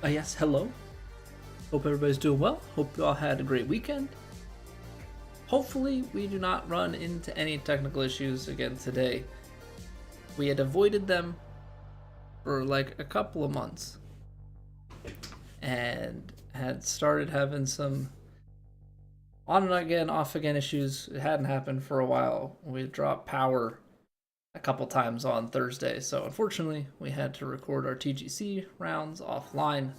Yes, hello. Hope everybody's doing well. Hope you all had a great weekend. Hopefully, we do not run into any technical issues again today. We had avoided them for like a couple of months and had started having some on and again, off again issues. It hadn't happened for a while. We dropped power a couple times on Thursday, so unfortunately, we had to record our TGC rounds offline.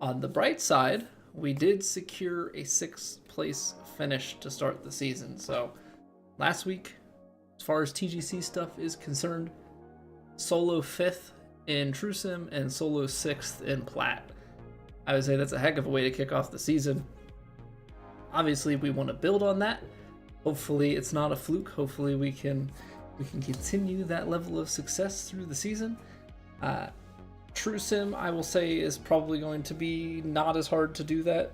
On the bright side, we did secure a 6th place finish to start the season. So last week, as far as TGC stuff is concerned, solo 5th in True Sim and solo 6th in Plat. I would say that's a heck of a way to kick off the season. Obviously, we want to build on that. Hopefully, it's not a fluke. Hopefully, we can continue that level of success through the season. True Sim, I will say, is probably going to be not as hard to do that.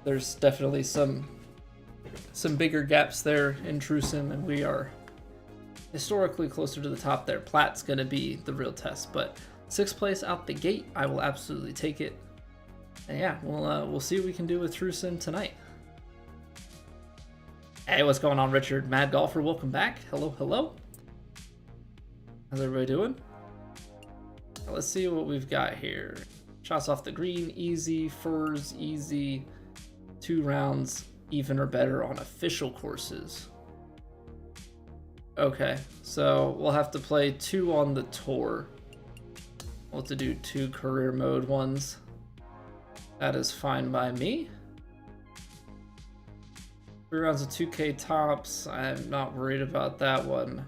There's definitely some bigger gaps there in True Sim, and we are historically closer to the top there. Plat's going to be the real test, but 6th place out the gate, I will absolutely take it. And yeah, we'll see what we can do with True Sim tonight. Hey, what's going on, Richard? Mad Golfer, welcome back. Hello, hello. How's everybody doing? Let's see what we've got here. Shots off the green, easy. Furs, easy. 2 rounds, even or better on official courses. Okay, so we'll have to play 2 on the tour. We'll have to do 2 career mode ones. That is fine by me. 3 rounds of 2K tops. I'm not worried about that one.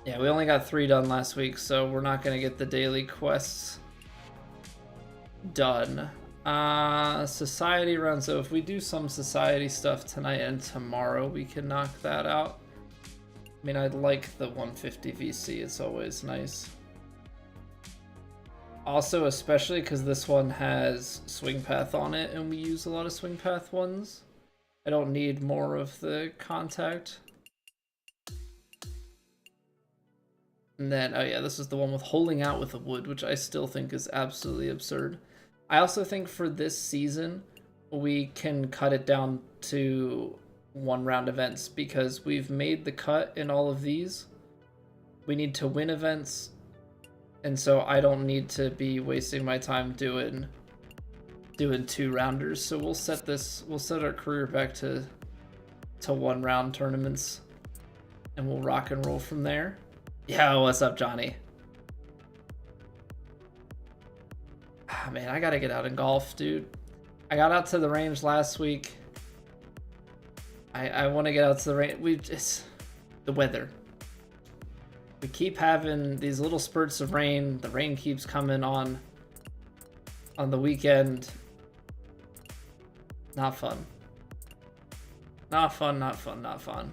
Yeah, we only got 3 done last week, so we're not going to get the daily quests done. Society run, so if we do some society stuff tonight and tomorrow, we can knock that out. I mean, I'd like the 150 VC, it's always nice. Also, especially because this one has swing path on it, and we use a lot of swing path ones. I don't need more of the contact. And then, oh yeah, this is the one with holding out with the wood, which I still think is absolutely absurd. I also think for this season, we can cut it down to 1-round events because we've made the cut in all of these. We need to win events, and so I don't need to be wasting my time doing 2-rounders. So we'll set our career back to 1-round tournaments, and we'll rock and roll from there. Yo, what's up, Johnny? Ah, man, I gotta get out in golf, dude. I got out to the range last week. I want to get out to the range. The weather. We keep having these little spurts of rain. The rain keeps coming on the weekend. Not fun. Not fun, not fun, not fun.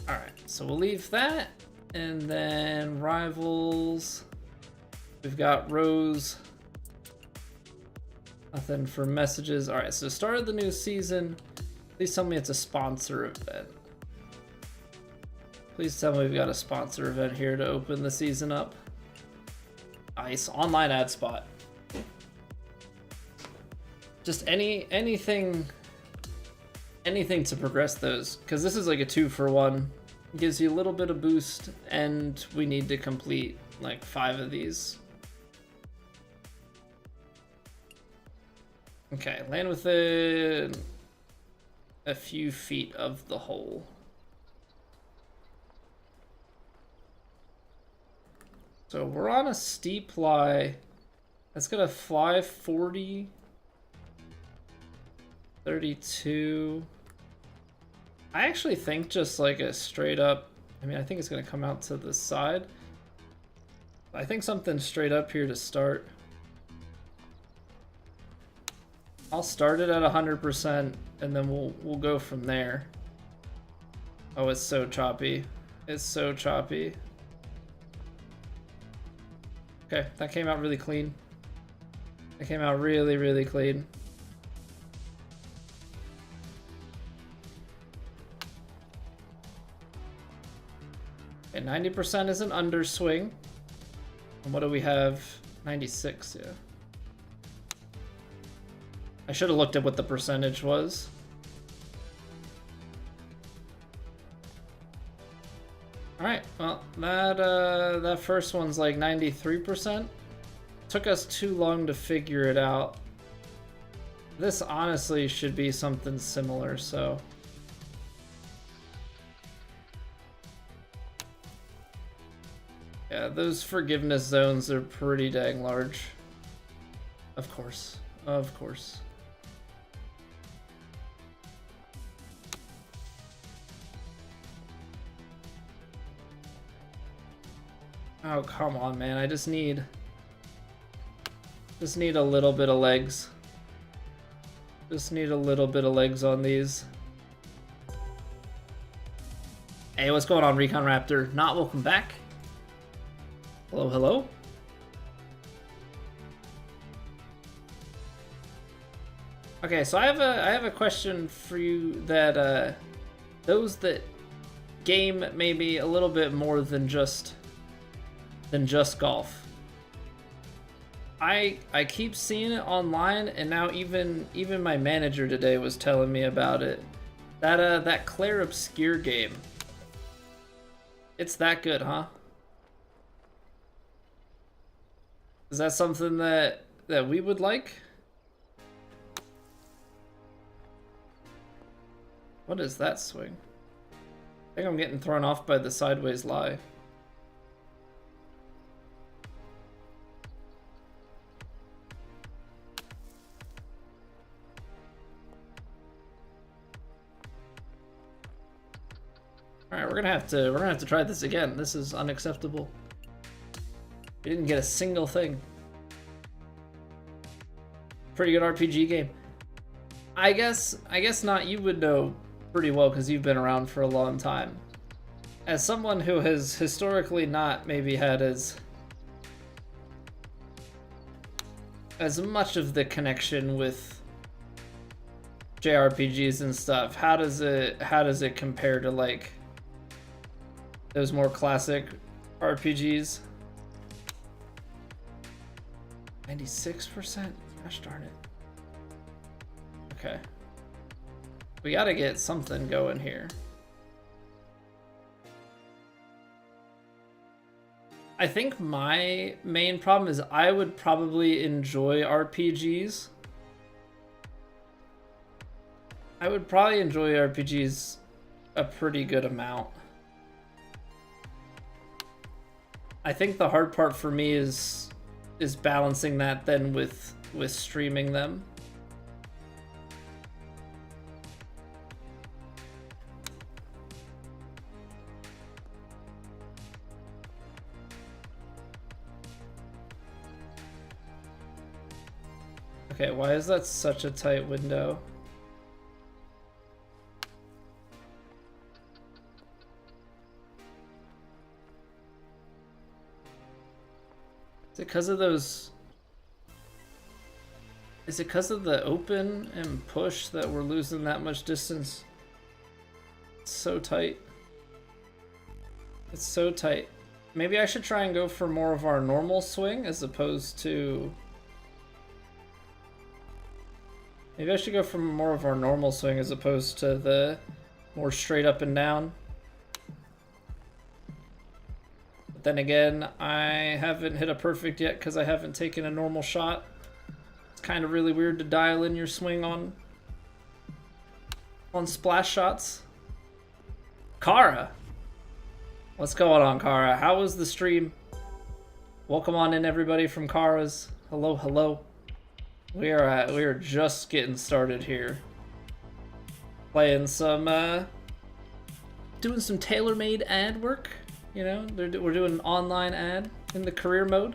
Alright, so we'll leave that. And then rivals. We've got Rose. Nothing for messages. Alright, so start of the new season. Please tell me it's a sponsor event. Please tell me we've got a sponsor event here to open the season up. Nice. Online ad spot. Just anything to progress those, because this is like a 2-for-1. Gives you a little bit of boost, and we need to complete like 5 of these. Okay, land within a few feet of the hole. So we're on a steep lie. That's gonna fly 40, 32. I actually think just like a straight up, I mean, I think it's gonna come out to the side. I think something straight up here to start. I'll start it at 100% and then we'll go from there. Oh, it's so choppy. It's so choppy. Okay, that came out really clean. That came out really, really clean. Okay, 90% is an underswing. And what do we have? 96, yeah. I should have looked at what the percentage was. Alright, well, that first one's like 93%. Took us too long to figure it out. This honestly should be something similar, so... Yeah, those forgiveness zones are pretty dang large. Of course. Of course. Oh, come on, man. I just need a little bit of legs. Just need a little bit of legs on these. Hey, what's going on, Recon Raptor? Not welcome back. Hello, hello. Okay, so I have a question for you that those that game maybe a little bit more than just golf. I keep seeing it online, and now even my manager today was telling me about it. That Clair Obscure game. It's that good, huh? Is that something that we would like? What is that swing? I think I'm getting thrown off by the sideways lie. Alright, we're gonna have to try this again. This is unacceptable. We didn't get a single thing. Pretty good RPG game. I guess not. You would know pretty well because you've been around for a long time. As someone who has historically not maybe had as much of the connection with JRPGs and stuff, how does it compare to like those more classic RPGs? 96%? Gosh darn it. Okay. We gotta get something going here. I think my main problem is I would probably enjoy RPGs. I would probably enjoy RPGs a pretty good amount. I think the hard part for me is balancing that then with streaming them. Okay, why is that such a tight window? Is it because of those... Is it because of the open and push that we're losing that much distance? It's so tight. It's so tight. Maybe I should try and go for more of our normal swing as opposed to... Maybe I should go for more of our normal swing as opposed to the more straight up and down. But then again, I haven't hit a perfect yet because I haven't taken a normal shot. It's kind of really weird to dial in your swing on splash shots. Kara! What's going on, Kara? How was the stream? Welcome on in, everybody from Kara's. Hello, hello. We are just getting started here. Playing some, doing some tailor-made ad work. You know, we're doing an online ad in the career mode.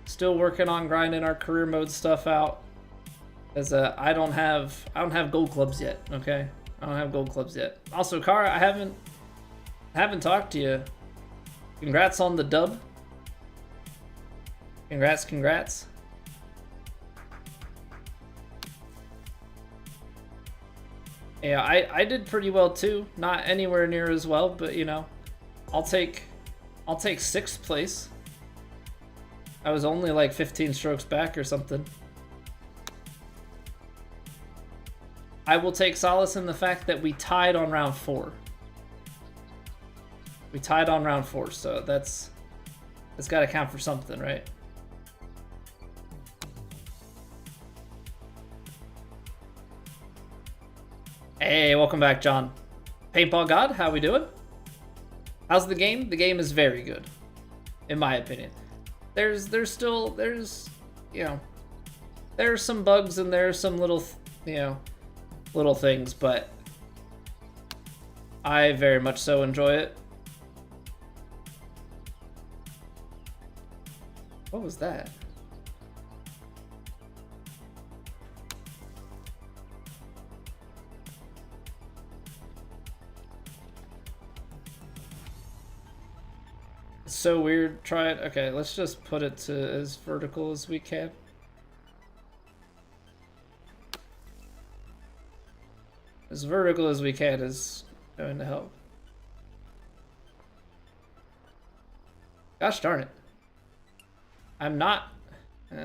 Still working on grinding our career mode stuff out. As I don't have gold clubs yet. Okay, I don't have gold clubs yet. Also, Kara, I haven't talked to you. Congrats on the dub. Congrats. Yeah, I did pretty well too. Not anywhere near as well, but you know, I'll take 6th place. I was only like 15 strokes back or something. I will take solace in the fact that we tied on round 4. We tied on round 4, so that's got to count for something, right? Hey, welcome back, John. Paintball God, how we doing? How's the game? The game is very good, in my opinion. There's you know, there's some bugs and there's some little, you know, little things, but I very much so enjoy it. What was that? It's so weird. Try it. Okay, let's just put it to as vertical as we can. As vertical as we can is going to help. Gosh darn it. I'm not... 2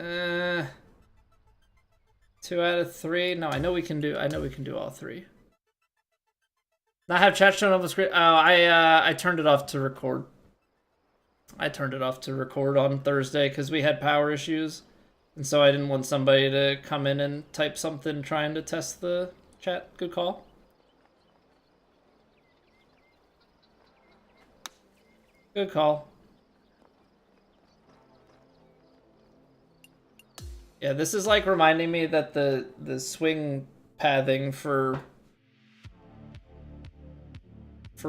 out of 3. No, I know we can do all 3. Not have chat shown on the screen. Oh, I turned it off to record. I turned it off to record on Thursday because we had power issues. And so I didn't want somebody to come in and type something trying to test the chat. Good call. Good call. Yeah, this is like reminding me that the swing pathing for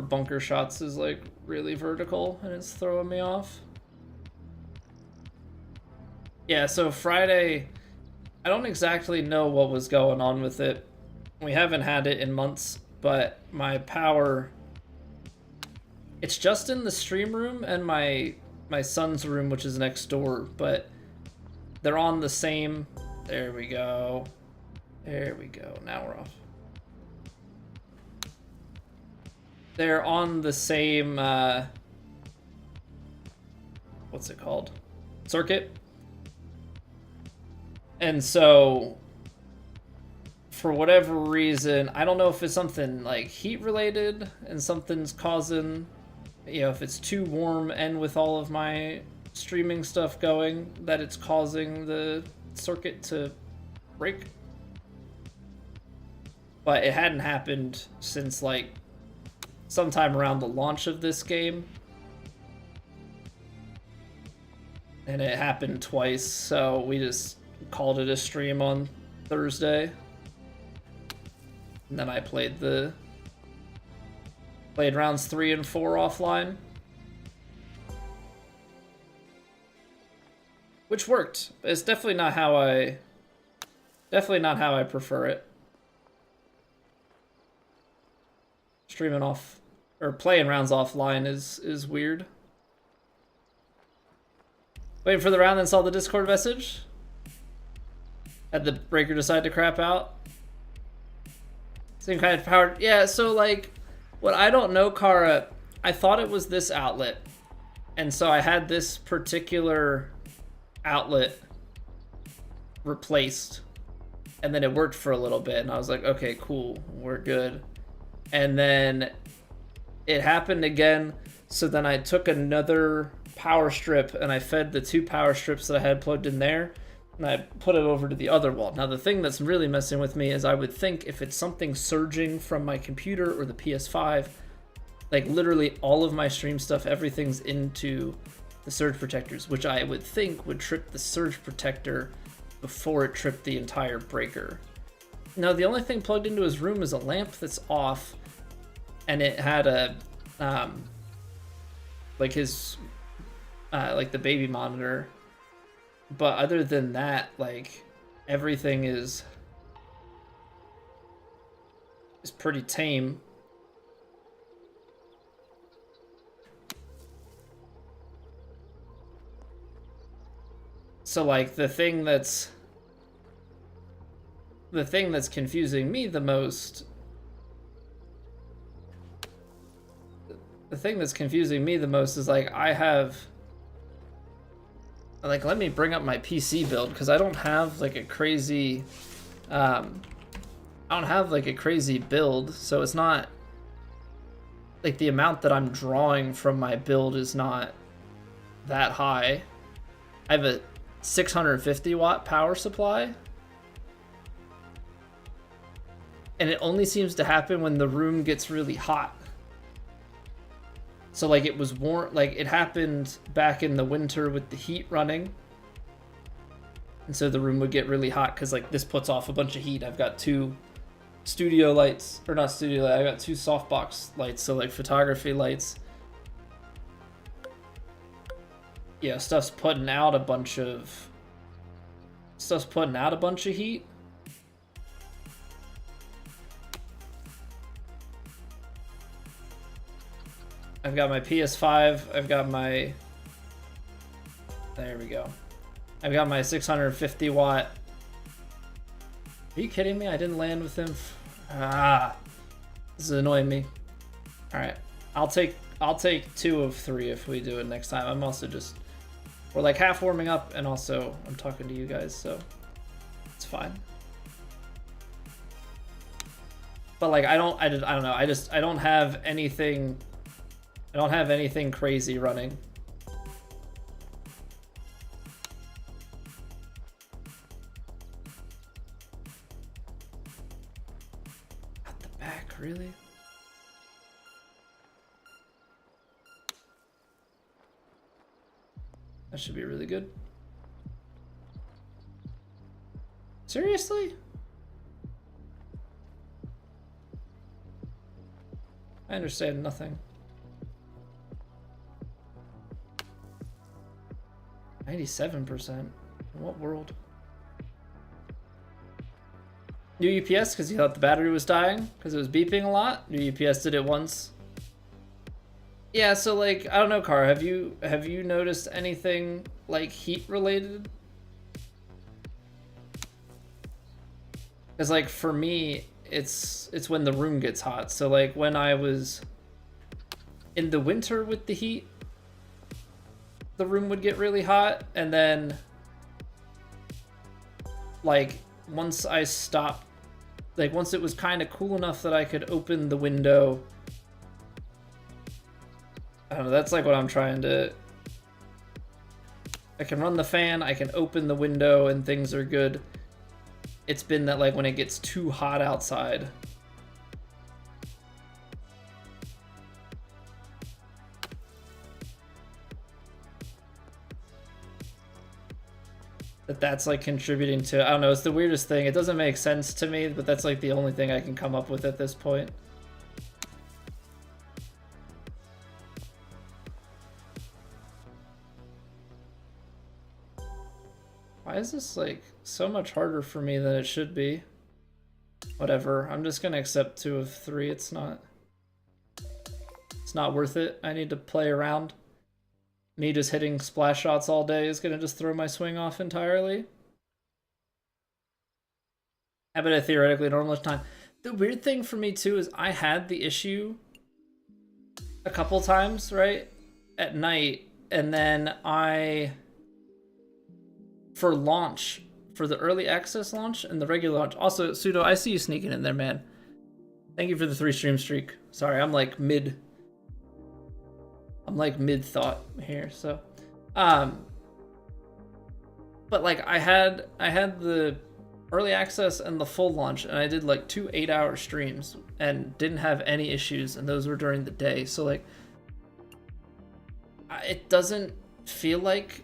bunker shots is like really vertical and it's throwing me off. Yeah, so Friday, I don't exactly know what was going on with it. We haven't had it in months, but my power, it's just in the stream room and my son's room, which is next door, but they're on the same. There we go. There we go. Now we're off. They're on the same, what's it called? Circuit. And so, for whatever reason, I don't know if it's something like heat related and something's causing, you know, if it's too warm and with all of my streaming stuff going, that it's causing the circuit to break. But it hadn't happened since like sometime around the launch of this game. And it happened twice, so we just called it a stream on Thursday. And then I played rounds 3 and 4 offline. Which worked. It's definitely not how I prefer it. Streaming off or playing rounds offline is weird. Waiting for the round, then saw the Discord message. Had the breaker decide to crap out. Same kind of power. Yeah, so like what I don't know, Kara, I thought it was this outlet. And so I had this particular outlet replaced, and then it worked for a little bit and I was like, okay, cool, we're good. And then it happened again, so then I took another power strip and I fed the 2 power strips that I had plugged in there and I put it over to the other wall. Now the thing that's really messing with me is I would think if it's something surging from my computer or the PS5, like literally all of my stream stuff, everything's into the surge protectors, which I would think would trip the surge protector before it tripped the entire breaker. Now the only thing plugged into his room is a lamp that's off, and it had a like his like the baby monitor, but other than that, like everything is pretty tame. So like the thing that's confusing me the most, the thing that's confusing me the most is like I have, like, let me bring up my PC build because I don't have like a crazy, I don't have like a crazy build, so it's not like the amount that I'm drawing from my build is not that high. I have a 650 watt power supply, and it only seems to happen when the room gets really hot. So like it was warm, like it happened back in the winter with the heat running, and so the room would get really hot because like this puts off a bunch of heat. I've got two studio lights, or not studio light, I got two softbox lights, so like photography lights. Yeah, stuff's putting out a bunch of heat. I've got my PS5, I've got my, there we go. I've got my 650 watt. Are you kidding me? I didn't land with him. This is annoying me. All right, I'll take 2 of 3 if we do it next time. I'm also just, we're like half warming up, and also I'm talking to you guys, so it's fine. But like I don't know. I don't have anything. I don't have anything crazy running. At the back, really? That should be really good. Seriously? I understand nothing. 97%? In what world? New UPS because you thought the battery was dying? Because it was beeping a lot? New UPS did it once. Yeah, so like, I don't know, Car, have you noticed anything like heat related? Because like for me, it's when the room gets hot. So like when I was in the winter with the heat, the room would get really hot, and then like once I stopped, like once it was kind of cool enough that I could open the window, I don't know, that's like what I'm trying to, I can run the fan, I can open the window, and things are good. It's been that like when it gets too hot outside, that's like contributing to, I don't know, it's the weirdest thing. It doesn't make sense to me, but that's like the only thing I can come up with at this point. Why is this like so much harder for me than it should be? Whatever, I'm just gonna accept 2 of 3. It's not worth it. I need to play around. Me just hitting splash shots all day is gonna just throw my swing off entirely. How about a theoretically normalish time? The weird thing for me too is I had the issue a couple times, right? At night, and then for launch, for the early access launch and the regular launch. Also, Pseudo, I see you sneaking in there, man. Thank you for the 3 stream streak. Sorry, I'm like mid thought here, so but like I had the early access and the full launch, and I did like 2 8-hour streams and didn't have any issues, and those were during the day. So like it doesn't feel like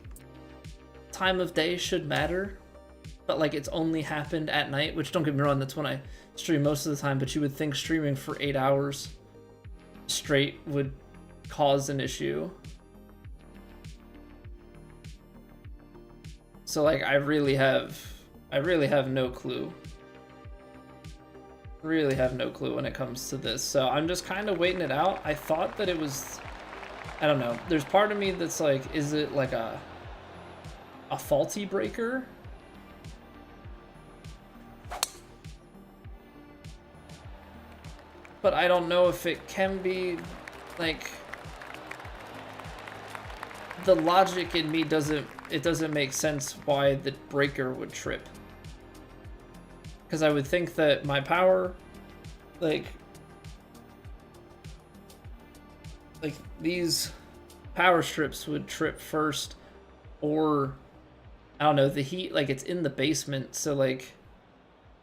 time of day should matter, but like it's only happened at night, which, don't get me wrong, that's when I stream most of the time, but you would think streaming for 8 hours straight would cause an issue. So like I really have no clue. Really have no clue when it comes to this. So I'm just kind of waiting it out. I thought that it was, I don't know. There's part of me that's like, is it like a faulty breaker? But I don't know if it can be like, the logic in me doesn't make sense why the breaker would trip. Because I would think that my power, like these power strips would trip first, or I don't know, the heat, like it's in the basement, so like,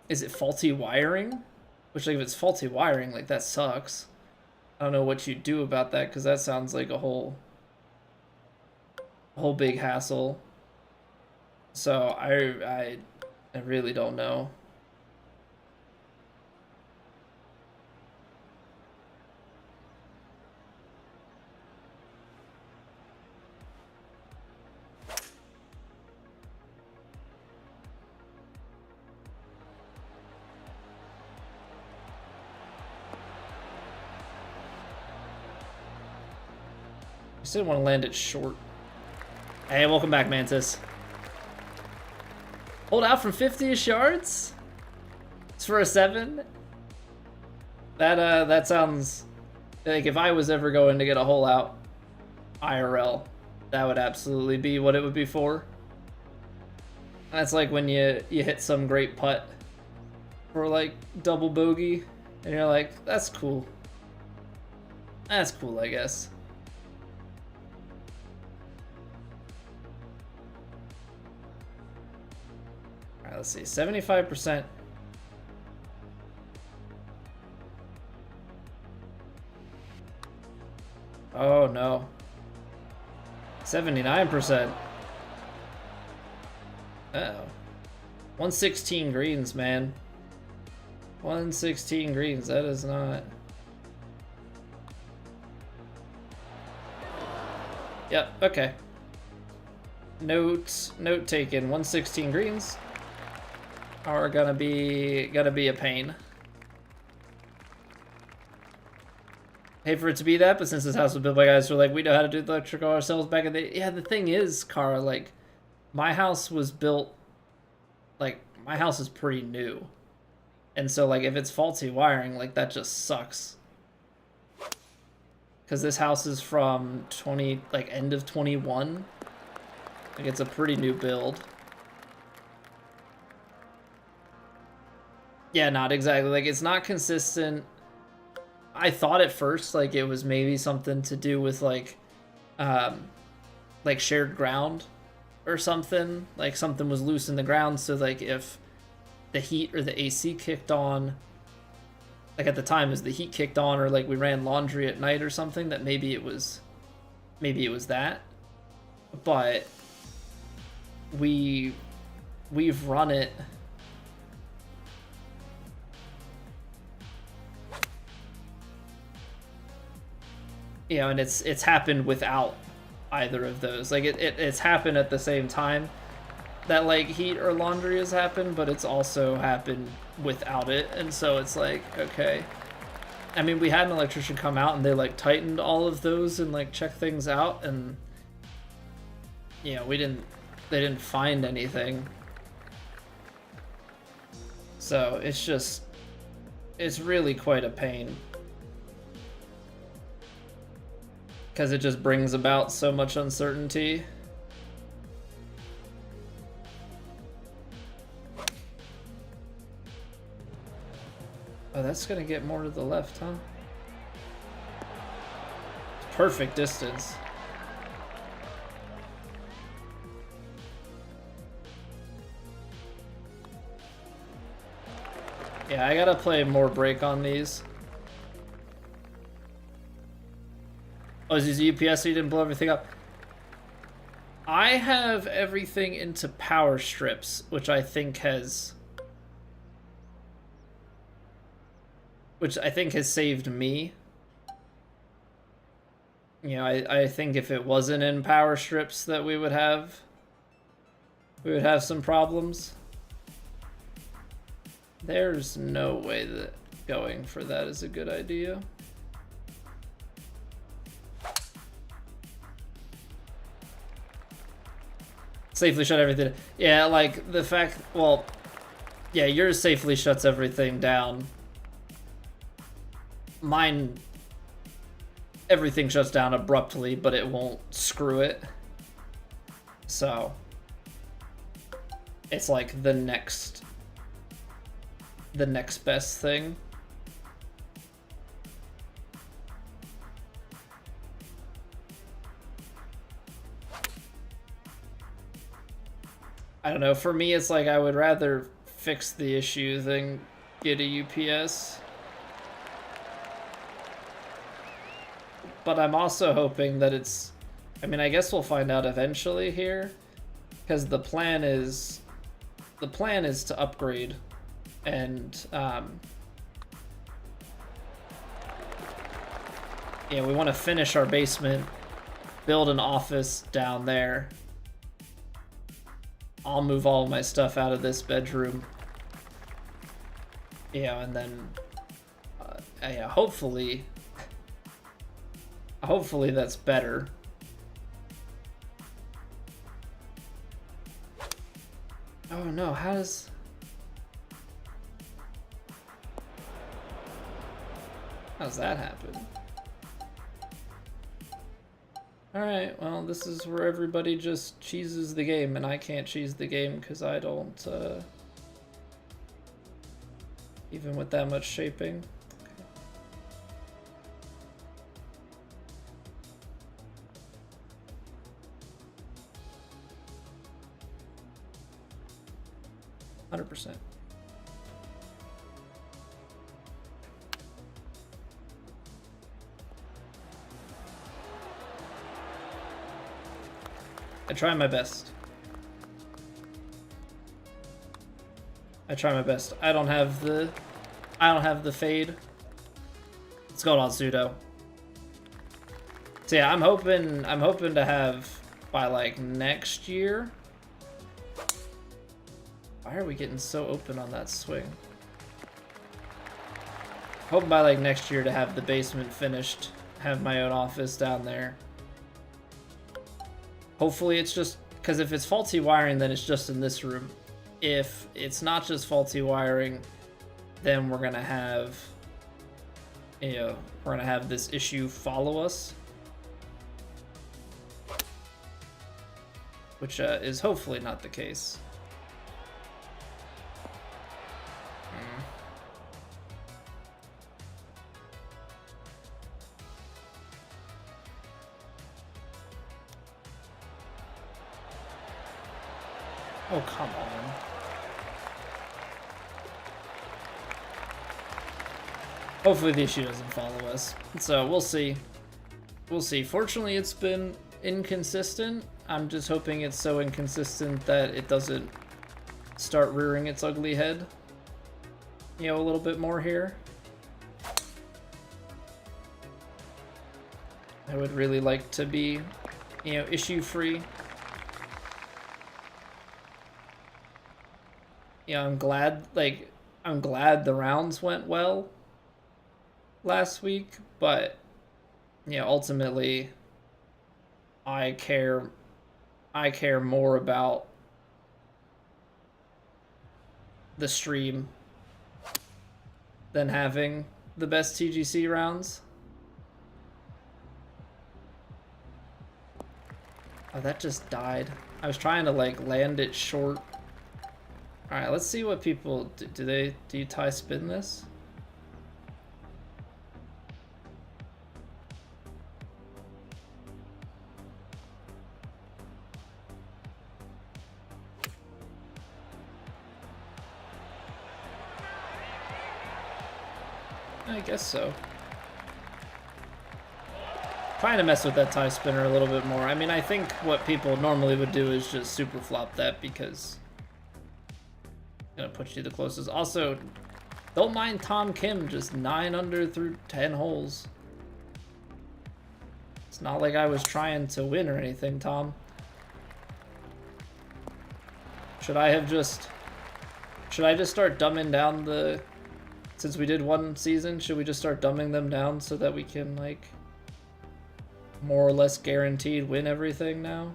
is it faulty wiring? Which, like, if it's faulty wiring, like that sucks. I don't know what you do about that, because that sounds like a whole big hassle. So I really don't know. I still want to land it short. Hey, welcome back, Mantis. Hold out from 50-ish yards? It's for a 7? That sounds like if I was ever going to get a hole out IRL, that would absolutely be what it would be for. That's like when you hit some great putt for like double bogey, and you're like, that's cool. That's cool, I guess. Alright, let's see, 75%. Oh no. 79%. Uh-oh. 116 greens, man. 116 greens, that is not... Yep, okay. Note taken. 116 greens are gonna be a pain. Hate for it to be that, but since this house was built by guys who are like, we know how to do the electrical ourselves back in the... Yeah, the thing is, Kara, like, my house was built... Like, my house is pretty new. And so, like, if it's faulty wiring, like, that just sucks. Because this house is from end of 21. Like, it's a pretty new build. Yeah, not exactly. Like, it's not consistent. I thought at first, like, it was maybe something to do with, like shared ground or something. Like, something was loose in the ground, so, like, if the heat or the AC kicked on, like, at the time, as the heat kicked on, or, like, we ran laundry at night or something, that maybe it was that. But we've run it... You know, and it's happened without either of those. Like, it's happened at the same time that, like, heat or laundry has happened, but it's also happened without it. And so it's like, okay. I mean, we had an electrician come out and they, like, tightened all of those and, like, checked things out, and, you know, they didn't find anything. So it's really quite a pain. Because it just brings about so much uncertainty. Oh, that's gonna get more to the left, huh? Perfect distance. Yeah, I gotta play more break on these. Oh, is this UPS so you didn't blow everything up? I have everything into power strips, which I think has saved me. You know, I think if it wasn't in power strips that we would have some problems. There's no way that going for that is a good idea. Safely shut everything. Yeah, like the fact, well, yeah, yours safely shuts everything down. Mine, everything shuts down abruptly, but it won't screw it. So it's like the next best thing. I don't know, for me it's like I would rather fix the issue than get a UPS. But I'm also hoping that it's, I mean, I guess we'll find out eventually here, because the plan is to upgrade and yeah, we want to finish our basement, build an office down there. I'll move all of my stuff out of this bedroom. Yeah, and then yeah, hopefully that's better. Oh no, how's that happen? Alright, well, this is where everybody just cheeses the game, and I can't cheese the game because I don't, even with that much shaping. Okay. 100%. I try my best. I try my best. I don't have the fade. Let's go on pseudo. So yeah, I'm hoping to have by like next year. Why are we getting so open on that swing? Hoping by like next year to have the basement finished, have my own office down there. Hopefully it's just, because if it's faulty wiring, then it's just in this room. If it's not just faulty wiring, then we're gonna have, you know, we're gonna have this issue follow us, which is hopefully not the case. Oh, come on. Hopefully the issue doesn't follow us. So we'll see. We'll see. Fortunately, it's been inconsistent. I'm just hoping it's so inconsistent that it doesn't start rearing its ugly head, you know, a little bit more here. I would really like to be, you know, issue-free. Yeah, I'm glad the rounds went well last week, but you know, ultimately I care more about the stream than having the best TGC rounds. Oh, that just died. I was trying to like land it short. All right, let's see what people do. Do you tie spin this? I guess so. Trying to mess with that tie spinner a little bit more. I mean, I think what people normally would do is just super flop that because gonna put you the closest. Also, don't mind Tom Kim, just 9 under through 10 holes. It's not like I was trying to win or anything, Tom. Should I just start dumbing down the, since we did one season, should we just start dumbing them down so that we can like more or less guaranteed win everything now?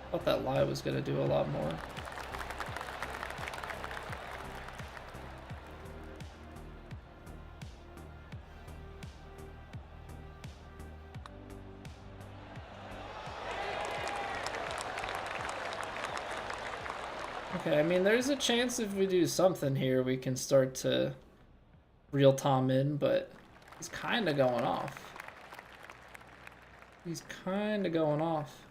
I thought that lie was gonna do a lot more. Okay, I mean, there's a chance if we do something here, we can start to reel Tom in, but he's kind of going off. He's kind of going off.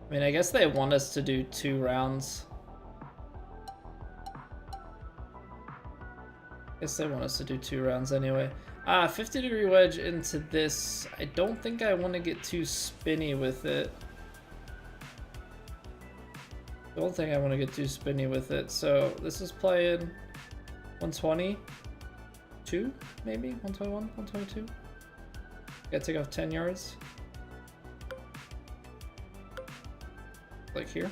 I mean, I guess they want us to do 2 rounds. I guess they want us to do 2 rounds anyway. 50-degree wedge into this. I don't think I want to get too spinny with it. Don't think I want to get too spinny with it. So this is playing 122, maybe 121, 122. Gotta take off 10 yards. Like here.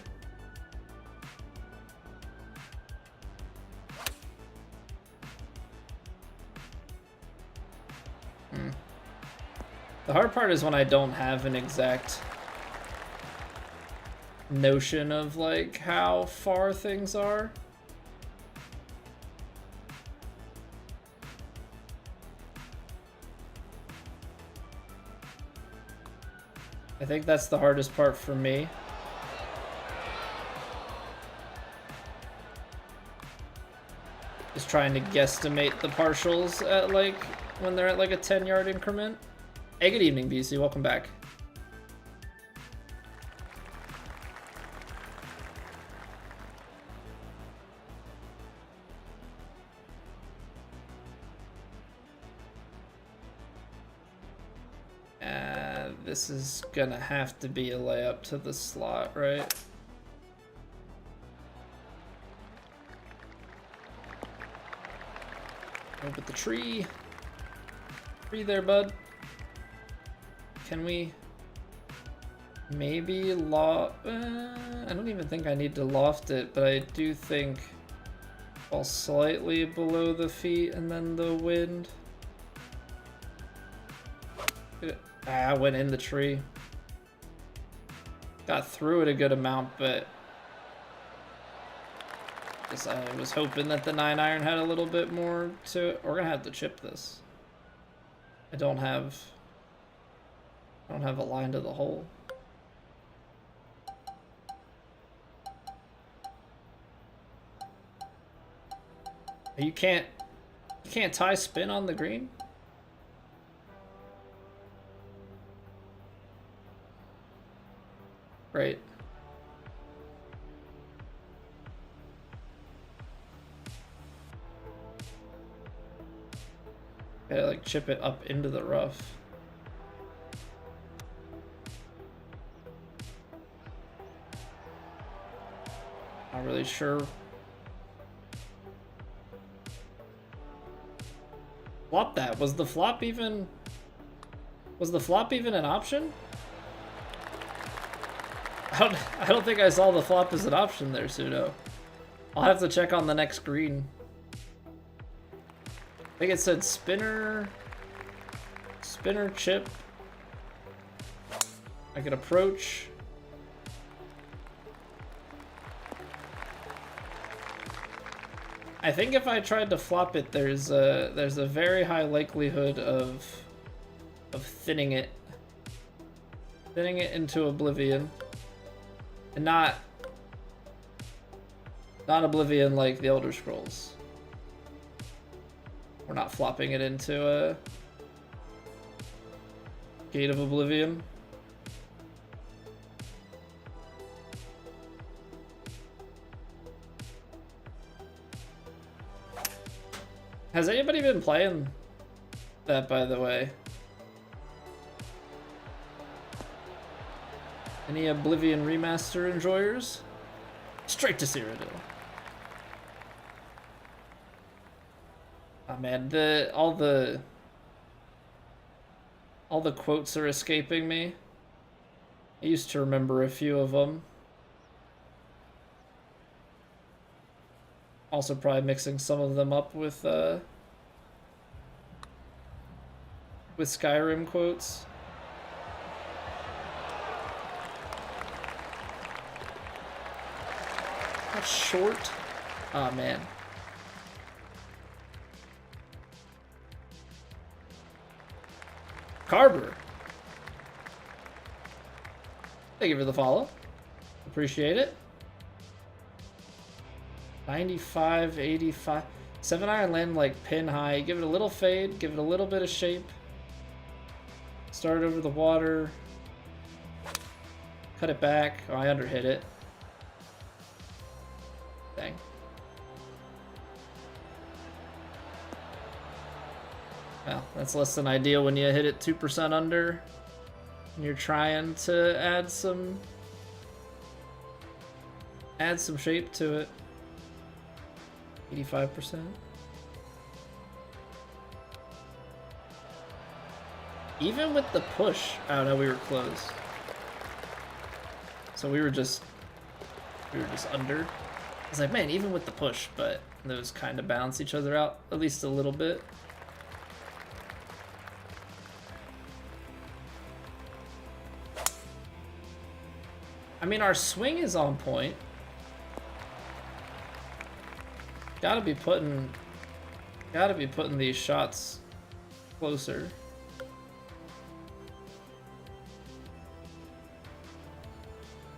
The hard part is when I don't have an exact notion of like how far things are. I think that's the hardest part for me. Is trying to guesstimate the partials at like when they're at like a 10-yard increment. Hey, good evening, BC. Welcome back. This is gonna have to be a layup to the slot, right? Over the tree. Tree there, bud. Can we maybe loft? I don't even think I need to loft it, but I do think fall slightly below the feet and then the wind. I went in the tree. Got through it a good amount, but guess I was hoping that the 9-iron had a little bit more to it. We're gonna have to chip this. I don't have a line to the hole. You can't tie spin on the green? Right. Gotta like chip it up into the rough. Not really sure. Flop that. Was the flop even an option? I don't think I saw the flop as an option there, Pseudo. I'll have to check on the next green. I think it said spinner chip. I could approach. I think if I tried to flop it, there's a very high likelihood of thinning it into oblivion. And not oblivion like the Elder Scrolls. We're not flopping it into a Gate of Oblivion. Has anybody been playing that, by the way? Any Oblivion Remaster enjoyers? Straight to Cyrodiil. Oh man, all the quotes are escaping me. I used to remember a few of them. Also probably mixing some of them up with Skyrim quotes. That's short. Oh man. Carver. Thank you for the follow. Appreciate it. 95, 85. 7-iron land like pin high. Give it a little fade. Give it a little bit of shape. Start over the water. Cut it back. Oh, I underhit it. Dang. Well, that's less than ideal when you hit it 2% under. And you're trying to add some shape to it. 85%. Even with the push, oh no, we were close. So we were just under. I was like, man, even with the push, but those kind of balance each other out at least a little bit. I mean, our swing is on point. Gotta be putting these shots closer.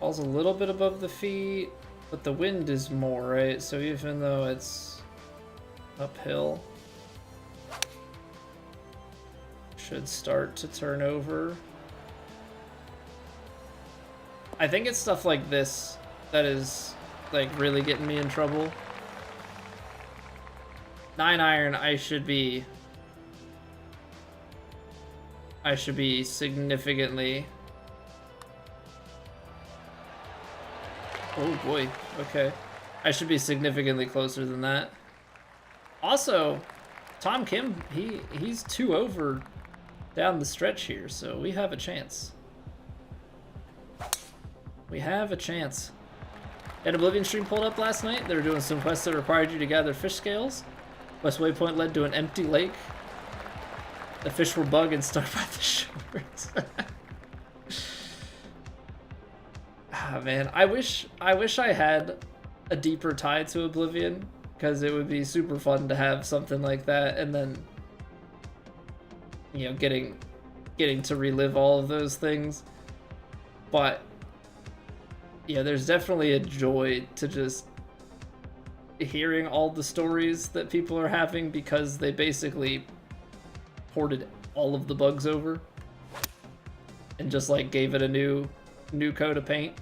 Ball's a little bit above the feet, but the wind is more, right? So even though it's uphill, should start to turn over. I think it's stuff like this that is like really getting me in trouble. 9-iron, I should be significantly. Oh boy, okay. I should be significantly closer than that. Also, Tom Kim, he's 2 over down the stretch here, so we have a chance. We have a chance. Had Oblivion stream pulled up last night. They were doing some quests that required you to gather fish scales. West Waypoint led to an empty lake. The fish were bug and stuck by the shores. Ah, man, I wish I had a deeper tie to Oblivion, because it would be super fun to have something like that, and then, you know, getting to relive all of those things. But yeah, there's definitely a joy to just hearing all the stories that people are having, because they basically ported all of the bugs over and just like gave it a new coat of paint.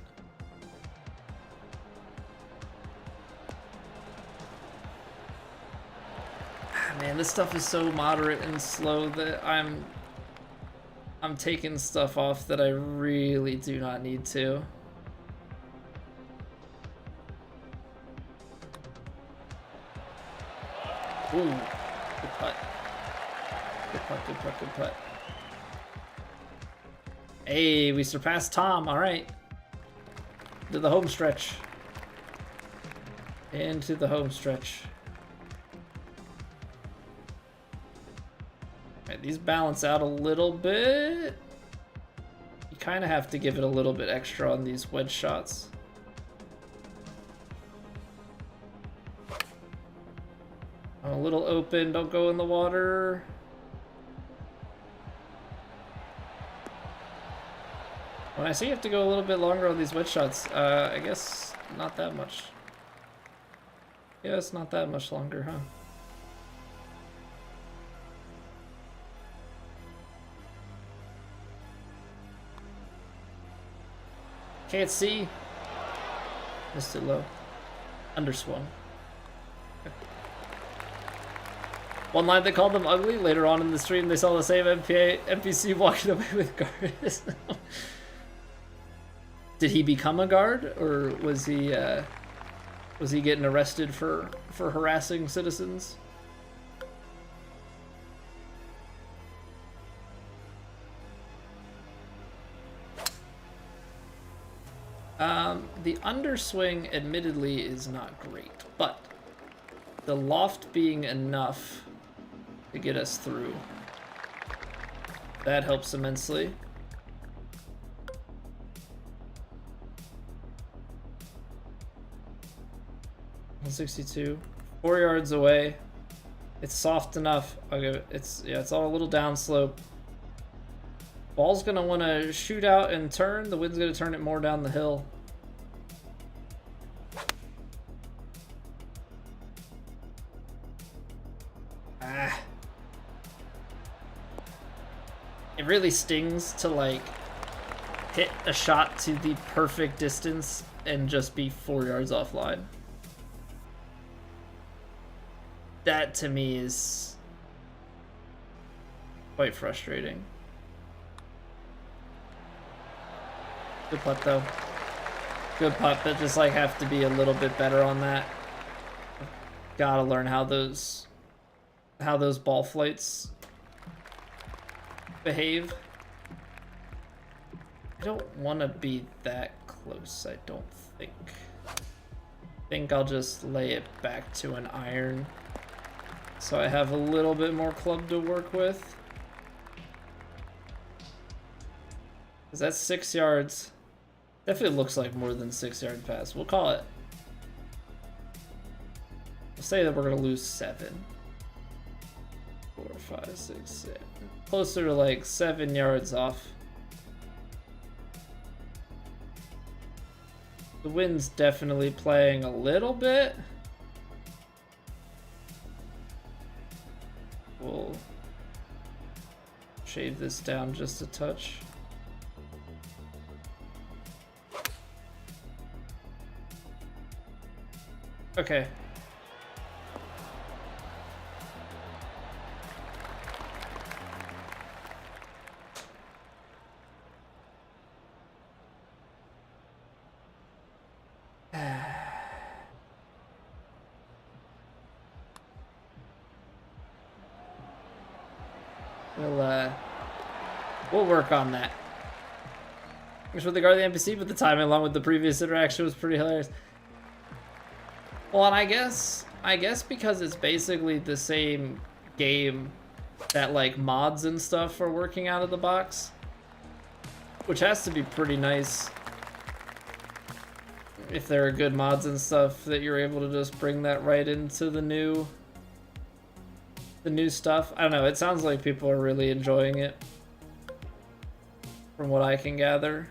Man, this stuff is so moderate and slow that I'm taking stuff off that I really do not need to. Ooh, good putt. Good putt, good putt, good putt. Hey, we surpassed Tom, all right. To the home stretch. Into the home stretch. All right, these balance out a little bit. You kind of have to give it a little bit extra on these wedge shots. A little open, don't go in the water. When I say you have to go a little bit longer on these wedge shots, I guess not that much. Yeah, it's not that much longer, huh? Can't see. Missed it low. Underswung. One line they called them ugly. Later on in the stream, they saw the same NPC walking away with guards. Did he become a guard, or was he getting arrested for harassing citizens? The underswing, admittedly, is not great, but the loft being enough to get us through, that helps immensely. $162, 4 yards away. It's soft enough. I'll give it. It's all a little downslope. Ball's gonna want to shoot out and turn. The wind's gonna turn it more down the hill. Ah. It really stings to like hit a shot to the perfect distance and just be 4 yards offline. That to me is quite frustrating. Good putt though. Good putt, but just like have to be a little bit better on that. Gotta learn how those ball flights behave. I don't want to be that close, I don't think. I think I'll just lay it back to an iron so I have a little bit more club to work with. Because that's 6 yards. Definitely looks like more than 6 yard pass. We'll call it. We'll say that we're going to lose 7. 4, 5, 6, 7. Closer to like 7 yards off. The wind's definitely playing a little bit. We'll shave this down just a touch. Okay. We'll work on that. Thanks for the guard of the NPC, but the timing along with the previous interaction was pretty hilarious. Well, and I guess because it's basically the same game that like mods and stuff are working out of the box, which has to be pretty nice if there are good mods and stuff that you're able to just bring that right into the new stuff. I don't know, it sounds like people are really enjoying it from what I can gather.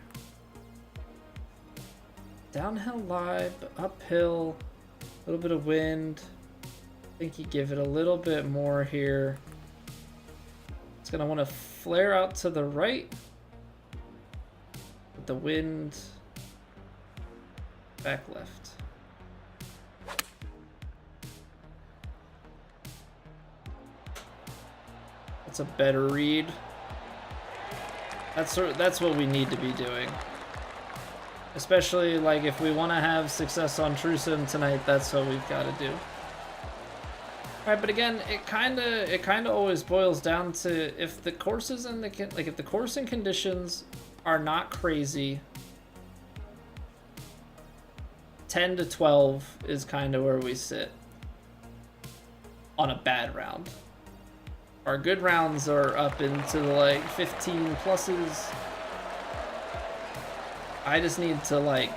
Downhill lie, but uphill, a little bit of wind. I think you give it a little bit more here. It's gonna want to flare out to the right with the wind back left. That's a better read. That's what we need to be doing. Especially like if we want to have success on True Sim tonight, that's what we've got to do. All right, but again, it kind of always boils down to if the courses and if the course and conditions are not crazy, 10 to 12 is kind of where we sit on a bad round. Our good rounds are up into the like 15 pluses. I just need to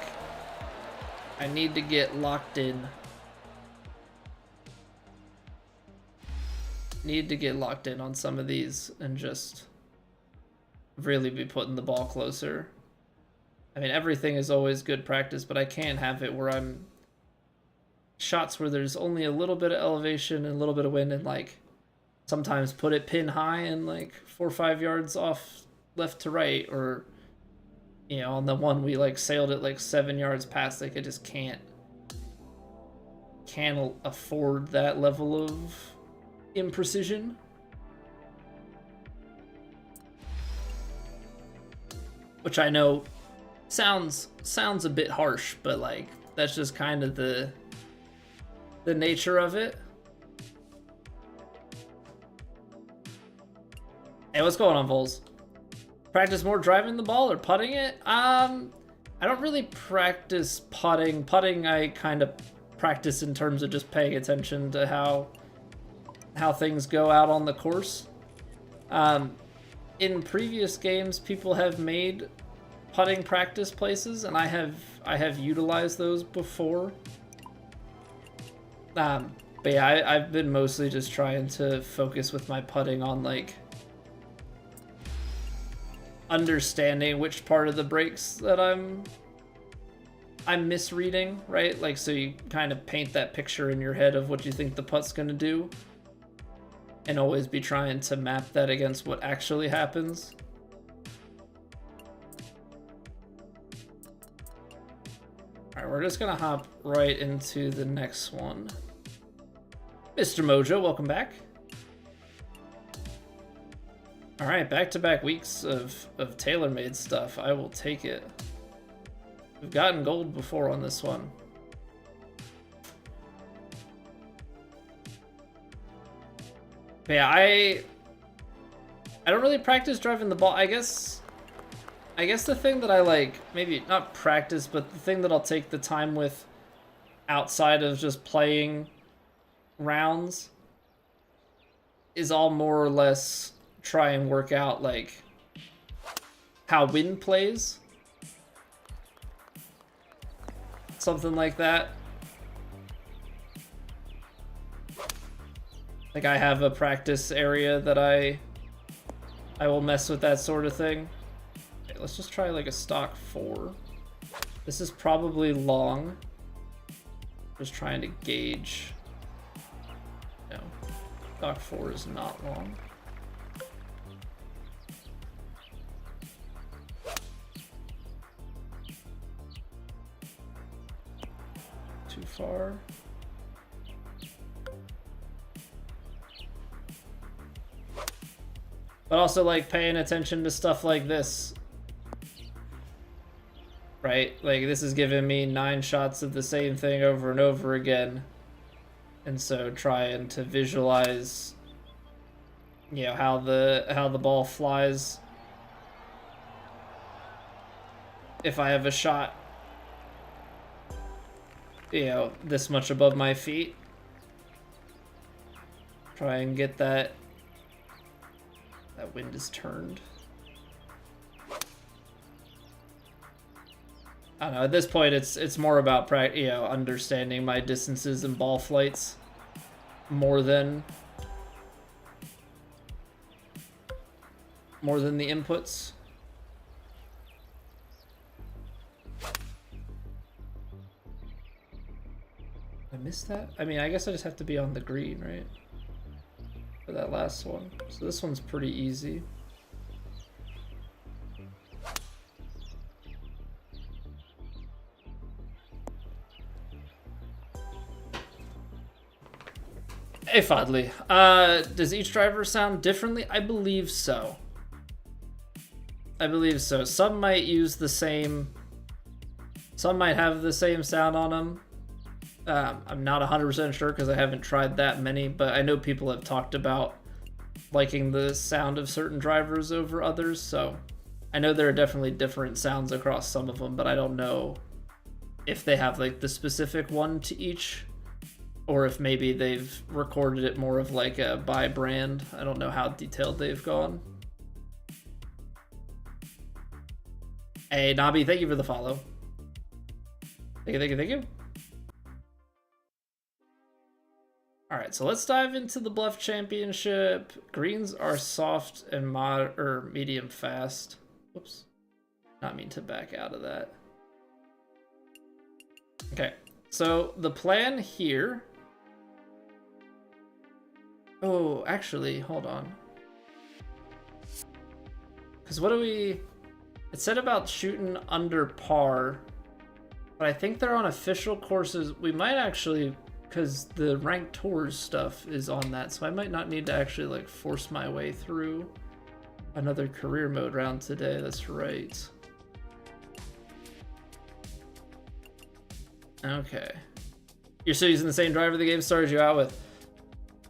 I need to get locked in. Need to get locked in on some of these and just really be putting the ball closer. I mean, everything is always good practice, but I can't have it where I'm shots where there's only a little bit of elevation and a little bit of wind and like sometimes put it pin high and like 4 or 5 yards off left to right, or you know, on the one we like sailed it like 7 yards past. Like I just can't afford that level of imprecision. Which I know sounds a bit harsh, but like that's just kind of the nature of it. Hey, what's going on, Vols? Practice more driving the ball or putting it? I don't really practice putting. Putting I kind of practice in terms of just paying attention to how things go out on the course. In previous games, people have made putting practice places, and I have utilized those before. But yeah, I've been mostly just trying to focus with my putting on like understanding which part of the breaks that I'm misreading, right? Like, so you kind of paint that picture in your head of what you think the putt's gonna do, and always be trying to map that against what actually happens. All right, we're just gonna hop right into the next one. Mr. Mojo, welcome back. All right, back-to-back weeks of TaylorMade stuff. I will take it. We've gotten gold before on this one. But yeah, I don't really practice driving the ball. I guess the thing that I like, maybe not practice, but the thing that I'll take the time with outside of just playing rounds is all more or less try and work out like how wind plays. Something like that. Like I have a practice area that I will mess with that sort of thing. Okay, let's just try like a stock 4. This is probably long. Just trying to gauge. No, stock 4 is not long. Too far. But also like paying attention to stuff like this. Right? Like this is giving me 9 shots of the same thing over and over again. And so trying to visualize, you know, how the ball flies if I have a shot, you know, this much above my feet. Try and get that wind is turned. I don't know, at this point it's more about understanding my distances and ball flights more than the inputs. I missed that? I mean, I guess I just have to be on the green, right? For that last one. So this one's pretty easy. Hey Fodley, does each driver sound differently? I believe so. I believe so. Some might use the same, some might have the same sound on them. I'm not 100% sure because I haven't tried that many, but I know people have talked about liking the sound of certain drivers over others, so I know there are definitely different sounds across some of them, but I don't know if they have like the specific one to each, or if maybe they've recorded it more of like a by brand. I don't know how detailed they've gone. Hey Nabi, thank you for the follow. Thank you. All right, so let's dive into the Bluff Championship. Greens are soft and medium fast. Whoops, not mean to back out of that. Okay, so the plan here. Oh, actually, hold on. Because what do we? It said about shooting under par, but I think they're on official courses. We might actually, because the ranked tours stuff is on that, so I might not need to actually like force my way through another career mode round today. That's right. Okay. You're still using the same driver the game started you out with.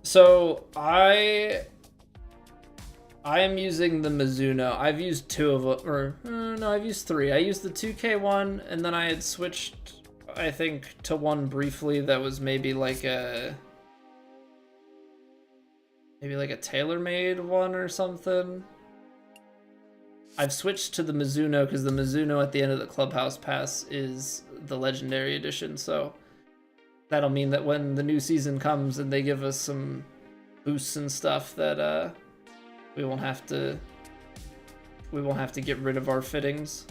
So I am using the Mizuno. I've used 2 of them, or no, I've used 3. I used the 2K one, and then I had switched, I think, to one briefly that was maybe like a TaylorMade one or something. I've switched to the Mizuno because the Mizuno at the end of the Clubhouse Pass is the Legendary Edition, so that'll mean that when the new season comes and they give us some boosts and stuff, that we won't have to we won't have to get rid of our fittings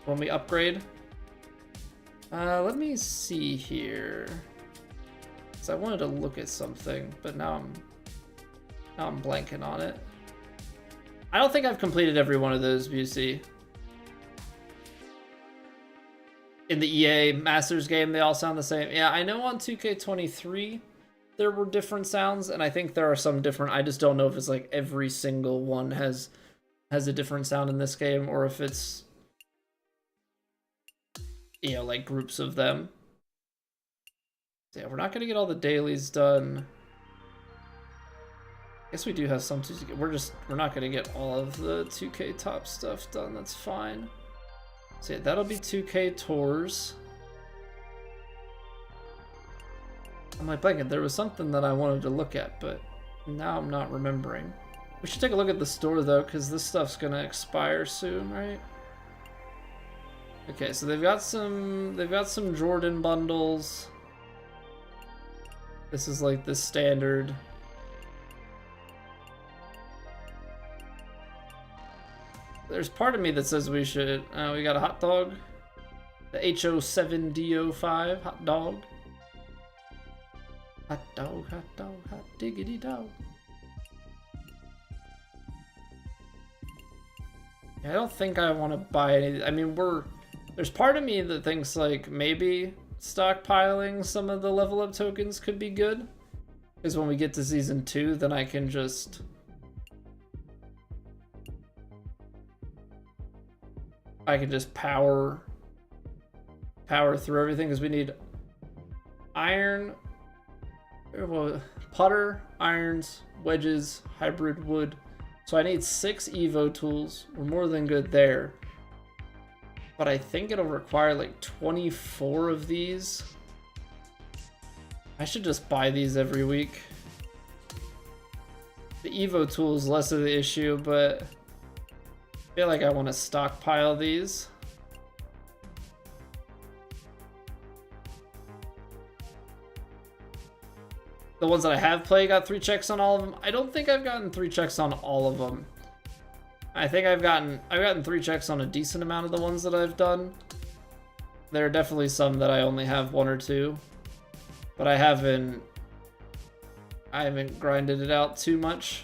when we upgrade. Let me see here. So I wanted to look at something, but now I'm blanking on it. I don't think I've completed every one of those, Busey. In the EA Masters game, they all sound the same. Yeah, I know on 2K23 there were different sounds, and I think there are some different. I just don't know if it's like every single one has a different sound in this game, or if it's, you know, like groups of them. So yeah, we're not gonna get all the dailies done. I guess we do have some 2K. We're not gonna get all of the 2K top stuff done. That's fine. So yeah, that'll be 2K tours. I'm like blanking. There was something that I wanted to look at, but now I'm not remembering. We should take a look at the store though, because this stuff's gonna expire soon, right? Okay, so they've got some Jordan bundles. This is like the standard. There's part of me that says we should. We got a hot dog, the HO7DO5 hot dog. Hot dog, hot diggity dog. Yeah, I don't think I want to buy any. I mean, there's part of me that thinks like maybe stockpiling some of the level up tokens could be good, because when we get to season 2, then I can just power through everything, because we need iron, well, putter, irons, wedges, hybrid wood. So I need 6 Evo tools. We're more than good there. But I think it'll require like 24 of these. I should just buy these every week. The Evo tool is less of the issue, but I feel like I want to stockpile these. The ones that I have played got 3 checks on all of them. I don't think I've gotten 3 checks on all of them. I think I've gotten 3 checks on a decent amount of the ones that I've done. There are definitely some that I only have 1 or 2, but I haven't grinded it out too much.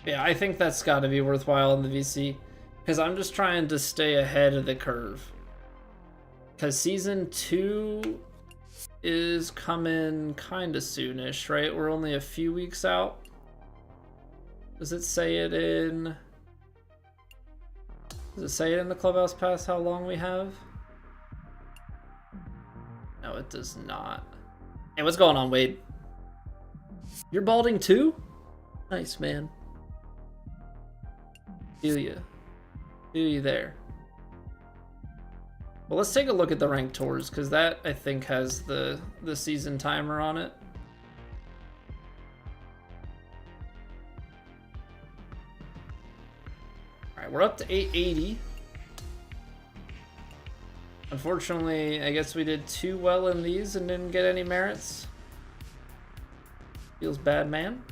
Yeah, I think that's got to be worthwhile in the VC, because I'm just trying to stay ahead of the curve. Because season 2 is coming kind of soonish, right? We're only a few weeks out. Does it say it in the Clubhouse Pass how long we have? No, it does not. Hey, what's going on, Wade? You're balding too? Nice, man. Feel you there. Well, let's take a look at the ranked tours, because that, I think, has the season timer on it. Alright, we're up to 880. Unfortunately, I guess we did too well in these and didn't get any merits. Feels bad, man.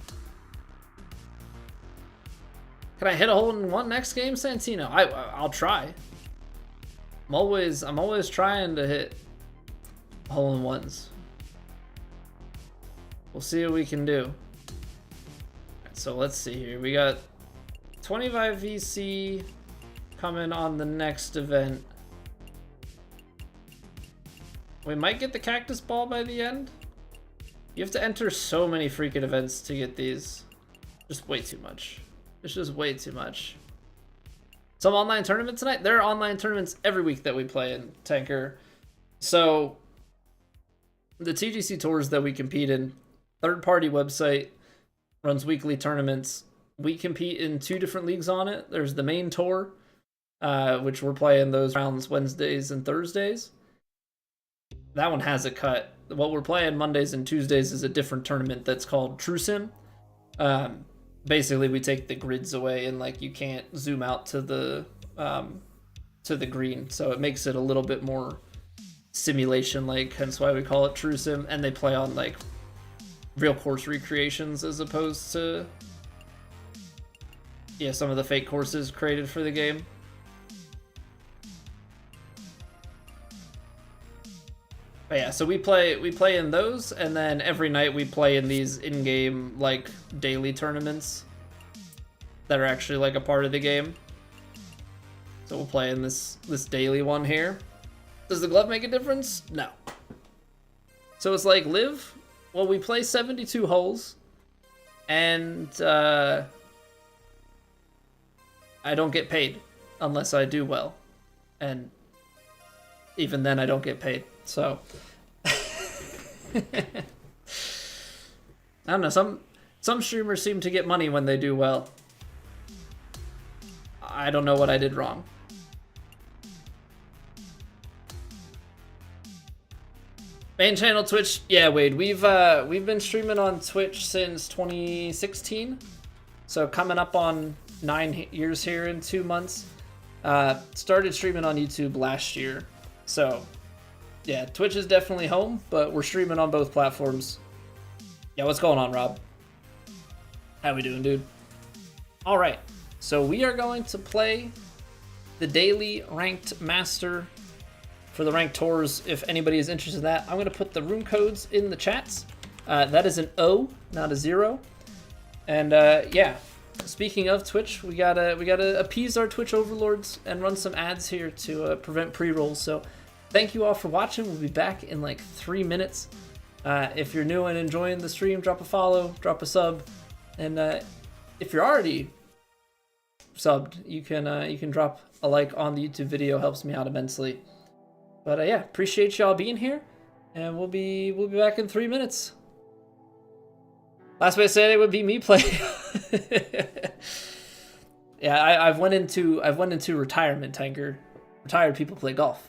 Can I hit a hole in one next game, Santino? I'll try. I'm always trying to hit hole in ones. We'll see what we can do. Right, so let's see here. We got 25 VC coming on the next event. We might get the cactus ball by the end. You have to enter so many freaking events to get these. Just way too much. It's just way too much. Some online tournament tonight? There are online tournaments every week that we play in Tanker. So the TGC tours that we compete in, third-party website, runs weekly tournaments. We compete in 2 different leagues on it. There's the main tour, which we're playing those rounds Wednesdays and Thursdays. That one has a cut. What we're playing Mondays and Tuesdays is a different tournament that's called True Sim. Basically, we take the grids away, and like you can't zoom out to the green, so it makes it a little bit more simulation-like. Hence why we call it True Sim. And they play on like real course recreations as opposed to, yeah, some of the fake courses created for the game. But yeah, so we play in those, and then every night we play in these in-game like daily tournaments that are actually like a part of the game. So we'll play in this daily one here. Does the glove make a difference? No. So it's like live. Well, we play 72 holes, and I don't get paid unless I do well, and even then I don't get paid. So I don't know. Some streamers seem to get money when they do well. I don't know what I did wrong. Main channel Twitch, yeah, Wade. We've been streaming on Twitch since 2016, so coming up on 9 years here in 2 months. Started streaming on YouTube last year, so yeah, Twitch is definitely home, but we're streaming on both platforms. Yeah, what's going on, Rob? How we doing, dude? All right, so we are going to play the daily ranked master for the ranked tours. If anybody is interested in that, I'm going to put the room codes in the chats. That is an O, not a 0. And yeah, speaking of Twitch, we gotta appease our Twitch overlords and run some ads here to prevent pre-rolls. So thank you all for watching. We'll be back in like 3 minutes. If you're new and enjoying the stream, drop a follow, drop a sub, and if you're already subbed, you can drop a like on the YouTube video. Helps me out immensely. But yeah, appreciate y'all being here, and we'll be back in 3 minutes. Last way I said it would be me playing. Yeah, I've went into retirement, Tanker. Retired people play golf.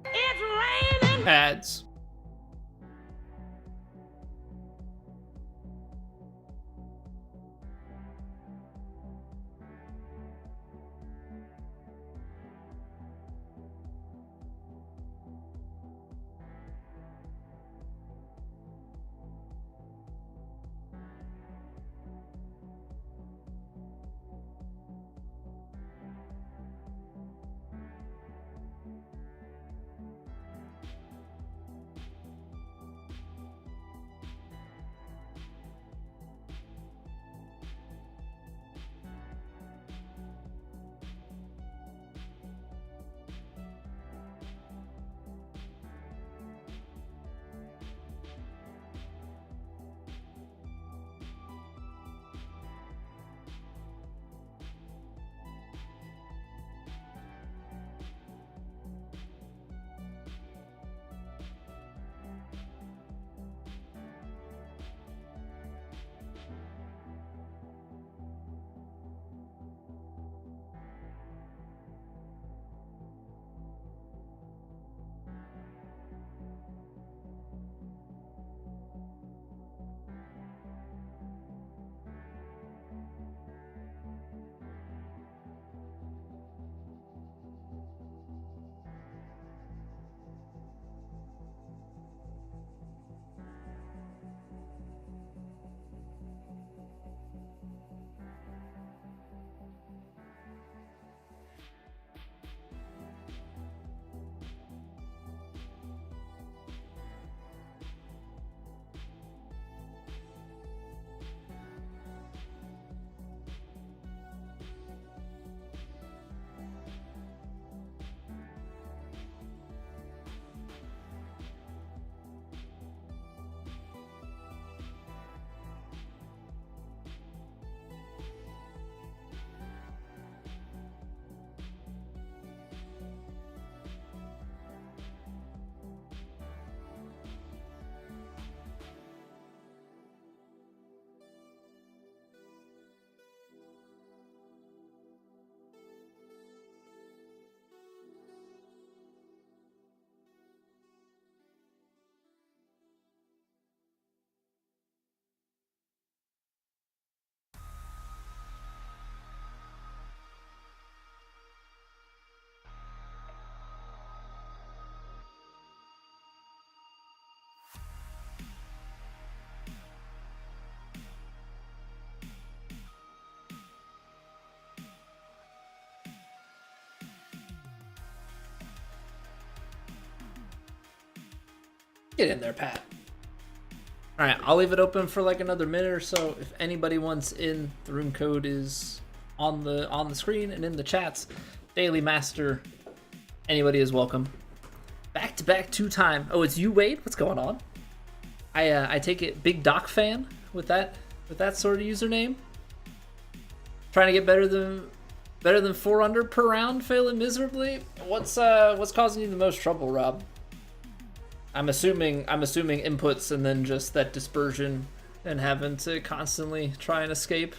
It's raining. Ads. Get in there, Pat. All right, I'll leave it open for like another minute or so. If anybody wants in, the room code is on the screen and in the chats. Daily Master, anybody is welcome. Back-to-back 2-time. Oh, it's you, Wade? What's going on? I take it Big Doc fan with that sort of username. Trying to get better than 4 under per round, failing miserably. What's causing you the most trouble, Rob? I'm assuming inputs and then just that dispersion and having to constantly try and escape.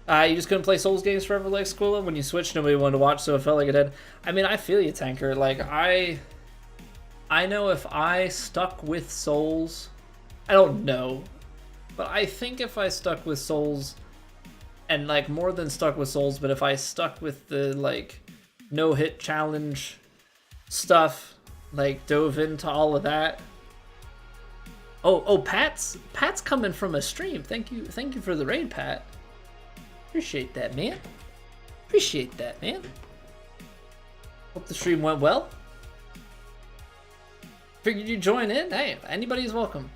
You just couldn't play Souls games forever like Squilla? When you switched, nobody wanted to watch, so it felt like it had. I mean, I feel you, Tanker. Like, I know if I stuck with Souls, I don't know, but I think if I stuck with Souls, and like more than stuck with Souls, but if I stuck with the like no-hit challenge stuff, like dove into all of that. Oh, Pat's coming from a stream. Thank you for the raid, Pat. Appreciate that, man. Hope the stream went well. Figured you'd join in. Hey, anybody's welcome.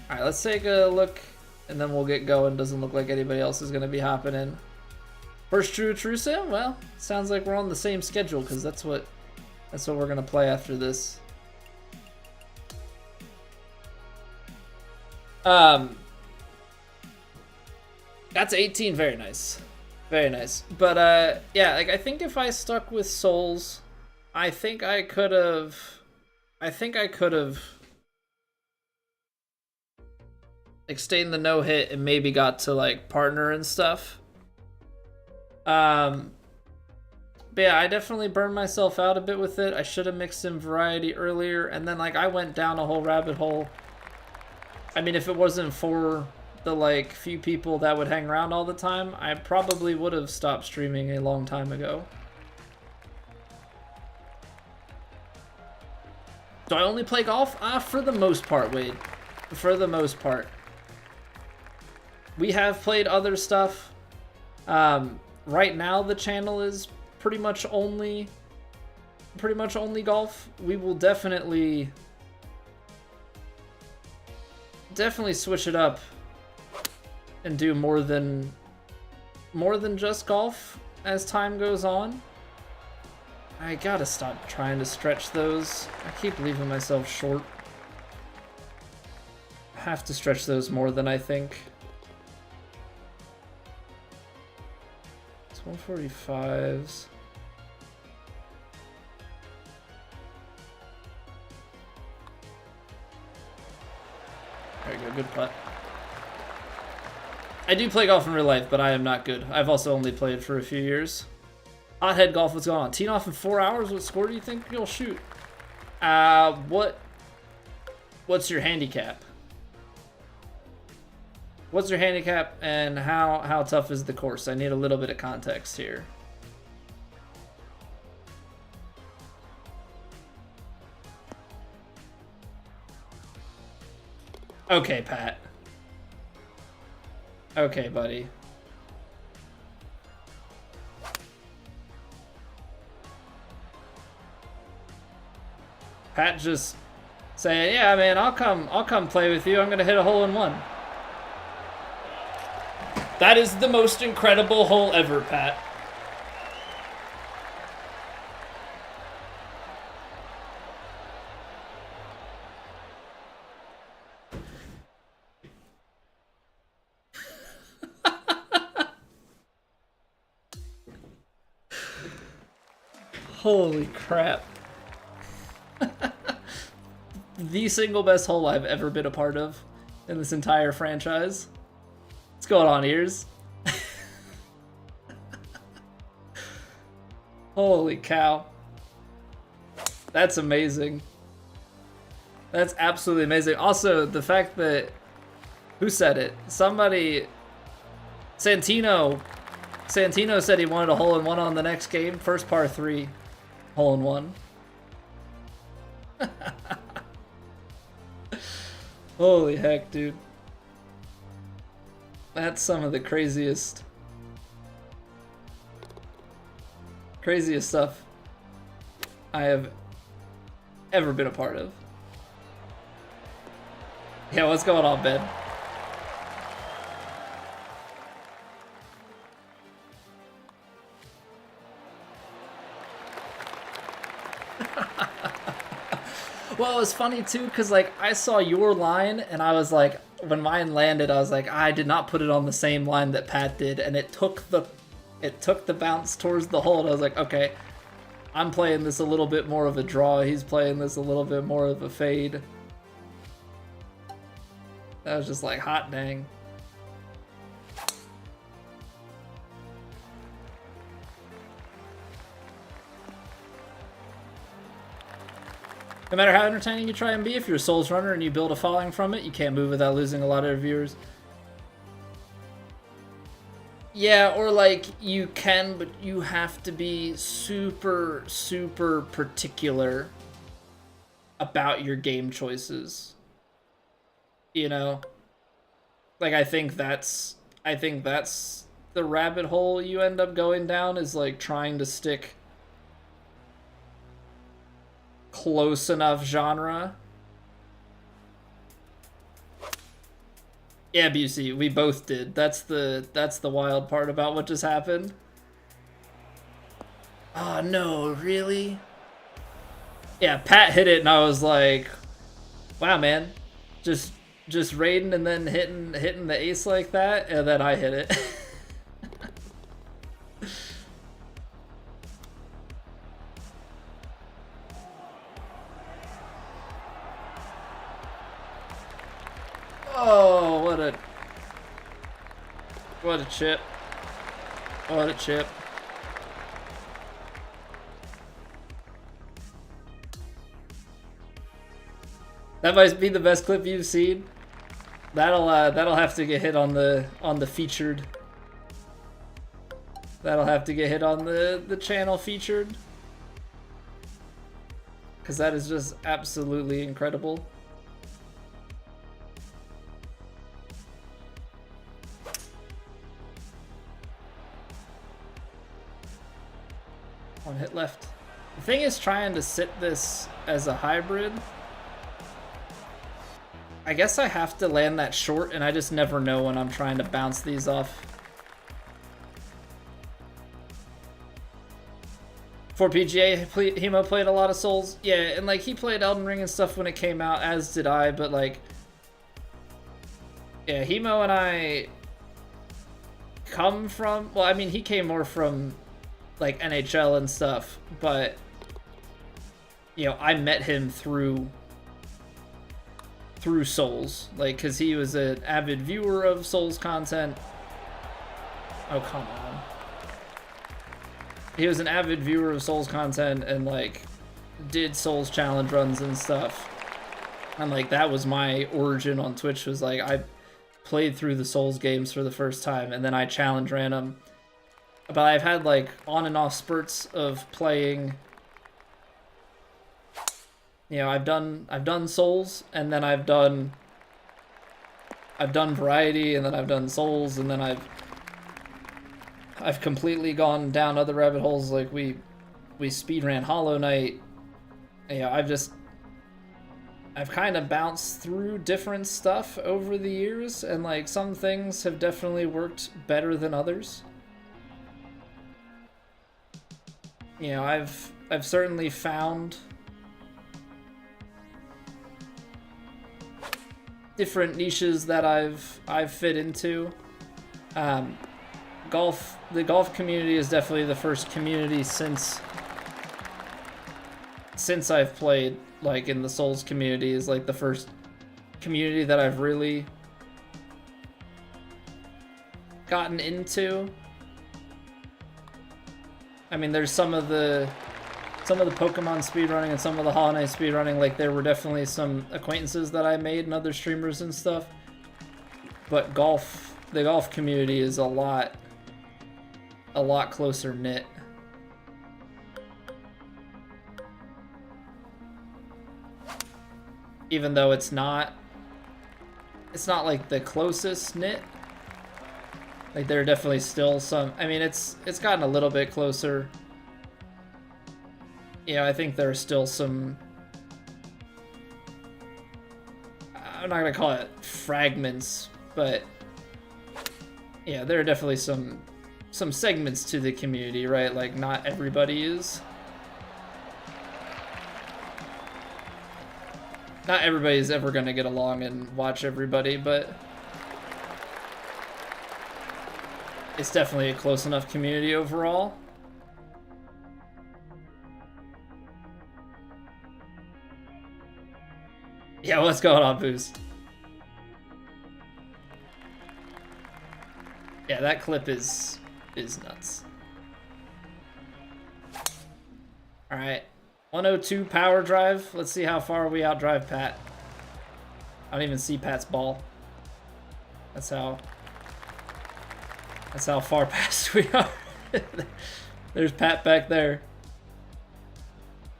All right, let's take a look, and then we'll get going. Doesn't look like anybody else is gonna be hopping in. First true sim? Well, sounds like we're on the same schedule because that's what we're gonna play after this. That's 18. Very nice, very nice. But yeah, like I think if I stuck with Souls, I think I could have like stayed in the no hit and maybe got to like partner and stuff. But yeah, I definitely burned myself out a bit with it. I should have mixed in variety earlier, and then like I went down a whole rabbit hole. I mean, if it wasn't for the like few people that would hang around all the time, I probably would have stopped streaming a long time ago. Do I only play golf? For the most part, Wade. For the most part. We have played other stuff. Right now the channel is pretty much only golf. We will definitely switch it up and do more than just golf as time goes on. I gotta stop trying to stretch those. I keep leaving myself short. I have to stretch those more than I think. 145s. There you go, good putt. I do play golf in real life, but I am not good. I've also only played for a few years. Hothead Golf, what's going on? Teeing off in 4 hours? What score do you think you'll shoot? What's your handicap? What's your handicap and how tough is the course? I need a little bit of context here. Okay, Pat. Okay, buddy. Pat just saying, "Yeah, man, I'll come play with you. I'm gonna hit a hole in one." That is the most incredible hole ever, Pat. Holy crap. The single best hole I've ever been a part of in this entire franchise. What's going on, ears? Holy cow. That's amazing. That's absolutely amazing. Also, the fact that... Who said it? Somebody... Santino said he wanted a hole-in-one on the next game. First par 3. Hole-in-one. Holy heck, dude. That's some of the craziest stuff I have ever been a part of. Yeah, what's going on, Ben? Well, it was funny too, because like I saw your line and I was like, when mine landed, I was like, I did not put it on the same line that Pat did, and it took the bounce towards the hole, and I was like, okay, I'm playing this a little bit more of a draw, he's playing this a little bit more of a fade. That was just like, hot dang. No matter how entertaining you try and be, if you're a Souls runner and you build a following from it, you can't move without losing a lot of viewers. Yeah, or like, you can, but you have to be super, super particular about your game choices. You know? Like, I think that's the rabbit hole you end up going down, is like trying to stick close enough genre. Yeah, Busey, we both did. That's the wild part about what just happened. Oh no, really? Yeah, Pat hit it and I was like, wow, man. Just raiding and then hitting the ace like that, and then I hit it. Oh, what a chip. What a chip. That might be the best clip you've seen. That'll have to get hit on the featured. That'll have to get hit on the channel featured. Cause that is just absolutely incredible. One hit left. The thing is trying to sit this as a hybrid. I guess I have to land that short, and I just never know when I'm trying to bounce these off. For PGA, Hemo played a lot of Souls. Yeah, and like he played Elden Ring and stuff when it came out, as did I, but like... Yeah, Hemo and I come from... Well, I mean, he came more from like NHL and stuff, but you know, I met him through Souls, like, because he was an avid viewer of Souls content. Oh, come on. He was an avid viewer of Souls content and like did Souls challenge runs and stuff, and like that was my origin on Twitch, was like I played through the Souls games for the first time and then I challenge ran them. But I've had like on and off spurts of playing. You know, I've done Souls, and then I've done Variety, and then I've done Souls, and then I've completely gone down other rabbit holes. Like we speedran Hollow Knight. You know, I've kind of bounced through different stuff over the years, and like some things have definitely worked better than others. You know, I've certainly found different niches that I've fit into. The golf community is definitely the first community since I've played, like in the Souls community, is like the first community that I've really gotten into. I mean, there's some of the Pokemon speedrunning and some of the Hollow Knight speedrunning, like there were definitely some acquaintances that I made and other streamers and stuff. But the golf community is a lot closer knit. Even though it's not like the closest knit. Like there are definitely still some, I mean, it's gotten a little bit closer I think there are still some, I'm not gonna call it fragments, but yeah, there are definitely some segments to the community, right? Like not everybody is, not everybody's ever gonna get along and watch everybody, but it's definitely a close enough community overall. Yeah, what's going on, Boost? Yeah, that clip is nuts. All right, 102 power drive. Let's see how far we outdrive Pat. I don't even see Pat's ball. That's how far past we are. There's Pat back there.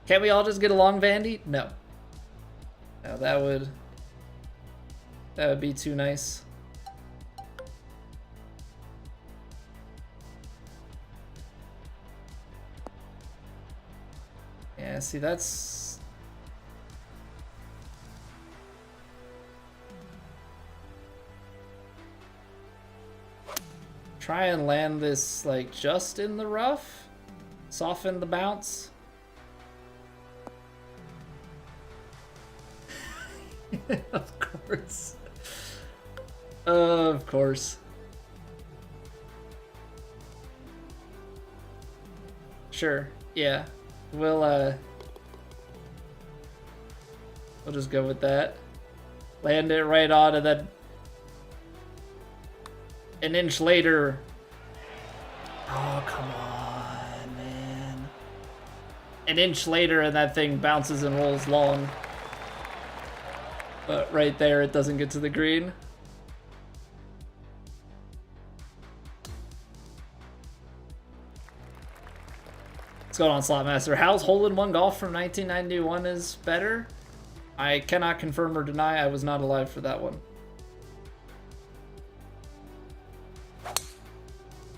Can't we all just get along, Vandy? No. No, that would be too nice. Yeah, see, that's... Try and land this, like, just in the rough. Soften the bounce. Of course. Of course. Sure, yeah. We'll just go with that. Land it right on, and then an inch later. Oh, come on, man. An inch later, and that thing bounces and rolls long. But right there, it doesn't get to the green. What's going on, Slotmaster? How's hole-in-one golf from 1991 is better? I cannot confirm or deny. I was not alive for that one.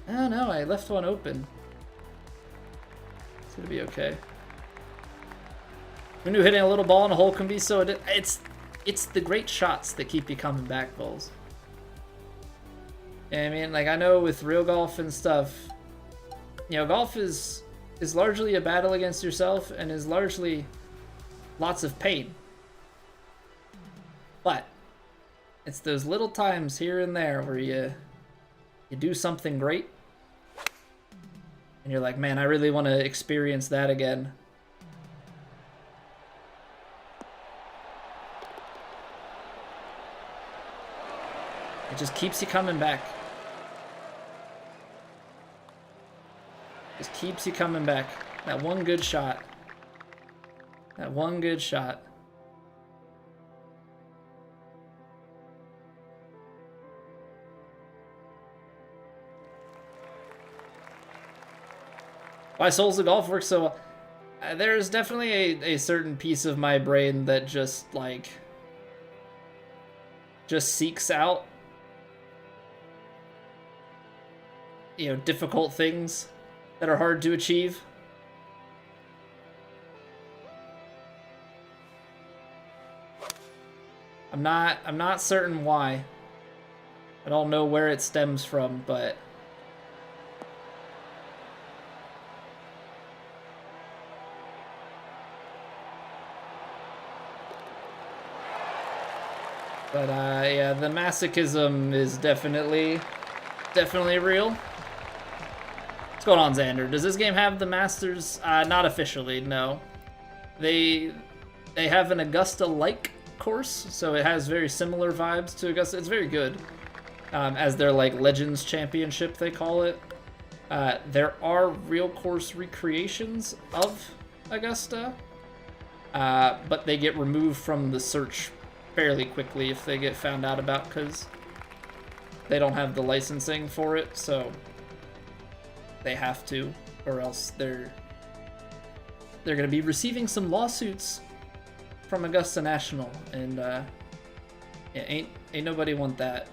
Oh no, I left one open. It's gonna be okay. We knew hitting a little ball in a hole can be so... It's the great shots that keep you coming back, Bulls. Yeah, I mean, like, I know with real golf and stuff, you know, golf is largely a battle against yourself and is largely lots of pain. But it's those little times here and there where you do something great and you're like, man, I really want to experience that again. It just keeps you coming back. Just keeps you coming back. That one good shot. That one good shot. Why Souls of Golf works so well? There's definitely a certain piece of my brain that just, like, just seeks out, you know, difficult things that are hard to achieve. I'm not certain why. I don't know where it stems from, but yeah, the masochism is definitely real. What's going on, Xander? Does this game have the Masters? Not officially, no. They have an Augusta-like course, so it has very similar vibes to Augusta. It's very good. As their, like, Legends Championship, they call it. There are real course recreations of Augusta, but they get removed from the search fairly quickly if they get found out about, because they don't have the licensing for it, so they have to, or else they're gonna be receiving some lawsuits from Augusta National, and yeah, ain't nobody want that.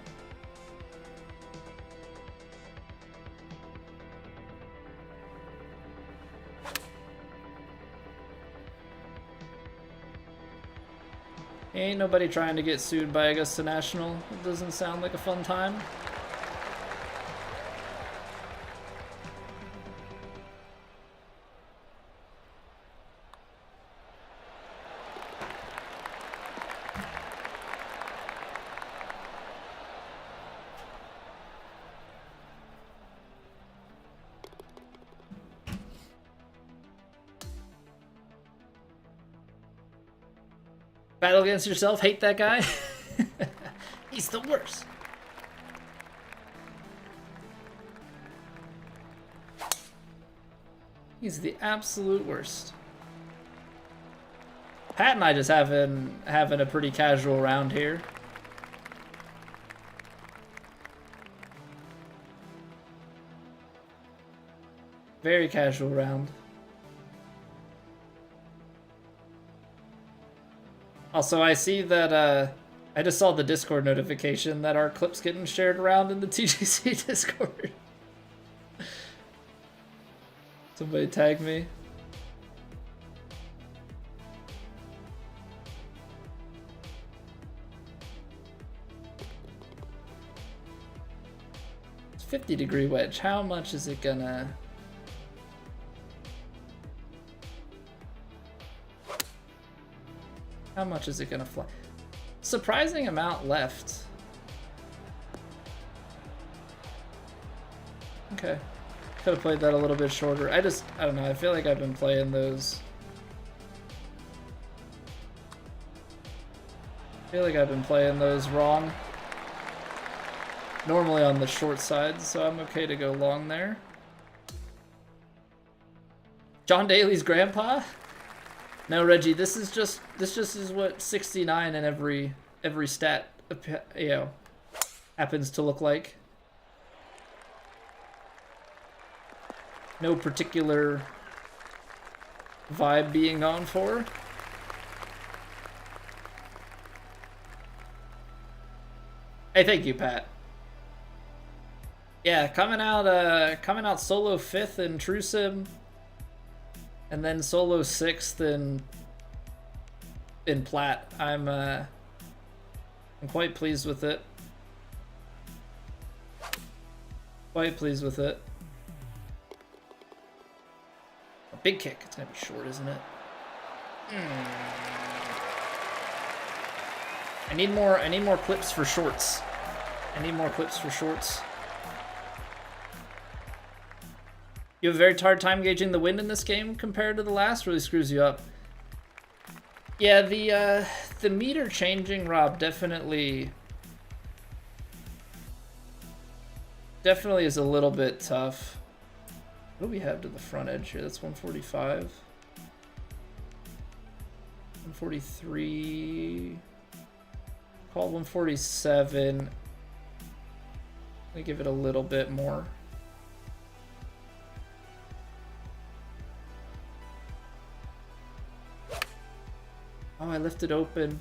Ain't nobody trying to get sued by Augusta National. It doesn't sound like a fun time. Battle against yourself, hate that guy. He's the worst. He's the absolute worst. Pat and I just having a pretty casual round here. Very casual round. Also, I see that, I just saw the Discord notification that our clip's getting shared around in the TGC Discord. Somebody tag me. It's 50-degree wedge. How much is it gonna... How much is it gonna fly? Surprising amount left. Okay. Could have played that a little bit shorter. I don't know, I feel like I've been playing those. I feel like I've been playing those wrong. Normally on the short side, so I'm okay to go long there. John Daly's grandpa? No, Reggie, this just is what 69 in every stat, you know, happens to look like. No particular vibe being gone for. Hey, thank you, Pat. Yeah, coming out solo 5th in True Sim. And then solo 6th in Plat. I'm quite pleased with it. Quite pleased with it. A big kick. It's gonna be short, isn't it? I need more clips for shorts. I need more clips for shorts. You have a very hard time gauging the wind in this game compared to the last. Really screws you up. Yeah, the meter changing, Rob, definitely is a little bit tough. What do we have to the front edge here? That's 145. 143. Call 147. Let me give it a little bit more. Oh, I left it open.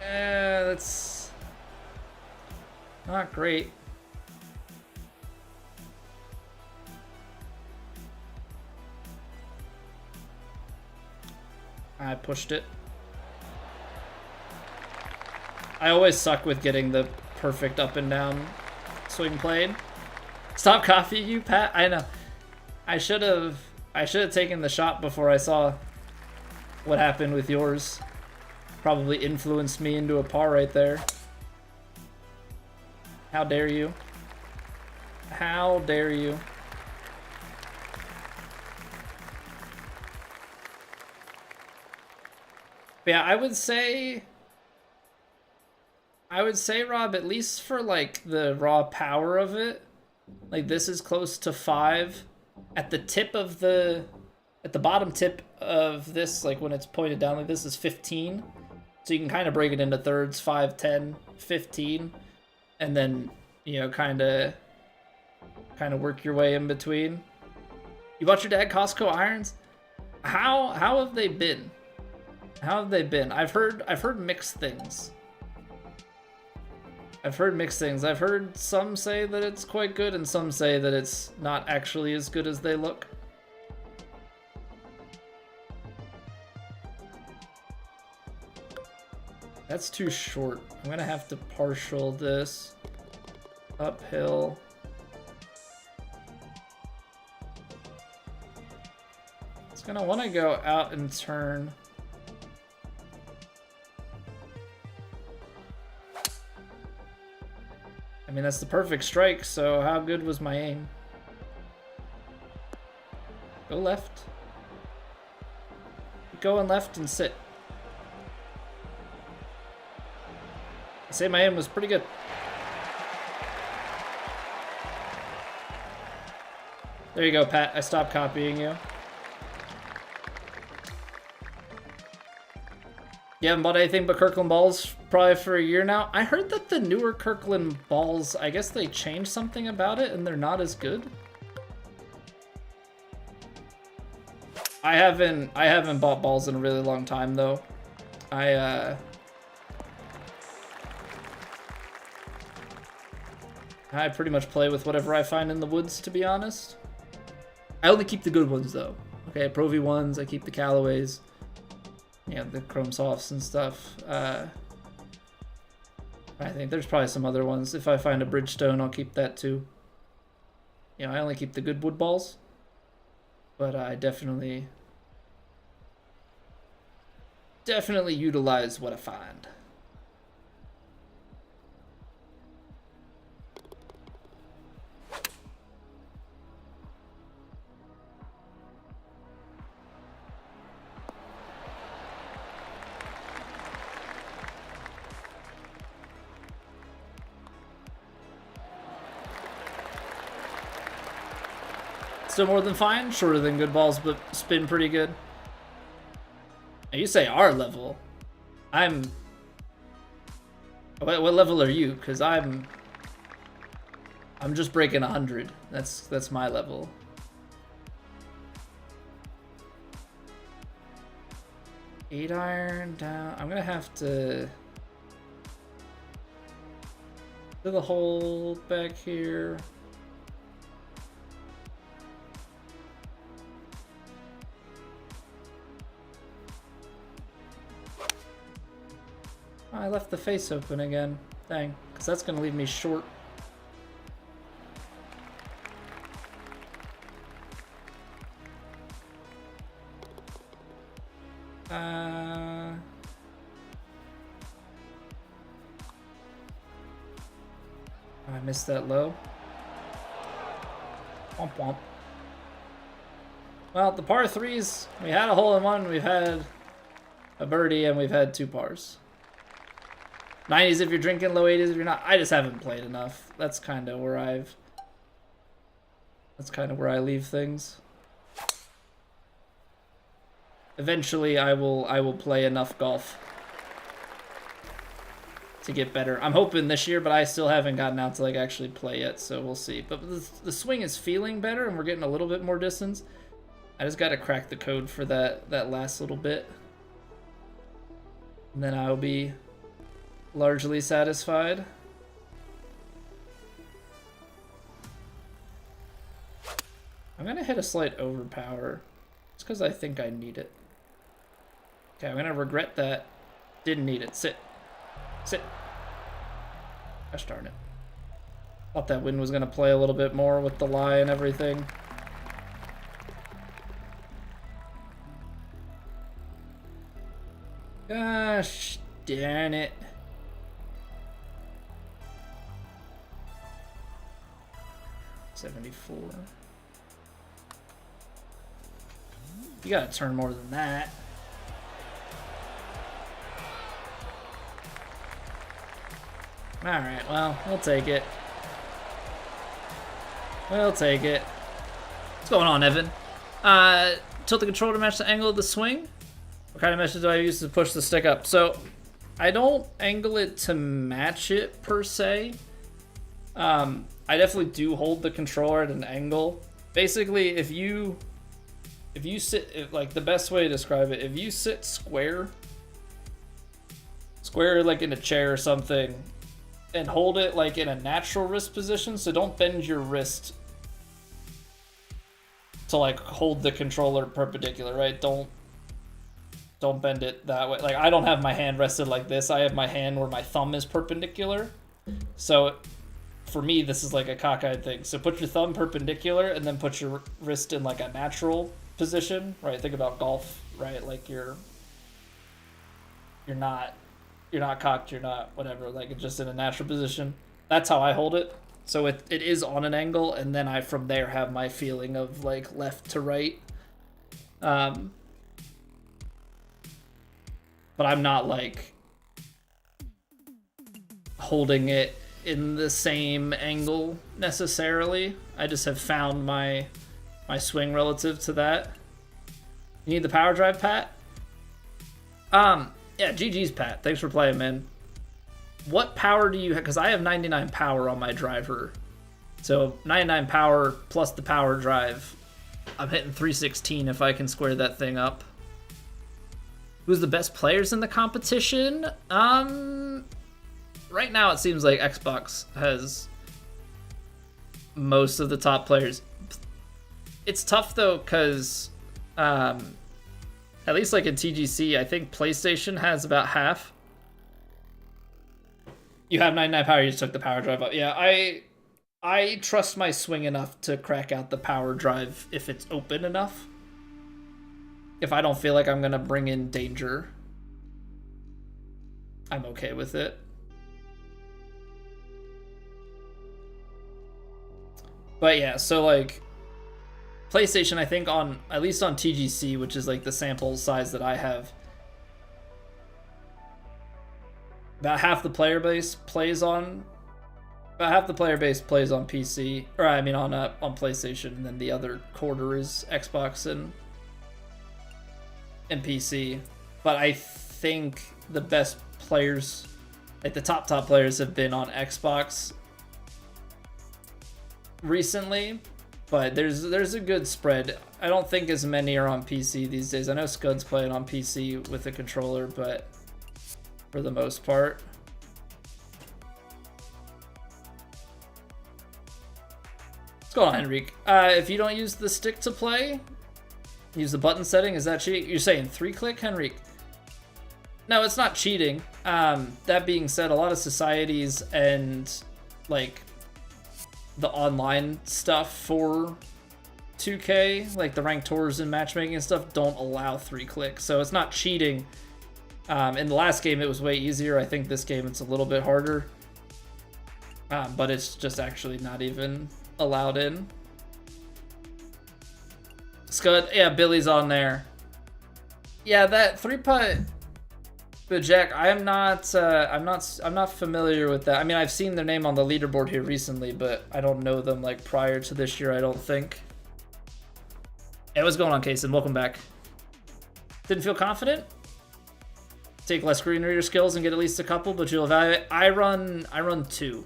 That's not great. I pushed it. I always suck with getting the perfect up and down swing plane. Stop copying you, Pat. I know. I should have taken the shot before I saw what happened with yours. Probably influenced me into a par right there. How dare you? How dare you? But yeah, I would say, Rob, at least for like the raw power of it, like this is close to 5. At the tip of the, at the bottom tip of this, like when it's pointed down like this, is 15. So you can kind of break it into thirds, 5, 10, 15, and then, you know, kind of work your way in between. You bought your dad Costco irons? How have they been? How have they been? I've heard mixed things. I've heard some say that it's quite good and some say that it's not actually as good as they look. That's too short. I'm gonna have to partial this uphill. It's gonna want to go out and turn. I mean, that's the perfect strike, so how good was my aim? Go left. Keep going left and sit. I say my aim was pretty good. There you go, Pat. I stopped copying you. You haven't bought anything but Kirkland balls probably for a year now. I heard that the newer Kirkland balls, I guess they changed something about it and they're not as good. I haven't bought balls in a really long time though. I pretty much play with whatever I find in the woods, to be honest. I only keep the good ones though. Okay, Pro V1s, I keep the Callaways. Yeah, the Chrome Softs and stuff. I think there's probably some other ones. If I find a Bridgestone, I'll keep that too. You know, I only keep the good wood balls. But I definitely utilize what I find. Still more than fine, shorter than good balls, but spin pretty good. Now you say our level. What level are you? Because I'm just breaking 100. That's my level. Eight iron down. I'm gonna have to do the hole back here. I left the face open again. Dang, because that's going to leave me short. I missed that low. Womp womp. Well, the par threes, we had a hole in one, we've had a birdie, and we've had 2 pars. 90s if you're drinking, low 80s if you're not. I just haven't played enough. That's kind of where I leave things. Eventually, I will play enough golf to get better. I'm hoping this year, but I still haven't gotten out to like actually play yet, so we'll see. But the swing is feeling better, and we're getting a little bit more distance. I just got to crack the code for that last little bit, and then I'll be largely satisfied. I'm gonna hit a slight overpower just because I think I need it. Okay, I'm gonna regret that. Didn't need it. Sit. Sit. Gosh darn it. Thought that wind was gonna play a little bit more with the lie and everything. Gosh darn it. $74. You gotta turn more than that. Alright, well, we'll take it. We'll take it. What's going on, Evan? Tilt the controller to match the angle of the swing. What kind of method do I use to push the stick up? So, I don't angle it to match it, per se. I definitely do hold the controller at an angle. Basically, if you sit, like the best way to describe it, if you sit square like in a chair or something, and hold it like in a natural wrist position, so don't bend your wrist to like hold the controller perpendicular, right? Don't Don't bend it that way. Like, I don't have my hand rested like this. I have my hand where my thumb is perpendicular. So for me, this is like a cockeyed thing. So put your thumb perpendicular and then put your wrist in like a natural position, right? Think about golf, right? Like you're not cocked, you're not whatever, like it's just in a natural position. That's how I hold it. So it is on an angle, and then I from there have my feeling of like left to right. But I'm not like holding it in the same angle necessarily. I just have found my swing relative to that. You need the power drive, Pat? Yeah, GG's, Pat. Thanks for playing, man. What power do you have? Because I have 99 power on my driver. So 99 power plus the power drive. I'm hitting 316 if I can square that thing up. Who's the best players in the competition? Right now it seems like Xbox has most of the top players. It's tough though, because at least like in TGC, I think PlayStation has about half. You have 99 power, you just took the power drive up. Yeah, I trust my swing enough to crack out the power drive if it's open enough. If I don't feel like I'm gonna bring in danger, I'm okay with it. But yeah, so like PlayStation, I think on at least on TGC, which is like the sample size that I have, about half the player base plays on PC, or I mean on PlayStation, and then the other quarter is Xbox and PC. But I think the best players, like the top players, have been on Xbox recently, but there's a good spread. I don't think as many are on PC these days. I know Scud's playing on PC with a controller, but for the most part. What's going on, Henrique? If you don't use the stick to play, use the button setting. Is that cheating? You're saying 3-click, Henrique? No, it's not cheating. That being said, a lot of societies and like the online stuff for 2K, like the ranked tours and matchmaking and stuff, don't allow 3-click. So it's not cheating. In the last game, it was way easier. I think this game, it's a little bit harder. But it's just actually not even allowed in. Scud, yeah, Billy's on there. Yeah, that 3-putt, but Jack, I'm not familiar with that. I mean, I've seen their name on the leaderboard here recently, but I don't know them like prior to this year, I don't think. Hey, what's going on, Kason? Welcome back. Didn't feel confident? Take less screen reader skills and get at least a couple, but you'll evaluate. I run 2.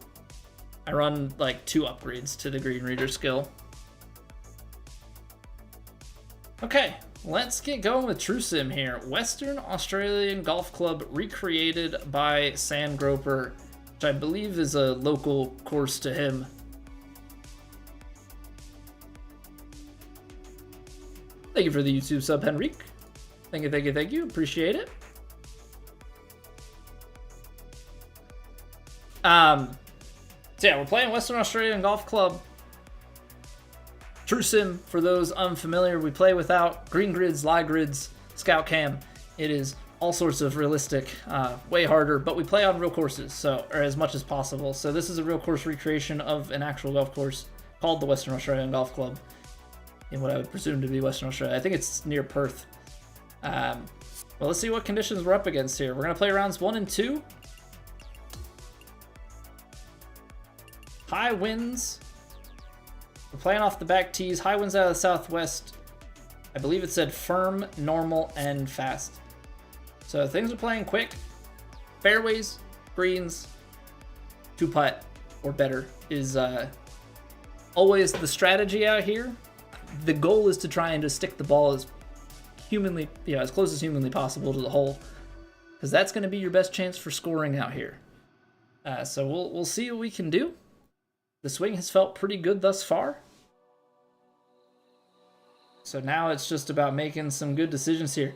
I run like 2 upgrades to the green reader skill. Okay, let's get going with True Sim here. Western Australian Golf Club recreated by Sand Groper, which I believe is a local course to him. Thank you for the YouTube sub, Henrique. Thank you. Appreciate it. So yeah, we're playing Western Australian Golf Club. True Sim, for those unfamiliar, we play without green grids, lie grids, scout cam. It is all sorts of realistic, way harder, but we play on real courses, so, or as much as possible. So this is a real course recreation of an actual golf course called the Western Australian Golf Club, in what I would presume to be Western Australia. I think it's near Perth. Well, let's see what conditions we're up against here. We're going to play rounds 1 and 2. High winds. We're playing off the back tees. High winds out of the southwest. I believe it said firm, normal, and fast. So things are playing quick. Fairways, greens, 2-putt or better is always the strategy out here. The goal is to try and just stick the ball as as close as humanly possible to the hole, because that's going to be your best chance for scoring out here. So we'll see what we can do. The swing has felt pretty good thus far. So now it's just about making some good decisions here.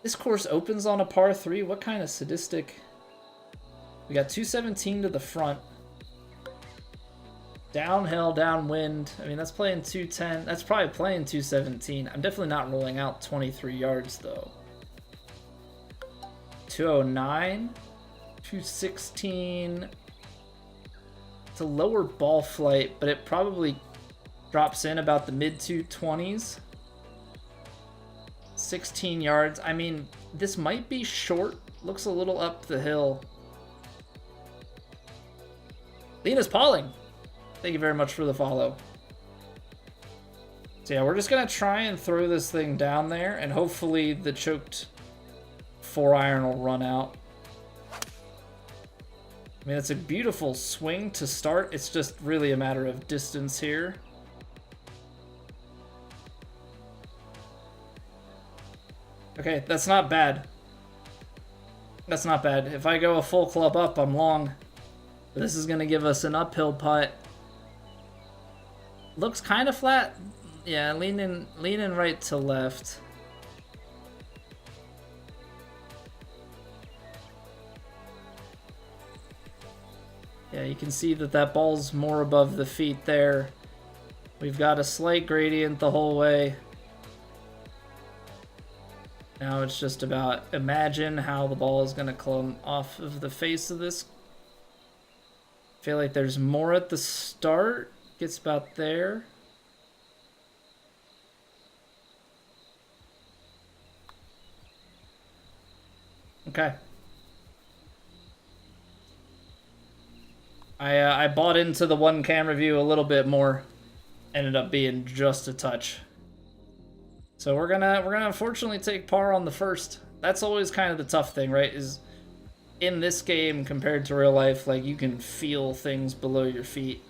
This course opens on a par 3. What kind of sadistic... We got 217 to the front. Downhill, downwind. I mean, that's playing 210. That's probably playing 217. I'm definitely not rolling out 23 yards, though. 209. 216. It's a lower ball flight, but it probably drops in about the mid 220s. 16 yards. I mean, this might be short. Looks a little up the hill. Lena's Pauling. Thank you very much for the follow. So yeah, we're just gonna try and throw this thing down there, and hopefully the choked 4-iron will run out. I mean, it's a beautiful swing to start. It's just really a matter of distance here. Okay, that's not bad. That's not bad. If I go a full club up, I'm long. This is gonna give us an uphill putt. Looks kind of flat. Yeah, leaning right to left. Yeah, you can see that that ball's more above the feet there. We've got a slight gradient the whole way. Now it's just about imagine how the ball is going to come off of the face of this. I feel like there's more at the start. Gets about there. Okay. I bought into the one camera view a little bit more. Ended up being just a touch. So we're gonna unfortunately take par on the first. That's always kind of the tough thing, right? Is in this game compared to real life, like you can feel things below your feet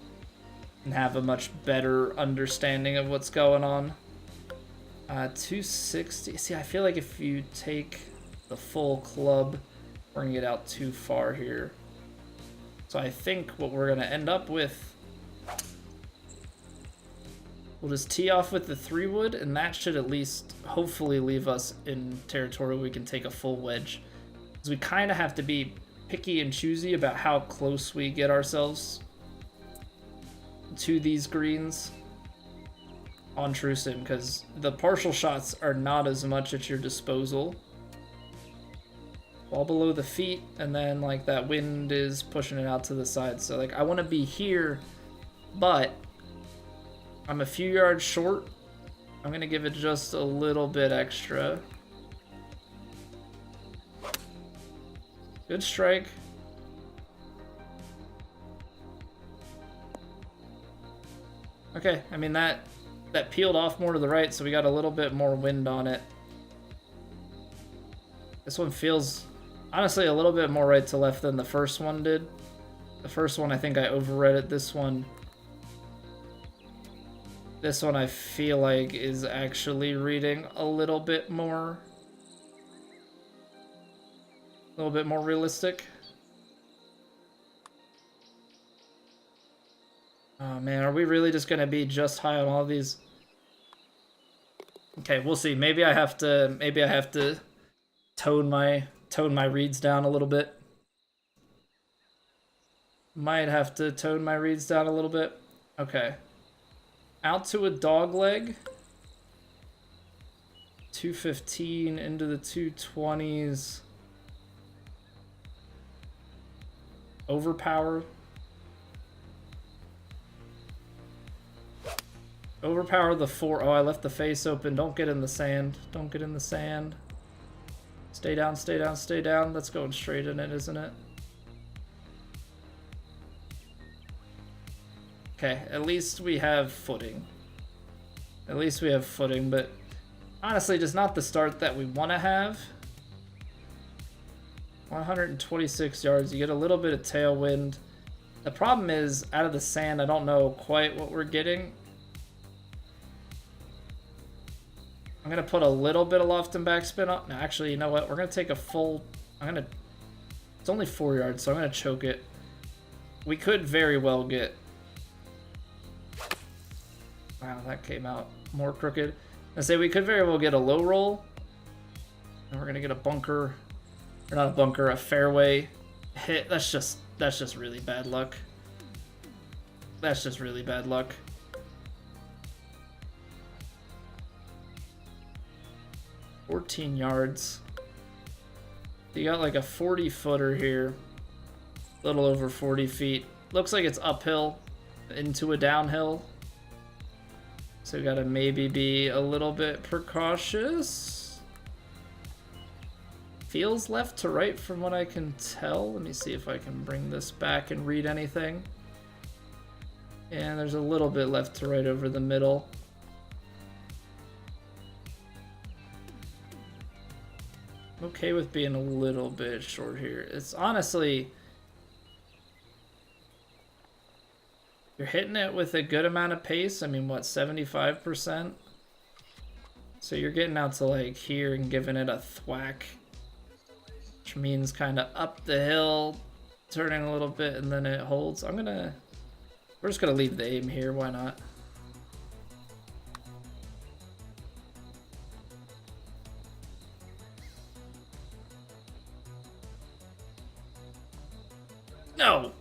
and have a much better understanding of what's going on. 260. See, I feel like if you take the full club, we're gonna get out too far here. So I think what we're gonna end up with, we'll just tee off with the 3-wood, and that should at least hopefully leave us in territory where we can take a full wedge. Because we kind of have to be picky and choosy about how close we get ourselves to these greens on True Sim, because the partial shots are not as much at your disposal. Ball below the feet, and then like that wind is pushing it out to the side. So like I want to be here, but I'm a few yards short. I'm gonna give it just a little bit extra. Good strike. Okay, I mean that peeled off more to the right, so we got a little bit more wind on it. This one feels honestly a little bit more right to left than the first one did. The first one I think I overread it. This one I feel like is actually reading a little bit more realistic. Oh man, are we really just gonna be just high on all of these? Okay, we'll see. Maybe I have to tone my reads down a little bit. Might have to tone my reads down a little bit. Okay. Out to a dog leg. 215 into the 220s. Overpower. Overpower the 4. Oh, I left the face open. Don't get in the sand. Don't get in the sand. Stay down, stay down, stay down. That's going straight in it, isn't it? Okay, at least we have footing. At least we have footing, but honestly, just not the start that we want to have. 126 yards. You get a little bit of tailwind. The problem is, out of the sand, I don't know quite what we're getting. I'm going to put a little bit of loft and backspin up. No, actually, you know what? We're going to take a full... It's only 4 yards, so I'm going to choke it. We could very well get... Wow, that came out more crooked. I say we could very well get a low roll. And we're gonna get a bunker, or not a bunker, a fairway hit. That's just really bad luck. That's just really bad luck. $14 yards. You got like a 40-footer here. A little over 40 feet. Looks like it's uphill into a downhill. So we gotta maybe be a little bit precautious. Feels left to right from what I can tell. Let me see if I can bring this back and read anything. And there's a little bit left to right over the middle. I'm okay with being a little bit short here. It's honestly, you're hitting it with a good amount of pace. I mean, what, 75%? So you're getting out to like here and giving it a thwack, which means kind of up the hill, turning a little bit, and then it holds. We're just gonna leave the aim here, why not? No!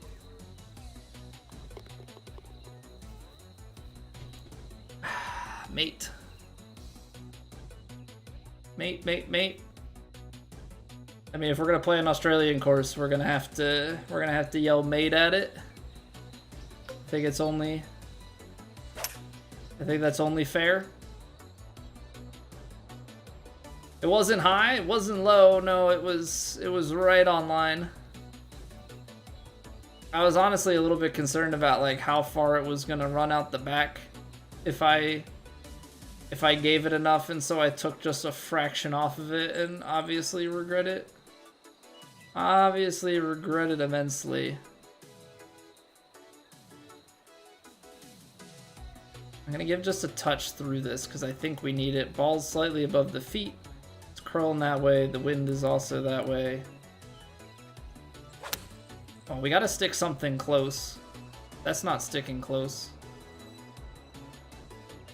Mate. Mate. I mean, if we're gonna play an Australian course, we're gonna have to yell mate at it. I think that's only fair. It wasn't high, it wasn't low. No, it was right on line. I was honestly a little bit concerned about like how far it was gonna run out the back if I gave it enough, and so I took just a fraction off of it, and obviously regret it. Obviously regret it immensely. I'm gonna give just a touch through this because I think we need it. Ball's slightly above the feet. It's curling that way. The wind is also that way. Oh, we gotta stick something close. That's not sticking close.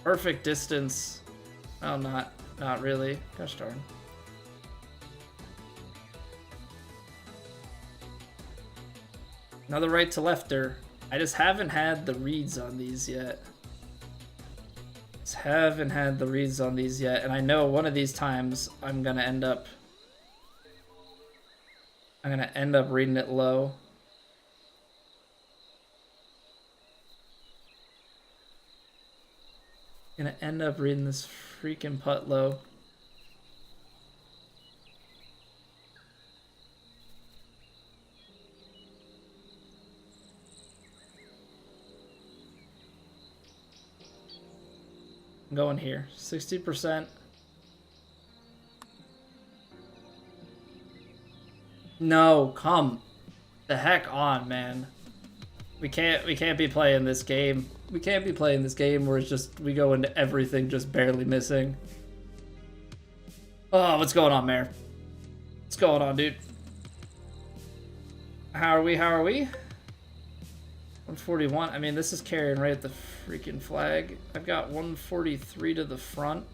Perfect distance. Oh, not really. Gosh darn. Another right to lefter. I just haven't had the reads on these yet. And I know one of these times I'm gonna end up reading it low. Gonna end up reading this freaking putt low. I'm going here, 60%. No, come the heck on, man. We can't be playing this game. We can't be playing this game where it's just we go into everything just barely missing. Oh, what's going on, Mare? What's going on, dude? How are we? 141. I mean, this is carrying right at the freaking flag. I've got 143 to the front.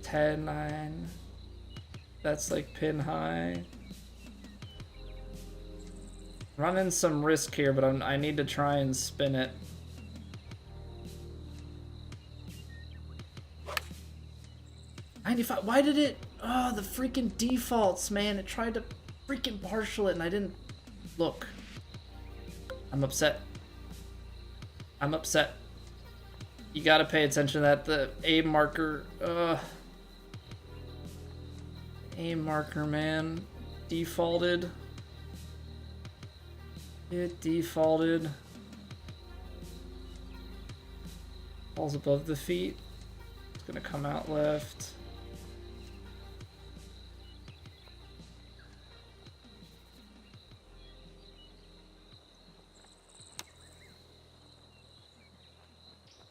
10-9. That's like pin high. Running some risk here, but I need to try and spin it. $95. Why did it? Oh, the freaking defaults, man. It tried to freaking partial it and I didn't look. I'm upset. You gotta pay attention to that. The aim marker. Aim marker, man. Defaulted. It defaulted. Ball's above the feet. It's gonna come out left.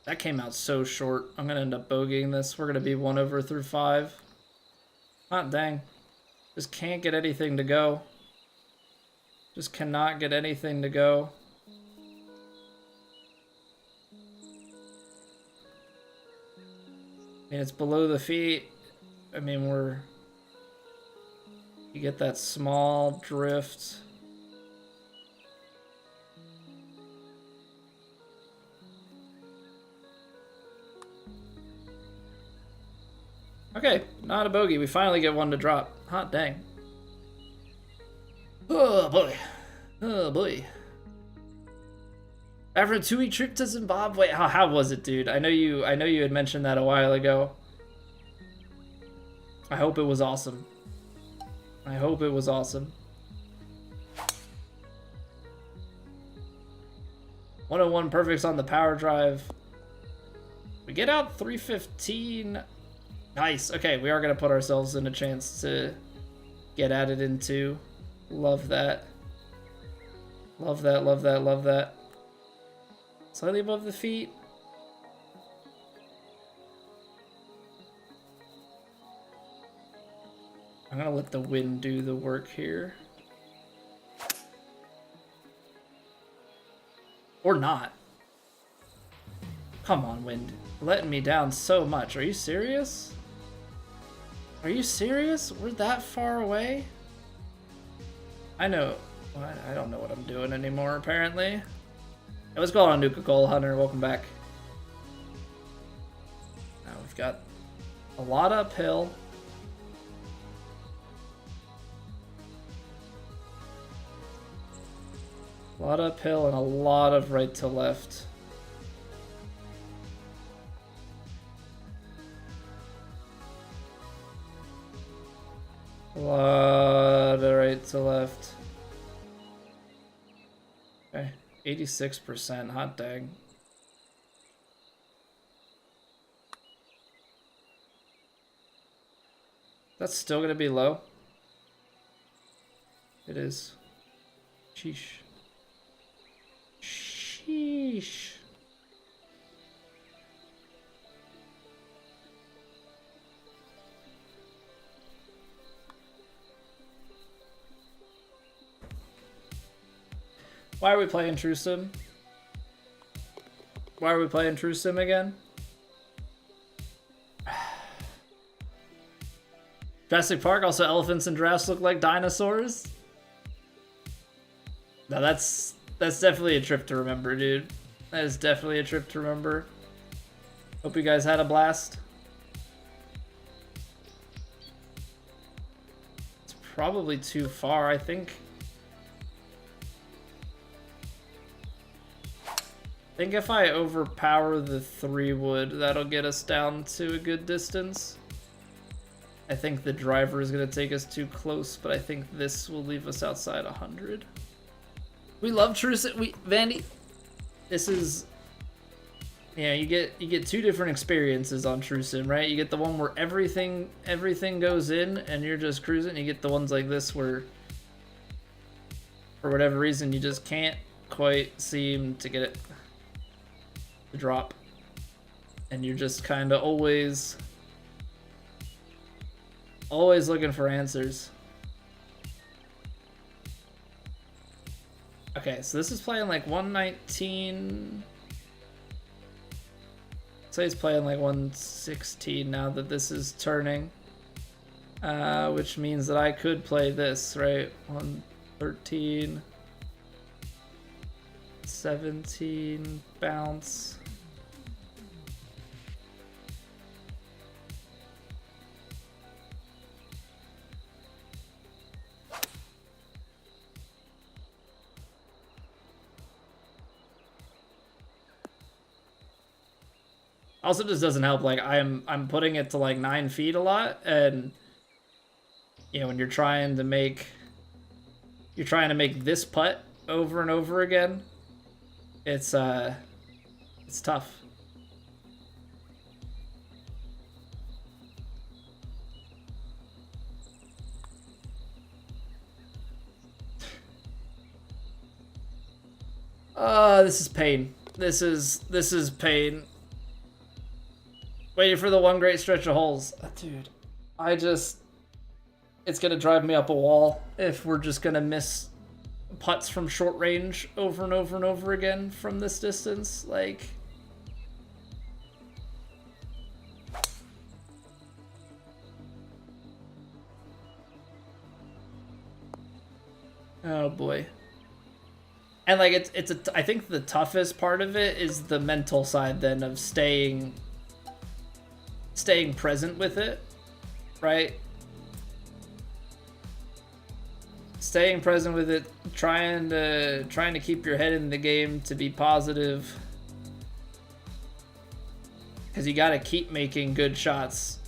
That came out so short. I'm gonna end up bogeying this. We're gonna be 1 over through 5. Hot dang. Just can't get anything to go. Just cannot get anything to go. And it's below the feet. I mean, you get that small drift. Okay, not a bogey. We finally get one to drop. Hot dang. Oh boy. Oh boy. After a 2-week trip to Zimbabwe, how was it, dude? I know you had mentioned that a while ago. I hope it was awesome. I hope it was awesome. 101 perfects on the power drive. We get out 315. Nice. Okay, we are going to put ourselves in a chance to get added into. Love that. Love that, love that, love that. Slightly above the feet. I'm going to let the wind do the work here. Or not. Come on, wind. Letting me down so much. Are you serious? Are you serious? We're that far away? I know. Well, I don't know what I'm doing anymore, apparently. Hey, what's going on, Nuka Goal Hunter? Welcome back. Now we've got a lot uphill. A lot uphill and a lot of right to left. A lot of right to left. Okay, 86%, hot dang. That's still gonna be low. It is. Sheesh. Sheesh. Why are we playing True Sim? Why are we playing True Sim again? Jurassic Park, also elephants and giraffes look like dinosaurs? No, that's definitely a trip to remember, dude. That is definitely a trip to remember. Hope you guys had a blast. It's probably too far, I think. I think if I overpower the 3-wood, that'll get us down to a good distance. I think the driver is going to take us too close, but I think this will leave us outside 100. We love True Sim. Vandy, this is... Yeah, you get two different experiences on True Sim, right? You get the one where everything goes in and you're just cruising. You get the ones like this where, for whatever reason, you just can't quite seem to get it to drop. And you're just kind of always looking for answers. Okay, so this is playing like 119. Say it's playing like 116 now that this is turning. Which means that I could play this, right? 113. 17 bounce. Also, just doesn't help. Like I'm putting it to like 9 feet a lot, and you know when you're trying to make this putt over and over again, it's tough. This is pain. This is pain. Waiting for the one great stretch of holes. Dude, it's gonna drive me up a wall if we're just gonna miss putts from short range over and over and over again from this distance. Like, Oh boy. And like I think the toughest part of it is the mental side then of staying present with it, right? Staying present with it, trying to keep your head in the game, to be positive, because you got to keep making good shots,